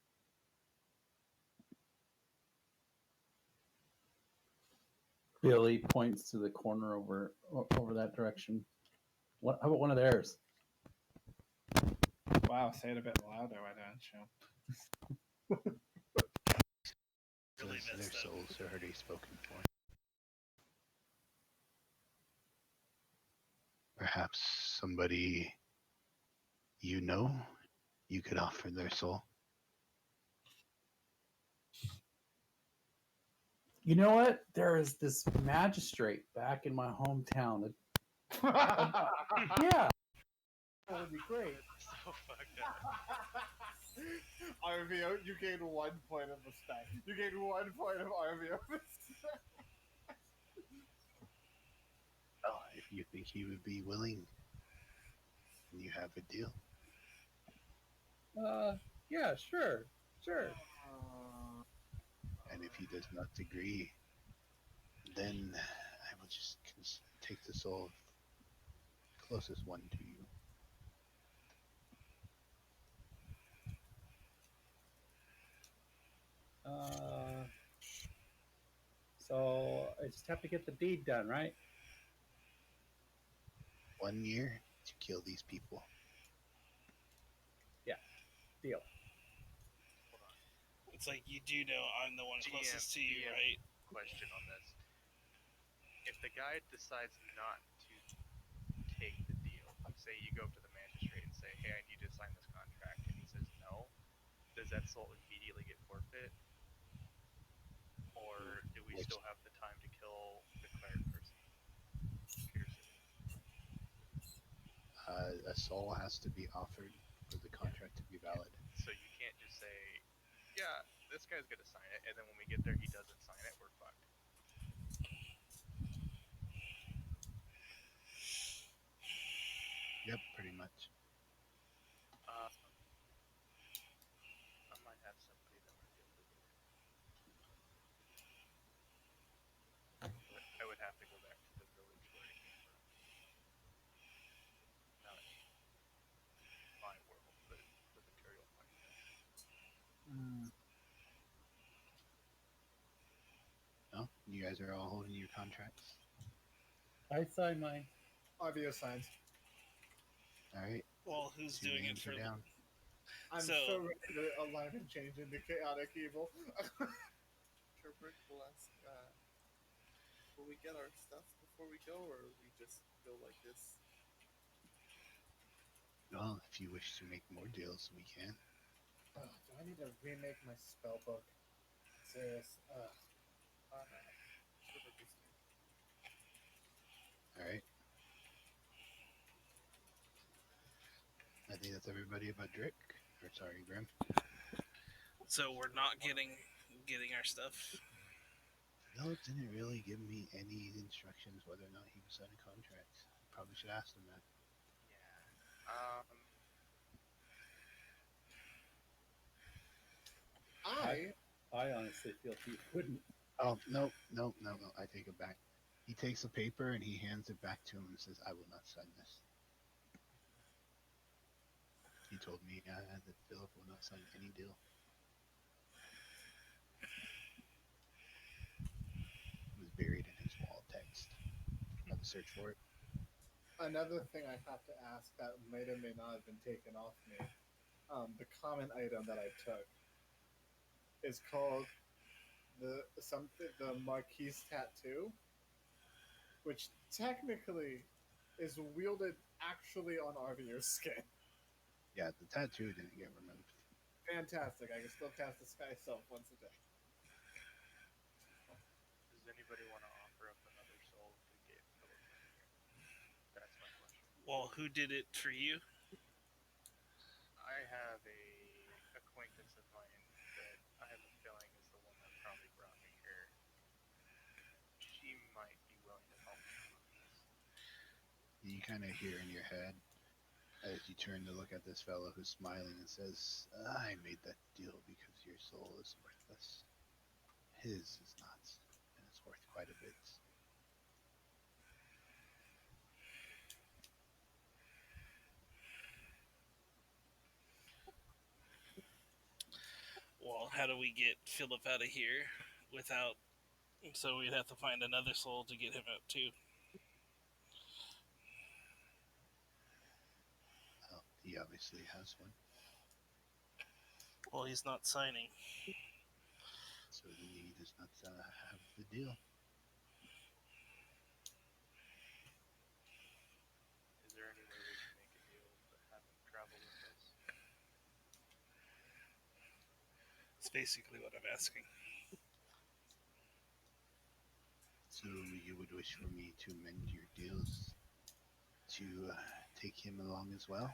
Speaker 2: Billy points to the corner over that direction. What? How about one of theirs?
Speaker 5: Wow, say it a bit louder, why don't you?
Speaker 3: Really
Speaker 1: Their
Speaker 3: messed up.
Speaker 1: souls are already spoken for. Perhaps somebody you know, you could offer their soul.
Speaker 2: You know what? There is this magistrate back in my hometown. Yeah, that would be great.
Speaker 4: So fucked up.
Speaker 5: Arvio, you gained 1 point of respect. You gained 1 point of Arvio.
Speaker 1: Oh, if you think he would be willing, you have a deal.
Speaker 2: Yeah, sure.
Speaker 1: And if he does not agree, then I will just take the soul of the closest one to you.
Speaker 2: So I just have to get the deed done, right?
Speaker 1: 1 year to kill these people.
Speaker 2: Deal.
Speaker 3: It's like you do know I'm the one closest to you,
Speaker 4: GM,
Speaker 3: right?
Speaker 4: Question on this: if the guy decides not to take the deal, say you go up to the magistrate and say, "Hey, I need to sign this contract," and he says no, does that soul immediately get forfeit, or do we still have the time to kill the cleric person?
Speaker 1: A soul has to be offered for the contract to be valid.
Speaker 4: So you can't just say, "Yeah, this guy's gonna sign it," and then when we get there, he doesn't sign it. We're fucked.
Speaker 1: Yep, pretty much.
Speaker 4: I might have somebody that might be able to do it. But I would have to go back to the village where I came from. Not my world, but the material point.
Speaker 1: No, you guys are all holding your contracts.
Speaker 2: I sign mine.
Speaker 5: Arvio signs.
Speaker 1: All right.
Speaker 3: Well, who's
Speaker 1: Two
Speaker 3: doing it
Speaker 1: names
Speaker 3: for
Speaker 1: are down.
Speaker 5: I'm
Speaker 3: So-
Speaker 5: so ready to align and change into chaotic evil.
Speaker 6: Sherbrick will ask, will we get our stuff before we go, or we just go like this?
Speaker 1: Well, if you wish to make more deals, we can.
Speaker 5: Do I need to remake my spell book? Serious.
Speaker 6: Sherbrick is fine.
Speaker 1: All right. I think that's everybody about Drick. Or sorry, Grim.
Speaker 3: So we're not getting our stuff.
Speaker 1: Phillip didn't really give me any instructions whether or not he was signing contracts. Probably should ask him that.
Speaker 4: Yeah.
Speaker 2: I honestly feel he wouldn't.
Speaker 1: Oh, no. I take it back. He takes a paper and he hands it back to him and says, I will not sign this. He told me that Phillip will not sign any deal. It was buried in his wall text. Have a search for it.
Speaker 5: Another thing I have to ask that may or may not have been taken off me. The common item that I took is called the Marquise tattoo, which technically is wielded actually on Arvio's skin.
Speaker 1: Yeah, the tattoo didn't get removed.
Speaker 5: Fantastic! I can still cast the Sky Self once a day.
Speaker 4: Does anybody want to offer up another soul to get Phillip in here? That's my question.
Speaker 3: Well, who did it for you?
Speaker 4: I have a acquaintance of mine that I have a feeling is the one that probably brought me here. She might be willing to help me with this.
Speaker 1: You kind of hear in your head as you turn to look at this fellow who's smiling and says, I made that deal because your soul is worthless. His is not, and it's worth quite a bit.
Speaker 3: Well, how do we get Phillip out of here without... So we'd have to find another soul to get him out too.
Speaker 1: Well, he obviously has one.
Speaker 3: Well, he's not signing.
Speaker 1: So he does not have the deal.
Speaker 4: Is there any way we can make a deal to have him travel with us?
Speaker 3: That's basically what I'm asking.
Speaker 1: So you would wish for me to mend your deals to take him along as well?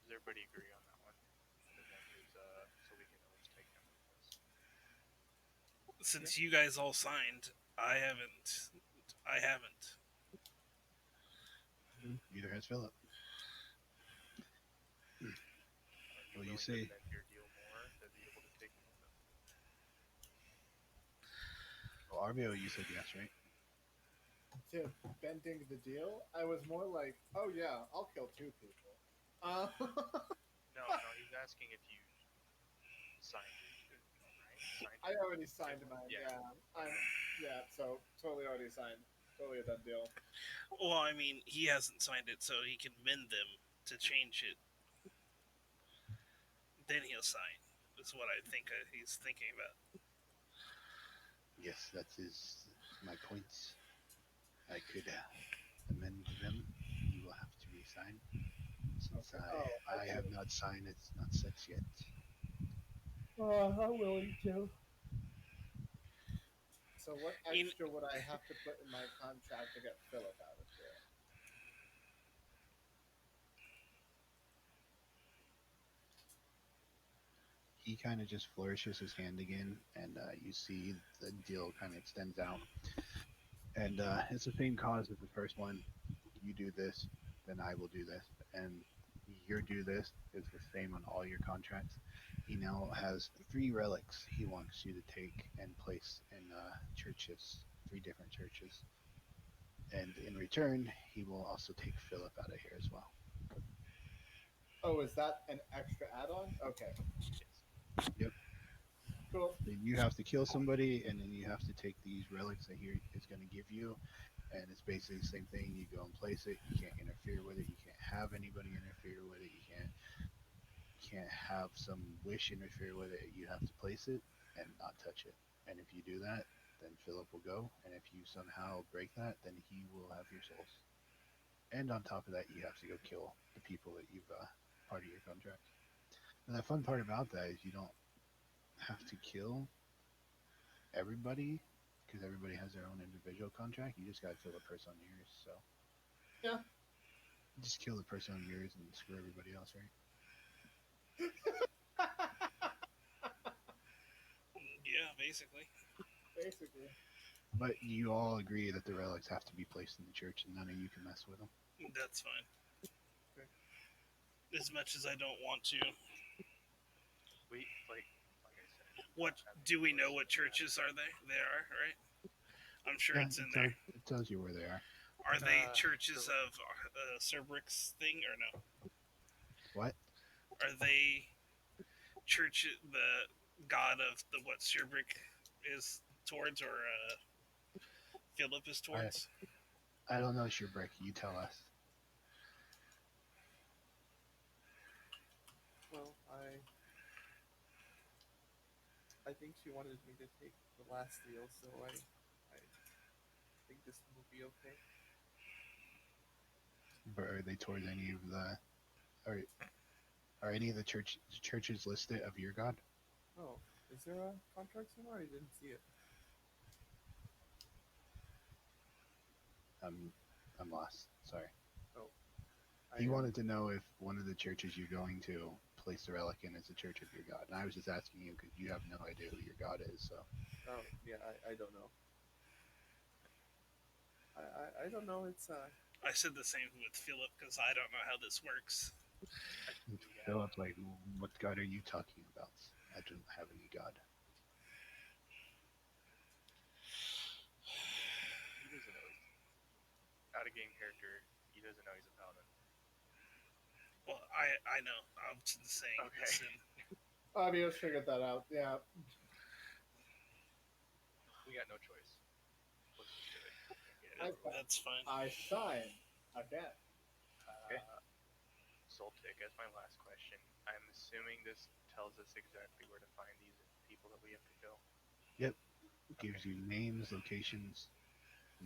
Speaker 4: Does everybody agree on that one? And then his, so we can always take him with us.
Speaker 3: Since you guys all signed, I haven't. I haven't.
Speaker 1: Neither has Phillip.
Speaker 4: Are you
Speaker 1: Well, you
Speaker 4: willing
Speaker 1: say-
Speaker 4: to bend your deal more to be able to take him with us?
Speaker 1: Well, Arvio, you said yes, right?
Speaker 5: To bending the deal, I was more like, oh yeah, I'll kill 2 people.
Speaker 4: No, he's asking if you signed your deal, right?
Speaker 5: I already signed mine.
Speaker 4: Yeah.
Speaker 5: So totally already signed. Totally a done deal.
Speaker 3: Well, I mean, he hasn't signed it, so he can mend them to change it. Then he'll sign. That's what I think he's thinking about.
Speaker 1: Yes, that is my point. I could amend them. You will have to re-sign. Since
Speaker 5: Okay.
Speaker 1: I have not signed, it's not set yet.
Speaker 2: I'm willing to.
Speaker 5: So what extra would I have to put in my contract to get Phillip out of here?
Speaker 1: He kind of just flourishes his hand again, and you see the deal kind of extends out. And it's the same cause as the first one. You do this, then I will do this. And your do this is the same on all your contracts. He now has 3 relics he wants you to take and place in churches, 3 different churches. And in return, he will also take Phillip out of here as well.
Speaker 5: Oh, is that an extra add-on? Okay.
Speaker 1: Yep.
Speaker 5: Cool.
Speaker 1: You have to kill somebody, and then you have to take these relics that he is going to give you. And it's basically the same thing. You go and place it. You can't interfere with it. You can't have anybody interfere with it. You can't have some wish interfere with it. You have to place it and not touch it. And if you do that, then Phillip will go. And if you somehow break that, then he will have your souls. And on top of that, you have to go kill the people that you've part of your contract. And the fun part about that is you don't have to kill everybody because everybody has their own individual contract. You just gotta kill the person on yours. So
Speaker 5: Yeah.
Speaker 1: just kill the person on yours and screw everybody else, right?
Speaker 3: Yeah, basically.
Speaker 5: Basically.
Speaker 1: But you all agree that the relics have to be placed in the church, and none of you can mess with them.
Speaker 3: That's fine.
Speaker 5: Okay.
Speaker 3: As much as I don't want to.
Speaker 4: We like I said.
Speaker 3: What do we know? What churches are they? They are, right? I'm sure it's in there.
Speaker 1: It tells you where they are.
Speaker 3: Are they churches of Cerberic's thing or no?
Speaker 1: What?
Speaker 3: Are they church the god of the what Cerbric is towards or Phillip is towards?
Speaker 1: I don't know, Sherbrick. You tell us.
Speaker 6: Well, I think she wanted me to take the last deal, so I think this will be okay.
Speaker 1: But are they towards any of the? Are any of the churches listed of your god?
Speaker 6: Oh, is there a contract somewhere? I didn't see it.
Speaker 1: I'm lost. Sorry.
Speaker 6: Oh,
Speaker 1: He wanted to know if one of the churches you're going to place the relic in is the church of your god, and I was just asking you because you have no idea who your god is. So.
Speaker 6: Oh, yeah, I don't know. I don't know. It's
Speaker 3: I said the same with Phillip because I don't know how this works.
Speaker 1: Philip, like, what god are you talking about? I don't have any god.
Speaker 4: He doesn't know. Out of game character, he doesn't know he's a paladin.
Speaker 3: Well, I know. I'm just saying this.
Speaker 4: Okay.
Speaker 5: Arvio's figured that out. Yeah.
Speaker 4: We got no choice. Let's just do it.
Speaker 3: That's fine.
Speaker 5: I sign again.
Speaker 4: Okay. Sotik, as my last question, I'm assuming this tells us exactly where to find these people that we have to kill.
Speaker 1: Yep. Gives you names, locations.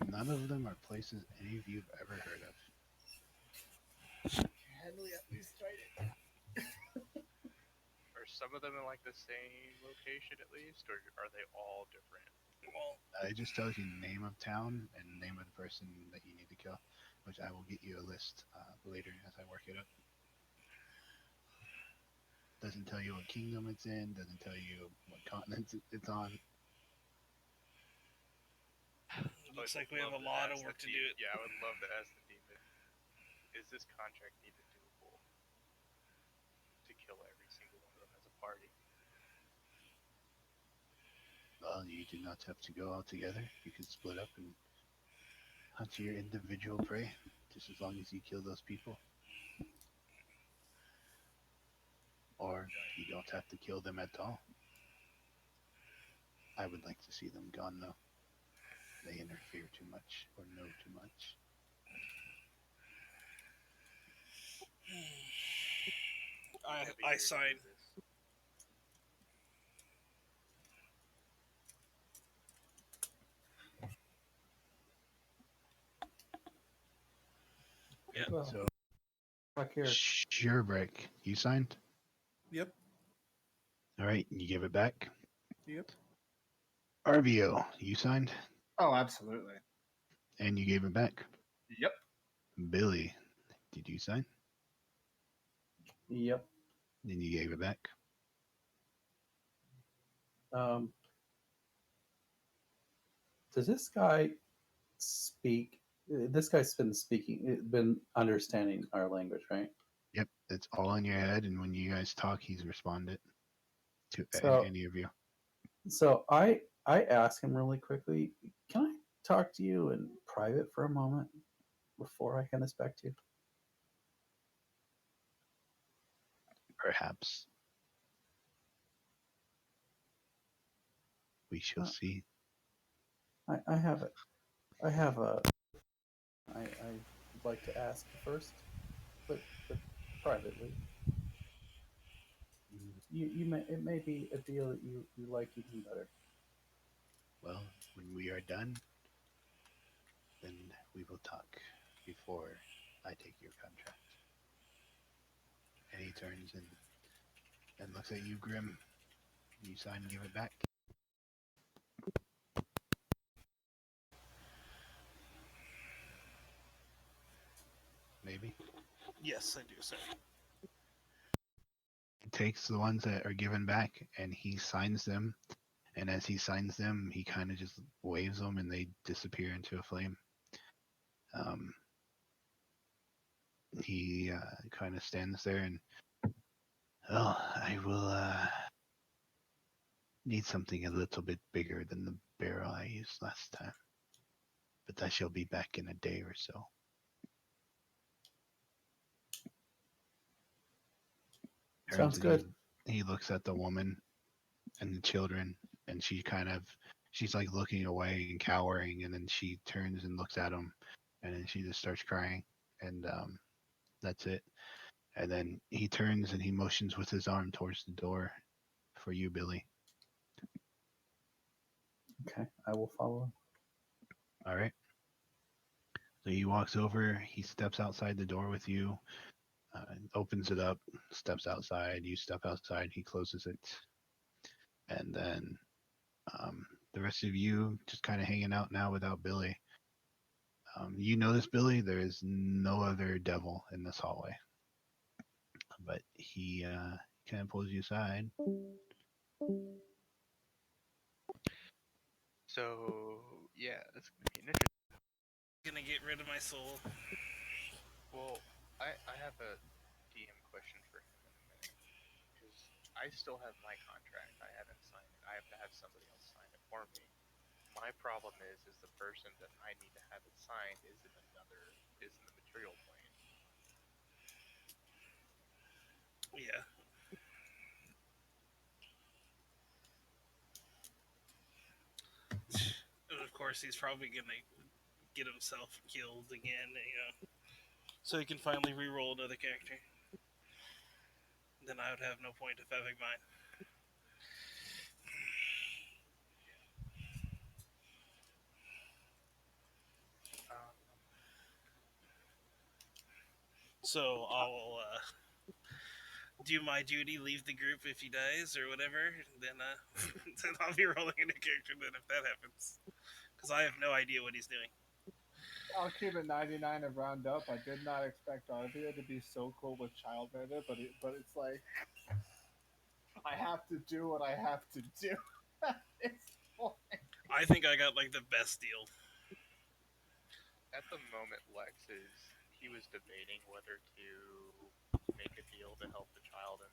Speaker 1: None of them are places any of you have ever heard of.
Speaker 5: Can we at least write it?
Speaker 4: Or some some of them in like the same location at least, or are they all different?
Speaker 3: Well,
Speaker 1: It just tells you the name of town and the name of the person that you need to kill, which I will get you a list later as I work it up. Doesn't tell you what kingdom it's in, doesn't tell you what continent it's on.
Speaker 3: looks like we have a lot of work to do.
Speaker 4: Yeah, I would love to ask the demon, is this contract even doable to kill every single one of them as a party?
Speaker 1: Well, you do not have to go all together. You can split up and hunt your individual prey, just as long as you kill those people. Or you don't have to kill them at all. I would like to see them gone, though. They interfere too much, or know too much.
Speaker 3: I sign. Yeah.
Speaker 2: Well,
Speaker 1: So,
Speaker 2: back here.
Speaker 1: Sherbreak, you signed?
Speaker 6: Yep.
Speaker 1: All right, you give it back.
Speaker 6: Yep.
Speaker 1: Arvio, you signed?
Speaker 5: Oh, absolutely.
Speaker 1: And you gave it back.
Speaker 5: Yep.
Speaker 1: Bille, did you sign?
Speaker 2: Yep.
Speaker 1: Then you gave it back.
Speaker 2: Does this guy speak? This guy's been understanding our language, right?
Speaker 1: Yep, it's all in your head, and when you guys talk, he's responded to
Speaker 2: So-
Speaker 1: any of you.
Speaker 2: So I ask him really quickly, can I talk to you in private for a moment before I hand this back to you?
Speaker 1: Perhaps. We shall see.
Speaker 2: I have it. I'd like to ask first, but privately. It may be a deal that you like even better.
Speaker 1: Well, when we are done, then we will talk before I take your contract. And he turns and looks at you, Grim. You sign and give it back. Maybe.
Speaker 3: Yes, I do, sir.
Speaker 1: He takes the ones that are given back and he signs them. And as he signs them, he kind of just waves them and they disappear into a flame. He kind of stands there and, oh, I will need something a little bit bigger than the barrel I used last time. But I shall be back in a day or so.
Speaker 2: Sounds good.
Speaker 1: He looks at the woman and the children, and she's like looking away and cowering, and then she turns and looks at him, and then she just starts crying, and that's it. And then he turns and he motions with his arm towards the door for you, Bille.
Speaker 2: Okay, I will follow.
Speaker 1: All right. So he walks over, he steps outside the door with you, opens it up, steps outside, you step outside, he closes it. And then the rest of you just kind of hanging out now without Bille. You notice, Bille, there is no other devil in this hallway. But he kind of pulls you aside.
Speaker 4: So, yeah, that's going to be an interesting.
Speaker 3: Gonna get rid of my soul.
Speaker 4: Well, I have a DM question for him in a minute. Because I still have my contract. I haven't signed it. I have to have somebody else sign it for me. My problem is the person that I need to have it signed is in the material plane.
Speaker 3: Yeah. And of course, he's probably gonna get himself killed again, so he can finally re-roll another character. Then I would have no point of having mine. So do my duty, leave the group if he dies or whatever, then then I'll be rolling in a character then if that happens. Because I have no idea what he's doing.
Speaker 5: I'll keep it 99 and round up. I did not expect Arvio to be so cool with child murder, but it's like I have to do what I have to do. It's boring.
Speaker 3: I think I got like the best deal.
Speaker 4: At the moment, he was debating whether to make a deal to help the child and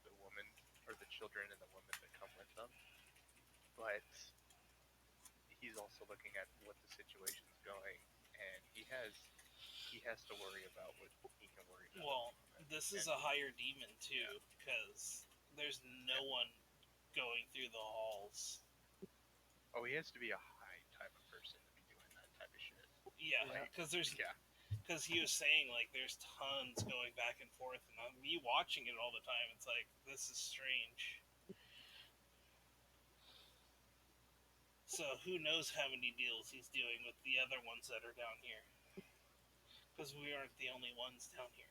Speaker 4: the woman, or the children and the woman that come with them. But he's also looking at what the situation's going, and he has to worry about what he can worry about.
Speaker 3: Well, this is a higher demon too, because there's no one going through the halls.
Speaker 4: Oh, he has to be a high type of person to be doing that type of shit.
Speaker 3: Yeah, because because he was saying like there's tons going back and forth, and me watching it all the time, it's like this is strange. So who knows how many deals he's doing with the other ones that are down here? Because we aren't the only ones down here.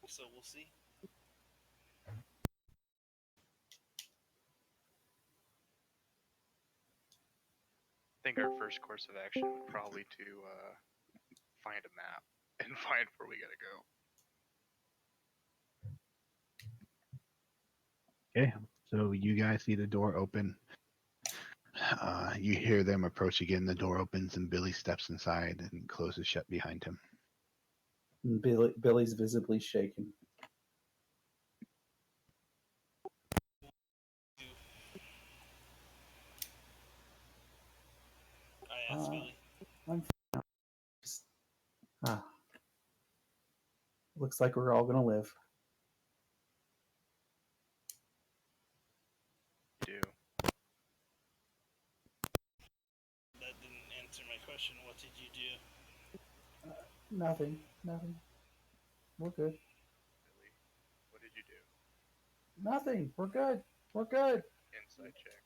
Speaker 3: So we'll see.
Speaker 4: I think our first course of action would probably to find a map and find where we gotta go.
Speaker 1: Okay, so you guys see the door open. You hear them approach again. The door opens and Billy steps inside and closes shut behind him.
Speaker 2: And Billy's visibly shaken.
Speaker 3: I asked Billy.
Speaker 2: Looks like we're all gonna live.
Speaker 4: Do.
Speaker 3: That didn't answer my question. What did you do?
Speaker 2: Nothing. We're good.
Speaker 4: Billy, what did you do?
Speaker 2: Nothing. We're good.
Speaker 4: Insight check.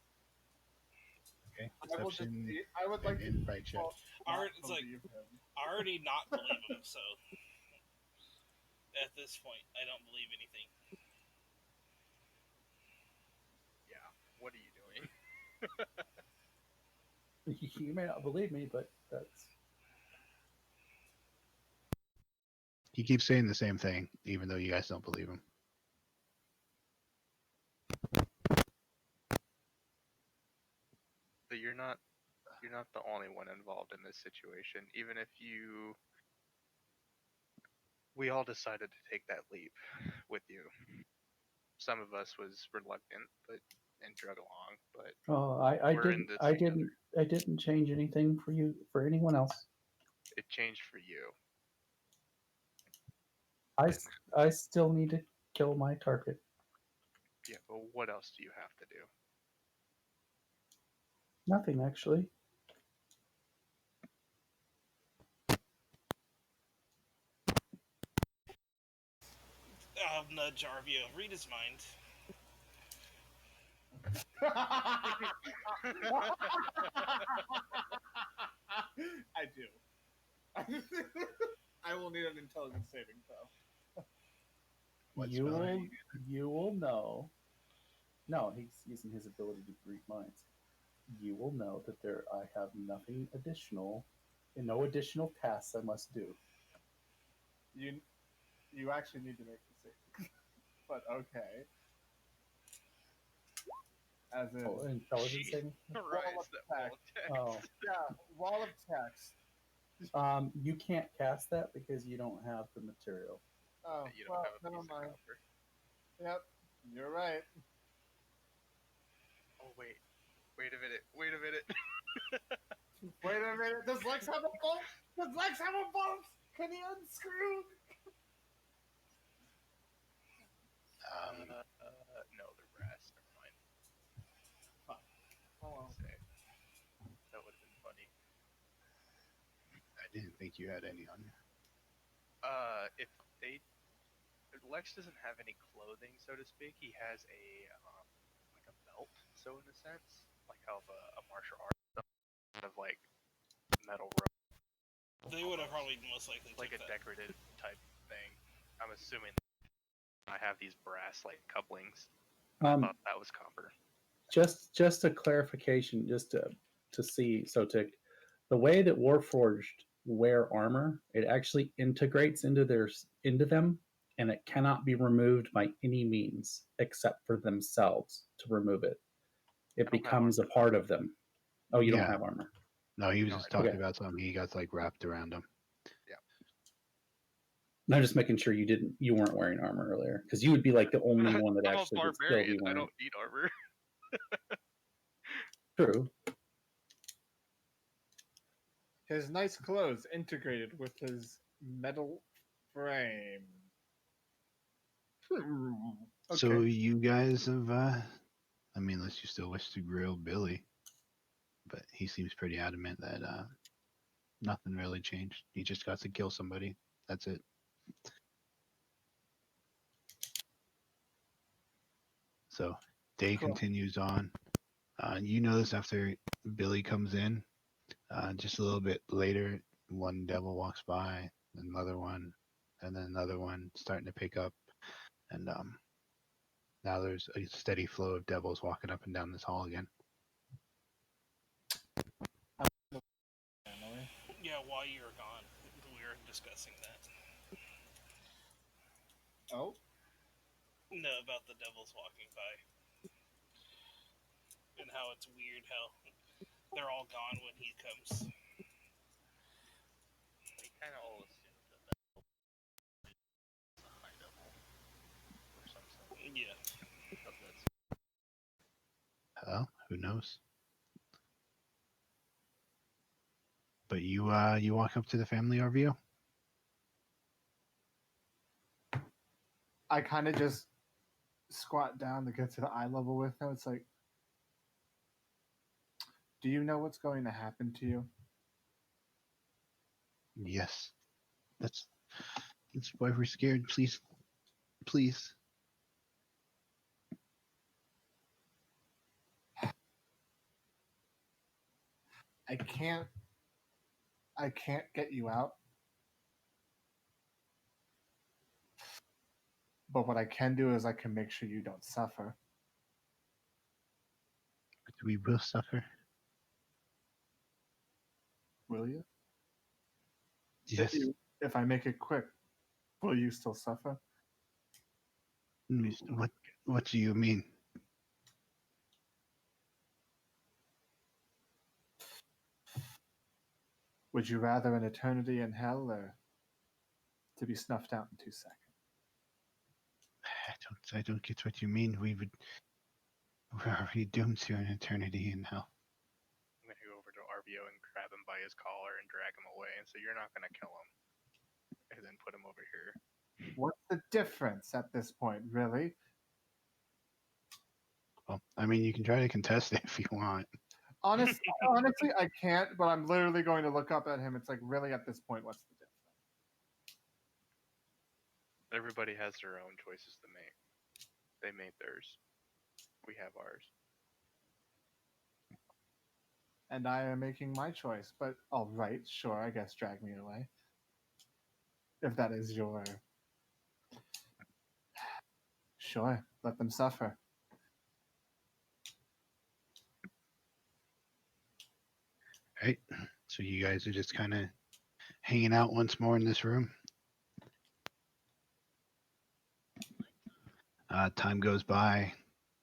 Speaker 1: Okay,
Speaker 5: I would
Speaker 1: and
Speaker 5: like to
Speaker 1: insight check.
Speaker 3: It's like I already not believe him, so at this point, I don't believe anything.
Speaker 4: Yeah. What are you doing?
Speaker 2: You may not believe me, but that's.
Speaker 1: He keeps saying the same thing, even though you guys don't believe him.
Speaker 4: So you're not the only one involved in this situation. Even if we all decided to take that leap with you. Some of us was reluctant, and drug along, but
Speaker 2: Oh, I didn't change anything for anyone else.
Speaker 4: it changed for you.
Speaker 2: I still need to kill my target.
Speaker 4: Yeah, but what else do you have to do?
Speaker 2: Nothing, actually.
Speaker 3: I'll nudge Arvio. Read his mind.
Speaker 5: I do. I will need an intelligence saving throw.
Speaker 2: You will know. No, he's using his ability to read minds. You will know that I have nothing additional, and no additional tasks I must do.
Speaker 5: You actually need to make the saving, but okay. As in
Speaker 2: intelligence saving.
Speaker 5: Wall of text.
Speaker 2: Oh,
Speaker 5: Yeah, wall of text.
Speaker 2: you can't cast that because you don't have the material.
Speaker 5: Oh,
Speaker 4: You don't have a
Speaker 5: never
Speaker 4: piece
Speaker 5: mind.
Speaker 4: of copper.
Speaker 5: Yep, you're right.
Speaker 4: Oh wait a minute.
Speaker 5: Wait a minute. Does Lex have a bolt? Can he unscrew?
Speaker 4: No, they're brass. Never mind.
Speaker 5: Fuck. Oh well.
Speaker 4: That would have been funny.
Speaker 1: I didn't think you had any on you.
Speaker 4: If Lex doesn't have any clothing, so to speak. He has a like a belt torso in a sense, like how a martial art kind of like metal rope.
Speaker 3: They would have probably most likely
Speaker 4: like a
Speaker 3: took that.
Speaker 4: decorative type thing. I'm assuming I have these brass like couplings. I thought that was copper.
Speaker 2: Just a clarification, just to see, Sotik, the way that Warforged wear armor, it actually integrates into them, and it cannot be removed by any means except for themselves to remove it. It becomes a part of them. Oh, you don't have armor.
Speaker 1: No, he was just talking about something he got like wrapped around him.
Speaker 2: Yeah. I'm just making sure you weren't wearing armor earlier, because you would be like the only one that actually would still be wearing.
Speaker 4: I don't need armor.
Speaker 2: True.
Speaker 5: His nice clothes integrated with his metal frame. Okay.
Speaker 1: So you guys have, I mean, unless you still wish to grill Billy, but he seems pretty adamant that nothing really changed. He just got to kill somebody. That's it. So day continues on. You notice after Billy comes in, just a little bit later, one devil walks by, another one, and then another one starting to pick up. And now there's a steady flow of devils walking up and down this hall again.
Speaker 3: Yeah, while you were gone, we were discussing that.
Speaker 5: Oh?
Speaker 3: No, about the devils walking by. And how it's weird how they're all gone when he comes.
Speaker 4: We kind of all assumed that was a high devil or something.
Speaker 3: Yeah.
Speaker 1: Well, who knows? But you walk up to the family, Arvio?
Speaker 5: I kind of just squat down to get to the eye level with him. It's like, do you know what's going to happen to you?
Speaker 1: Yes. That's why we're scared. Please. Please.
Speaker 5: I can't get you out. But what I can do is I can make sure you don't suffer.
Speaker 1: We will suffer.
Speaker 5: Will you?
Speaker 1: Yes.
Speaker 5: If I make it quick, will you still suffer?
Speaker 1: What do you mean?
Speaker 5: Would you rather an eternity in hell or to be snuffed out in 2 seconds?
Speaker 1: I don't get what you mean. We're already doomed to an eternity in hell.
Speaker 4: I'm gonna go over to Arvio and grab him by his collar and drag him away and say, "You're not gonna kill him," and then put him over here.
Speaker 5: What's the difference at this point, really?
Speaker 1: Well, I mean, you can try to contest it if you want.
Speaker 5: Honestly, I can't, but I'm literally going to look up at him. It's like, really, at this point, what's the difference?
Speaker 4: Everybody has their own choices to make. They made theirs. We have ours.
Speaker 5: And I am making my choice. But, all right, sure, I guess drag me away. If that is your... Sure, let them suffer.
Speaker 1: Right? So you guys are just kind of hanging out once more in this room. Time goes by.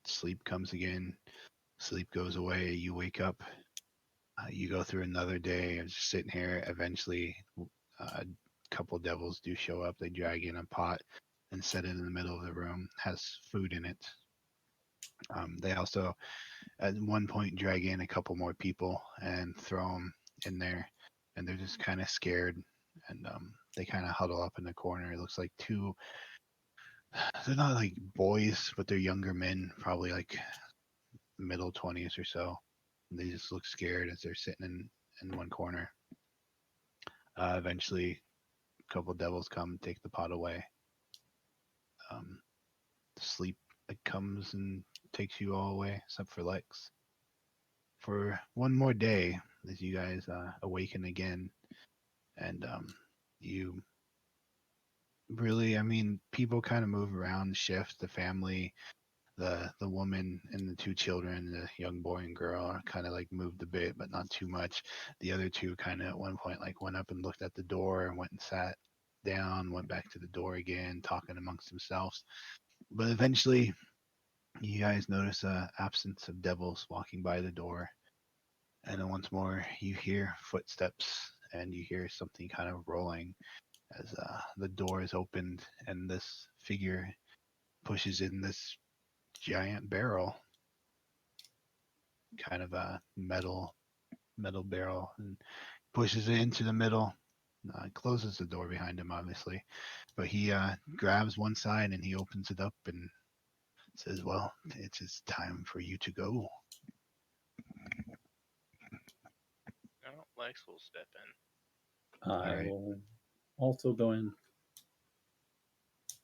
Speaker 1: Sleep comes again. Sleep goes away. You wake up. You go through another day of just sitting here. Eventually, a couple devils do show up. They drag in a pot and set it in the middle of the room. It has food in it. They also, at one point, drag in a couple more people and throw them in there. And they're just kind of scared. And they kind of huddle up in the corner. It looks like two... They're not like boys, but they're younger men, probably like middle 20s or so. They just look scared as they're sitting in one corner. Eventually, a couple devils come, take the pot away. Sleep comes and takes you all away, except for Lex. For one more day, as you guys awaken again, and you really, I mean, people kind of move around, shift. The family, the woman and the two children, the young boy and girl, are kind of like moved a bit, but not too much. The other two kind of at one point like went up and looked at the door and went and sat down, went back to the door again, talking amongst themselves. But eventually, you guys notice a absence of devils walking by the door, and then once more you hear footsteps and you hear something kind of rolling as the door is opened and this figure pushes in this giant barrel, kind of a metal barrel, and pushes it into the middle. Closes the door behind him, obviously, but he grabs one side and he opens it up and says, "Well, it is time for you to go."
Speaker 4: No, Lex will step in.
Speaker 2: I
Speaker 1: Alright.
Speaker 2: will also go in.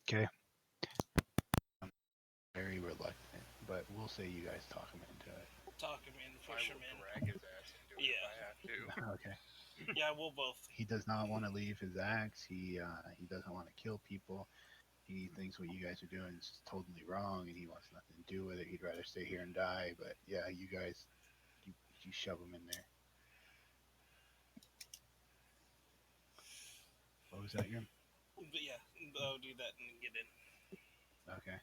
Speaker 1: Okay. Very reluctant, but we'll say you guys talk him into it.
Speaker 3: Talk him in,
Speaker 4: I
Speaker 3: push
Speaker 4: will
Speaker 3: him in.
Speaker 4: drag his ass into it if I have to.
Speaker 1: Okay.
Speaker 3: Yeah, we'll both.
Speaker 1: He does not want to leave his axe. He doesn't want to kill people. He thinks what you guys are doing is totally wrong, and he wants nothing to do with it. He'd rather stay here and die. But yeah, you guys, you shove him in there. What was that, Grim?
Speaker 3: But yeah, I'll do that and get in.
Speaker 1: Okay.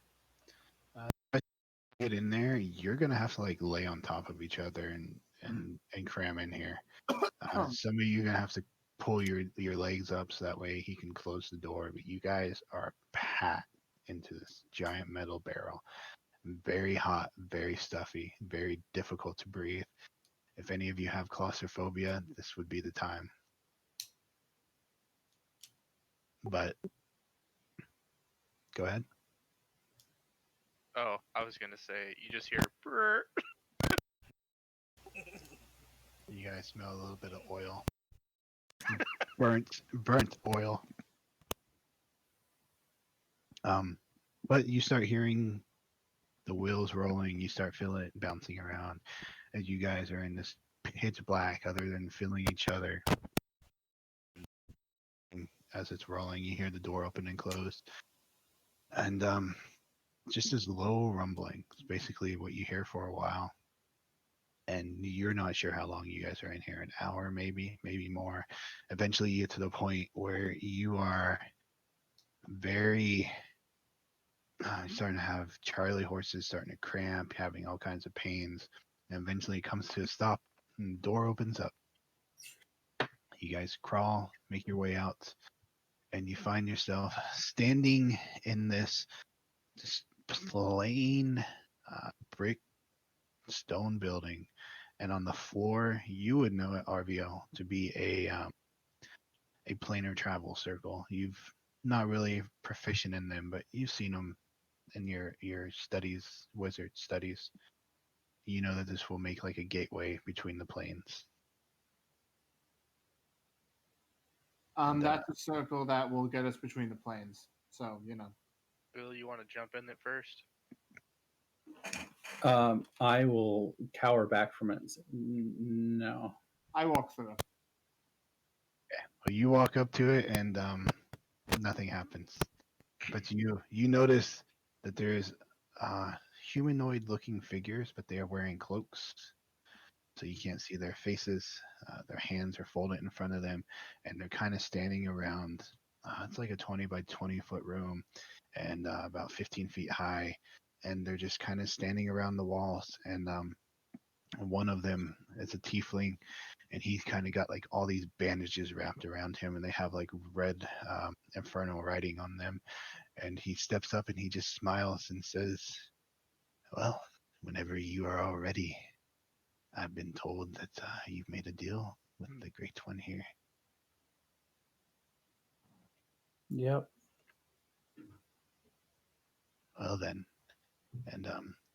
Speaker 1: Get in there. You're gonna have to like lay on top of each other and cram in here. Some of you are gonna have to pull your legs up so that way he can close the door. But you guys are packed into this giant metal barrel. Very hot, very stuffy, very difficult to breathe. If any of you have claustrophobia, this would be the time. But go ahead.
Speaker 4: Oh, I was gonna say, you just hear brrr.
Speaker 1: You guys smell a little bit of oil. burnt oil. But you start hearing the wheels rolling. You start feeling it bouncing around as you guys are in this pitch black, other than feeling each other. As it's rolling, you hear the door open and close. And just this low rumbling is basically what you hear for a while. And you're not sure how long you guys are in here, an hour maybe more. Eventually you get to the point where you are very starting to have Charlie horses starting to cramp, having all kinds of pains, and eventually it comes to a stop and the door opens up. You guys crawl, make your way out, and you find yourself standing in this plain brick stone building, and on the floor you would know it, Arvio, to be a planar travel circle. You've not really proficient in them, but you've seen them in your studies, wizard studies. You know that this will make like a gateway between the planes.
Speaker 5: That's a circle that will get us between the planes. So, you know.
Speaker 4: Bill, you want to jump in it first?
Speaker 2: I will cower back from it and say, no.
Speaker 5: I walk through.
Speaker 1: Yeah. Well, you walk up to it and nothing happens. But you notice that there's humanoid looking figures, but they are wearing cloaks. So you can't see their faces. Their hands are folded in front of them, and they're kind of standing around. It's like a 20 by 20 foot room, and about 15 feet high, and they're just kind of standing around the walls. And one of them is a tiefling, and he's kind of got like all these bandages wrapped around him, and they have like red infernal writing on them. And he steps up and he just smiles and says, "Well, whenever you are all ready. I've been told that you've made a deal with the Great One here."
Speaker 2: Yep.
Speaker 1: Well then, and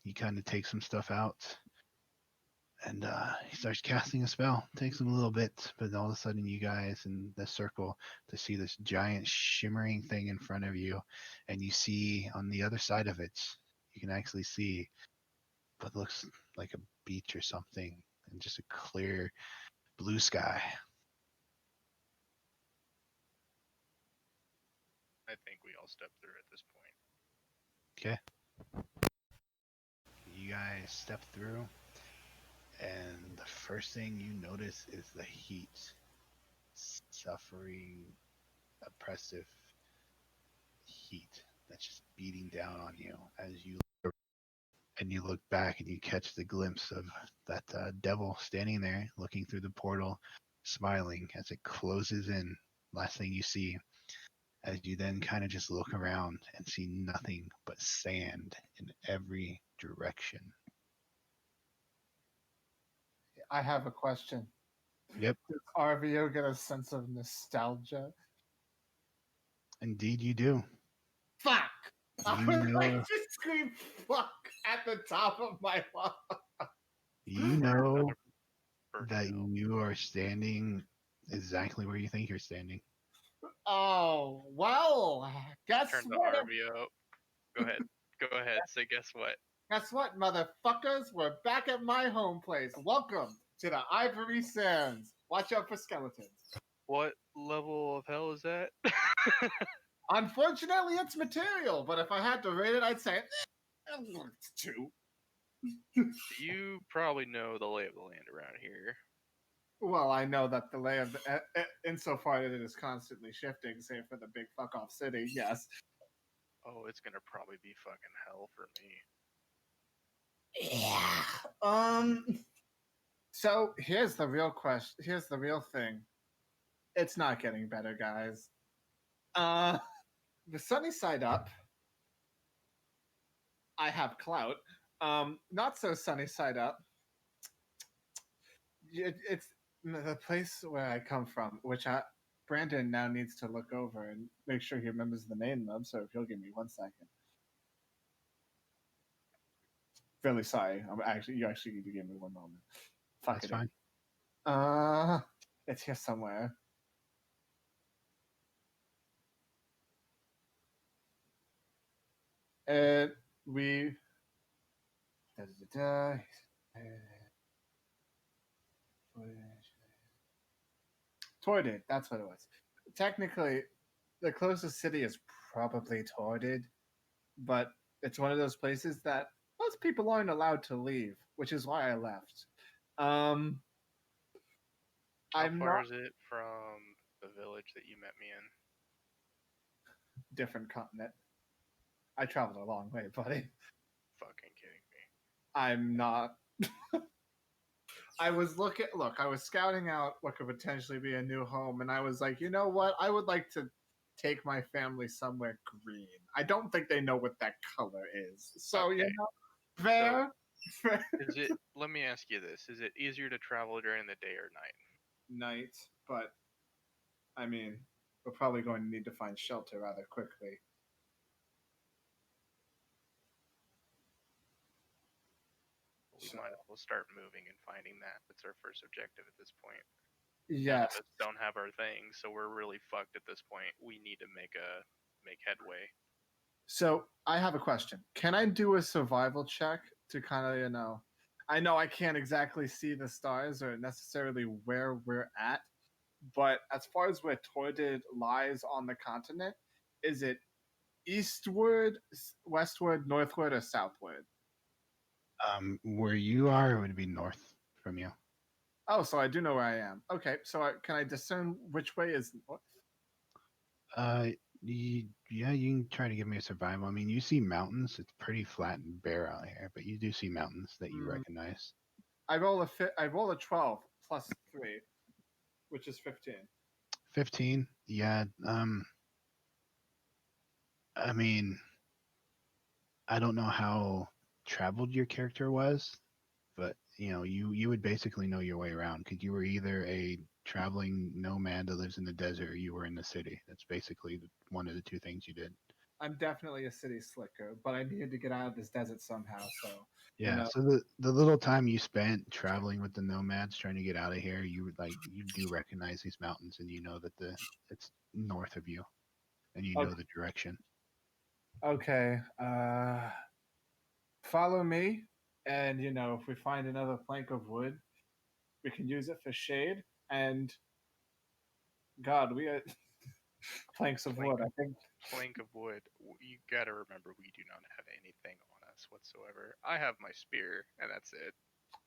Speaker 1: he kind of takes some stuff out, and he starts casting a spell. It takes him a little bit, but all of a sudden, you guys in the circle to see this giant shimmering thing in front of you, and you see on the other side of it, you can actually see but looks like a beach or something, and just a clear blue sky.
Speaker 4: I think we all step through at this point.
Speaker 1: Okay. You guys step through, and the first thing you notice is the heat. Suffering, oppressive heat that's just beating down on you as you look back and you catch the glimpse of that devil standing there looking through the portal, smiling as it closes in. Last thing you see, as you then kind of just look around and see nothing but sand in every direction.
Speaker 5: I have a question.
Speaker 1: Yep.
Speaker 5: Does Arvio get a sense of nostalgia?
Speaker 1: Indeed you do.
Speaker 5: Fuck!
Speaker 1: You
Speaker 5: I would
Speaker 1: know-
Speaker 5: like to scream fuck at the top of my lungs.
Speaker 1: You know that
Speaker 4: Arvio.
Speaker 1: you are standing exactly where you think you're standing.
Speaker 5: Oh, well, guess
Speaker 4: Turn to
Speaker 5: what?
Speaker 4: Arvio. Go ahead. Go ahead. Say, guess what?
Speaker 5: Guess what, motherfuckers? We're back at my home place. Welcome to the Ivory Sands. Watch out for skeletons.
Speaker 4: What level of hell is that?
Speaker 5: Unfortunately, it's material, but if I had to rate it, I'd say it's 2.
Speaker 4: You probably know the lay of the land around here.
Speaker 5: Well, I know that the lay of the, insofar that it is constantly shifting, save for the big fuck off city, yes.
Speaker 4: Oh, it's gonna probably be fucking hell for me.
Speaker 5: Yeah. So here's the real question. Here's the real thing. It's not getting better, guys. The sunny side up. I have clout. Not so sunny side up. It's the place where I come from, which Brandon now needs to look over and make sure he remembers the name of. So if you'll give me 1 second. Really sorry. You actually need to give me 1 moment. Fuck
Speaker 1: That's
Speaker 5: it.
Speaker 1: fine.
Speaker 5: It's here somewhere. And we. Torded, that's what it was. Technically, the closest city is probably Torded, but it's one of those places that most people aren't allowed to leave, which is why I left.
Speaker 4: How
Speaker 5: I'm
Speaker 4: far
Speaker 5: not
Speaker 4: is it from the village that you met me in?
Speaker 5: different continent. I traveled a long way, buddy.
Speaker 4: Fucking kidding me.
Speaker 5: I'm not. I was I was scouting out what could potentially be a new home, and I was like, you know what? I would like to take my family somewhere green. I don't think they know what that color is. So,
Speaker 4: Okay.
Speaker 5: fair.
Speaker 4: Is it? Let me ask you this: is it easier to travel during the day or night?
Speaker 5: Night, but I mean, we're probably going to need to find shelter rather quickly.
Speaker 4: We might as well start moving and finding that. That's our first objective at this point.
Speaker 5: Yes.
Speaker 4: None of us don't have our things, so we're really fucked at this point. We need to make headway.
Speaker 5: So I have a question. Can I do a survival check to kind of, I know I can't exactly see the stars or necessarily where we're at, but as far as where Tordid lies on the continent, is it eastward, westward, northward, or southward?
Speaker 1: Where you are would be north from you.
Speaker 5: Oh, so I do know where I am. Okay, so can I discern which way is north?
Speaker 1: Yeah, you can try to give me a survival. I mean, you see mountains. It's pretty flat and bare out here, but you do see mountains that you recognize.
Speaker 5: I roll a 12 plus 3, which is 15.
Speaker 1: 15. Yeah. I mean, I don't know how traveled your character was, but you would basically know your way around because you were either a traveling nomad that lives in the desert or you were in the city. That's basically one of the 2 things you did.
Speaker 5: I'm definitely a city slicker, but I needed to get out of this desert somehow. So
Speaker 1: yeah. So the little time you spent traveling with the nomads trying to get out of here, you do recognize these mountains, and you know that it's north of you, and you know the direction.
Speaker 5: Okay. Follow me. And if we find another plank of wood, we can use it for shade. And God, we got planks of wood. I think
Speaker 4: Plank of wood. You gotta remember, we do not have anything on us whatsoever. I have my spear, and that's it.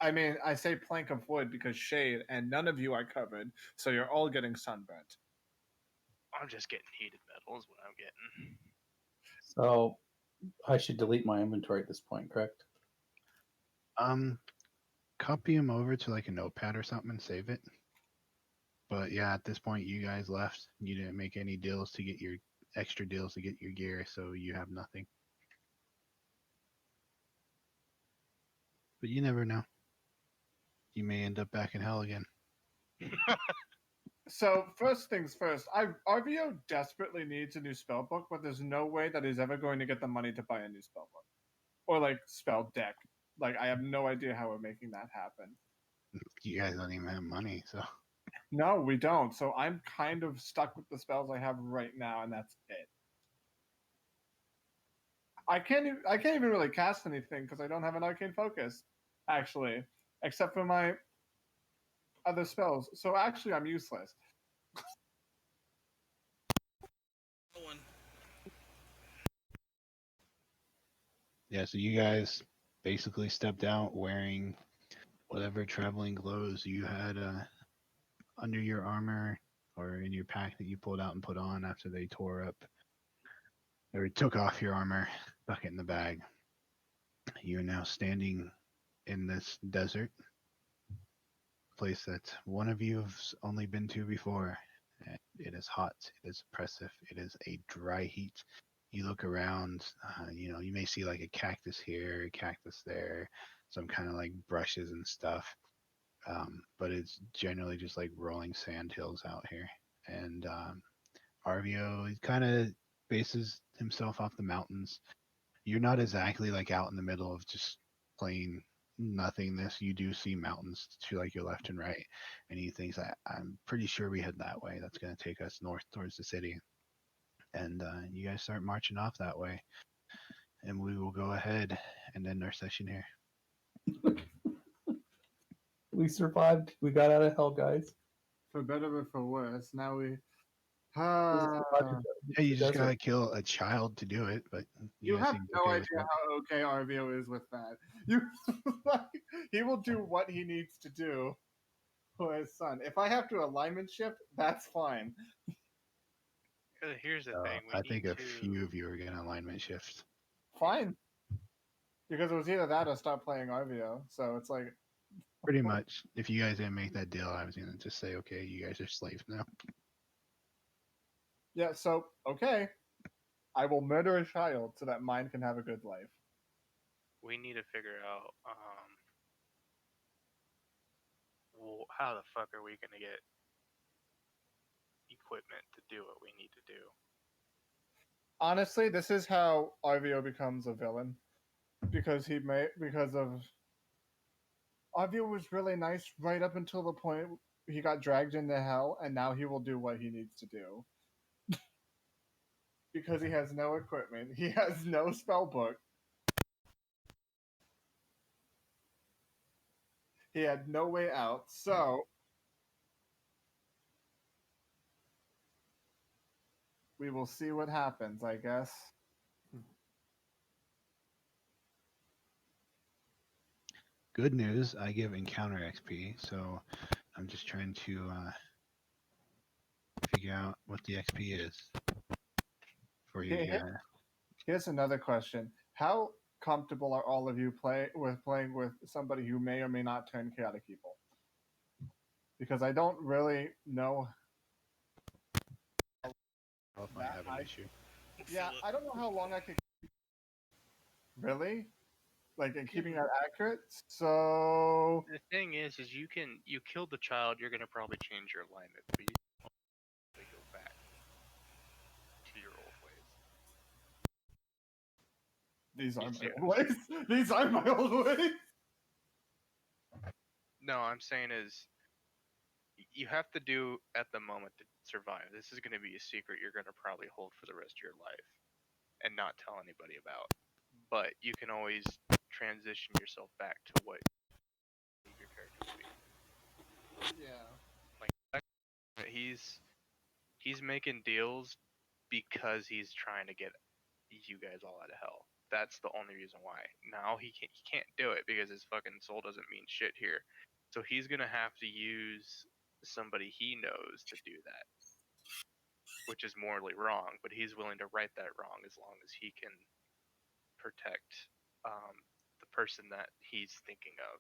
Speaker 5: I mean, I say plank of wood because shade, and none of you are covered, so you're all getting sunburnt.
Speaker 4: I'm just getting heated metal is what I'm getting.
Speaker 2: So I should delete my inventory at this point, correct?
Speaker 1: Copy him over to like a notepad or something and save it. But yeah, at this point, you guys left. You didn't make any deals to get your extra deals to get your gear, so you have nothing. But you never know. You may end up back in hell again.
Speaker 5: So first things first, Arvio desperately needs a new spell book, but there's no way that he's ever going to get the money to buy a new spell book or like spell deck. Like I have no idea how we're making that happen.
Speaker 1: You guys don't even have money, so
Speaker 5: No, we don't. So I'm kind of stuck with the spells I have right now, and that's it. I can't even really cast anything because I don't have an arcane focus, actually, except for my other spells. So actually, I'm useless.
Speaker 3: One.
Speaker 1: yeah. So you guys basically stepped out wearing whatever traveling clothes you had under your armor or in your pack that you pulled out and put on after they tore up or took off your armor, stuck it in the bag. You are now standing in this desert place that one of you has only been to before. And it is hot, it is oppressive, it is a dry heat. You look around, you may see like a cactus here, a cactus there, some kind of like brushes and stuff. But it's generally just like rolling sand hills out here. And Arvio, he kind of bases himself off the mountains. You're not exactly like out in the middle of just plain nothingness. You do see mountains to like your left and right, and he thinks, I'm pretty sure we head that way. That's going to take us north towards the city. And you guys start marching off that way, and we will go ahead and end our session here.
Speaker 2: We survived. We got out of hell, guys.
Speaker 5: For better or for worse, now we.
Speaker 1: Yeah, you just gotta kill a child to do it, but
Speaker 5: You
Speaker 1: guys
Speaker 5: have
Speaker 1: seem
Speaker 5: no
Speaker 1: okay
Speaker 5: idea
Speaker 1: with that.
Speaker 5: how okay Arvio is with that. You, he will do what he needs to do for his son. If I have to alignment shift, that's fine.
Speaker 4: Here's the thing.
Speaker 1: I think a few of you are gonna alignment shift.
Speaker 5: Fine. Because it was either that or stop playing Arvio. So it's like.
Speaker 1: Pretty much. If you guys didn't make that deal, I was gonna just say, okay, you guys are slaves now.
Speaker 5: Yeah, so, okay. I will murder a child so that mine can have a good life.
Speaker 4: We need to figure out well, how the fuck are we gonna get equipment to do what we need to do?
Speaker 5: Honestly, this is how Arvio becomes a villain. Because Arvio was really nice right up until the point he got dragged into hell, and now he will do what he needs to do. Because he has no equipment, he has no spell book. He had no way out, so we will see what happens, I guess.
Speaker 1: Good news, I give encounter XP, so I'm just trying to figure out what the XP is for you guys.
Speaker 5: Here's another question. How comfortable are all of you playing with somebody who may or may not turn chaotic evil? Because I don't really know.
Speaker 1: I'll might have an issue.
Speaker 5: Yeah, I don't know how long I could. Really? Like, in keeping that accurate? So.
Speaker 4: The thing is you killed the child, you're gonna probably change your alignment, but you go back to your old ways.
Speaker 5: These are my old ways. These are my old ways.
Speaker 4: No, I'm saying is you have to do at the moment to survive. This is gonna be a secret you're gonna probably hold for the rest of your life and not tell anybody about. But you can always transition yourself back to what your character would be.
Speaker 5: Yeah.
Speaker 4: Like he's making deals because he's trying to get you guys all out of hell. That's the only reason why. Now he can't do it because his fucking soul doesn't mean shit here. So he's gonna have to use somebody he knows to do that, which is morally wrong. But he's willing to right that wrong as long as he can protect the person that he's thinking of.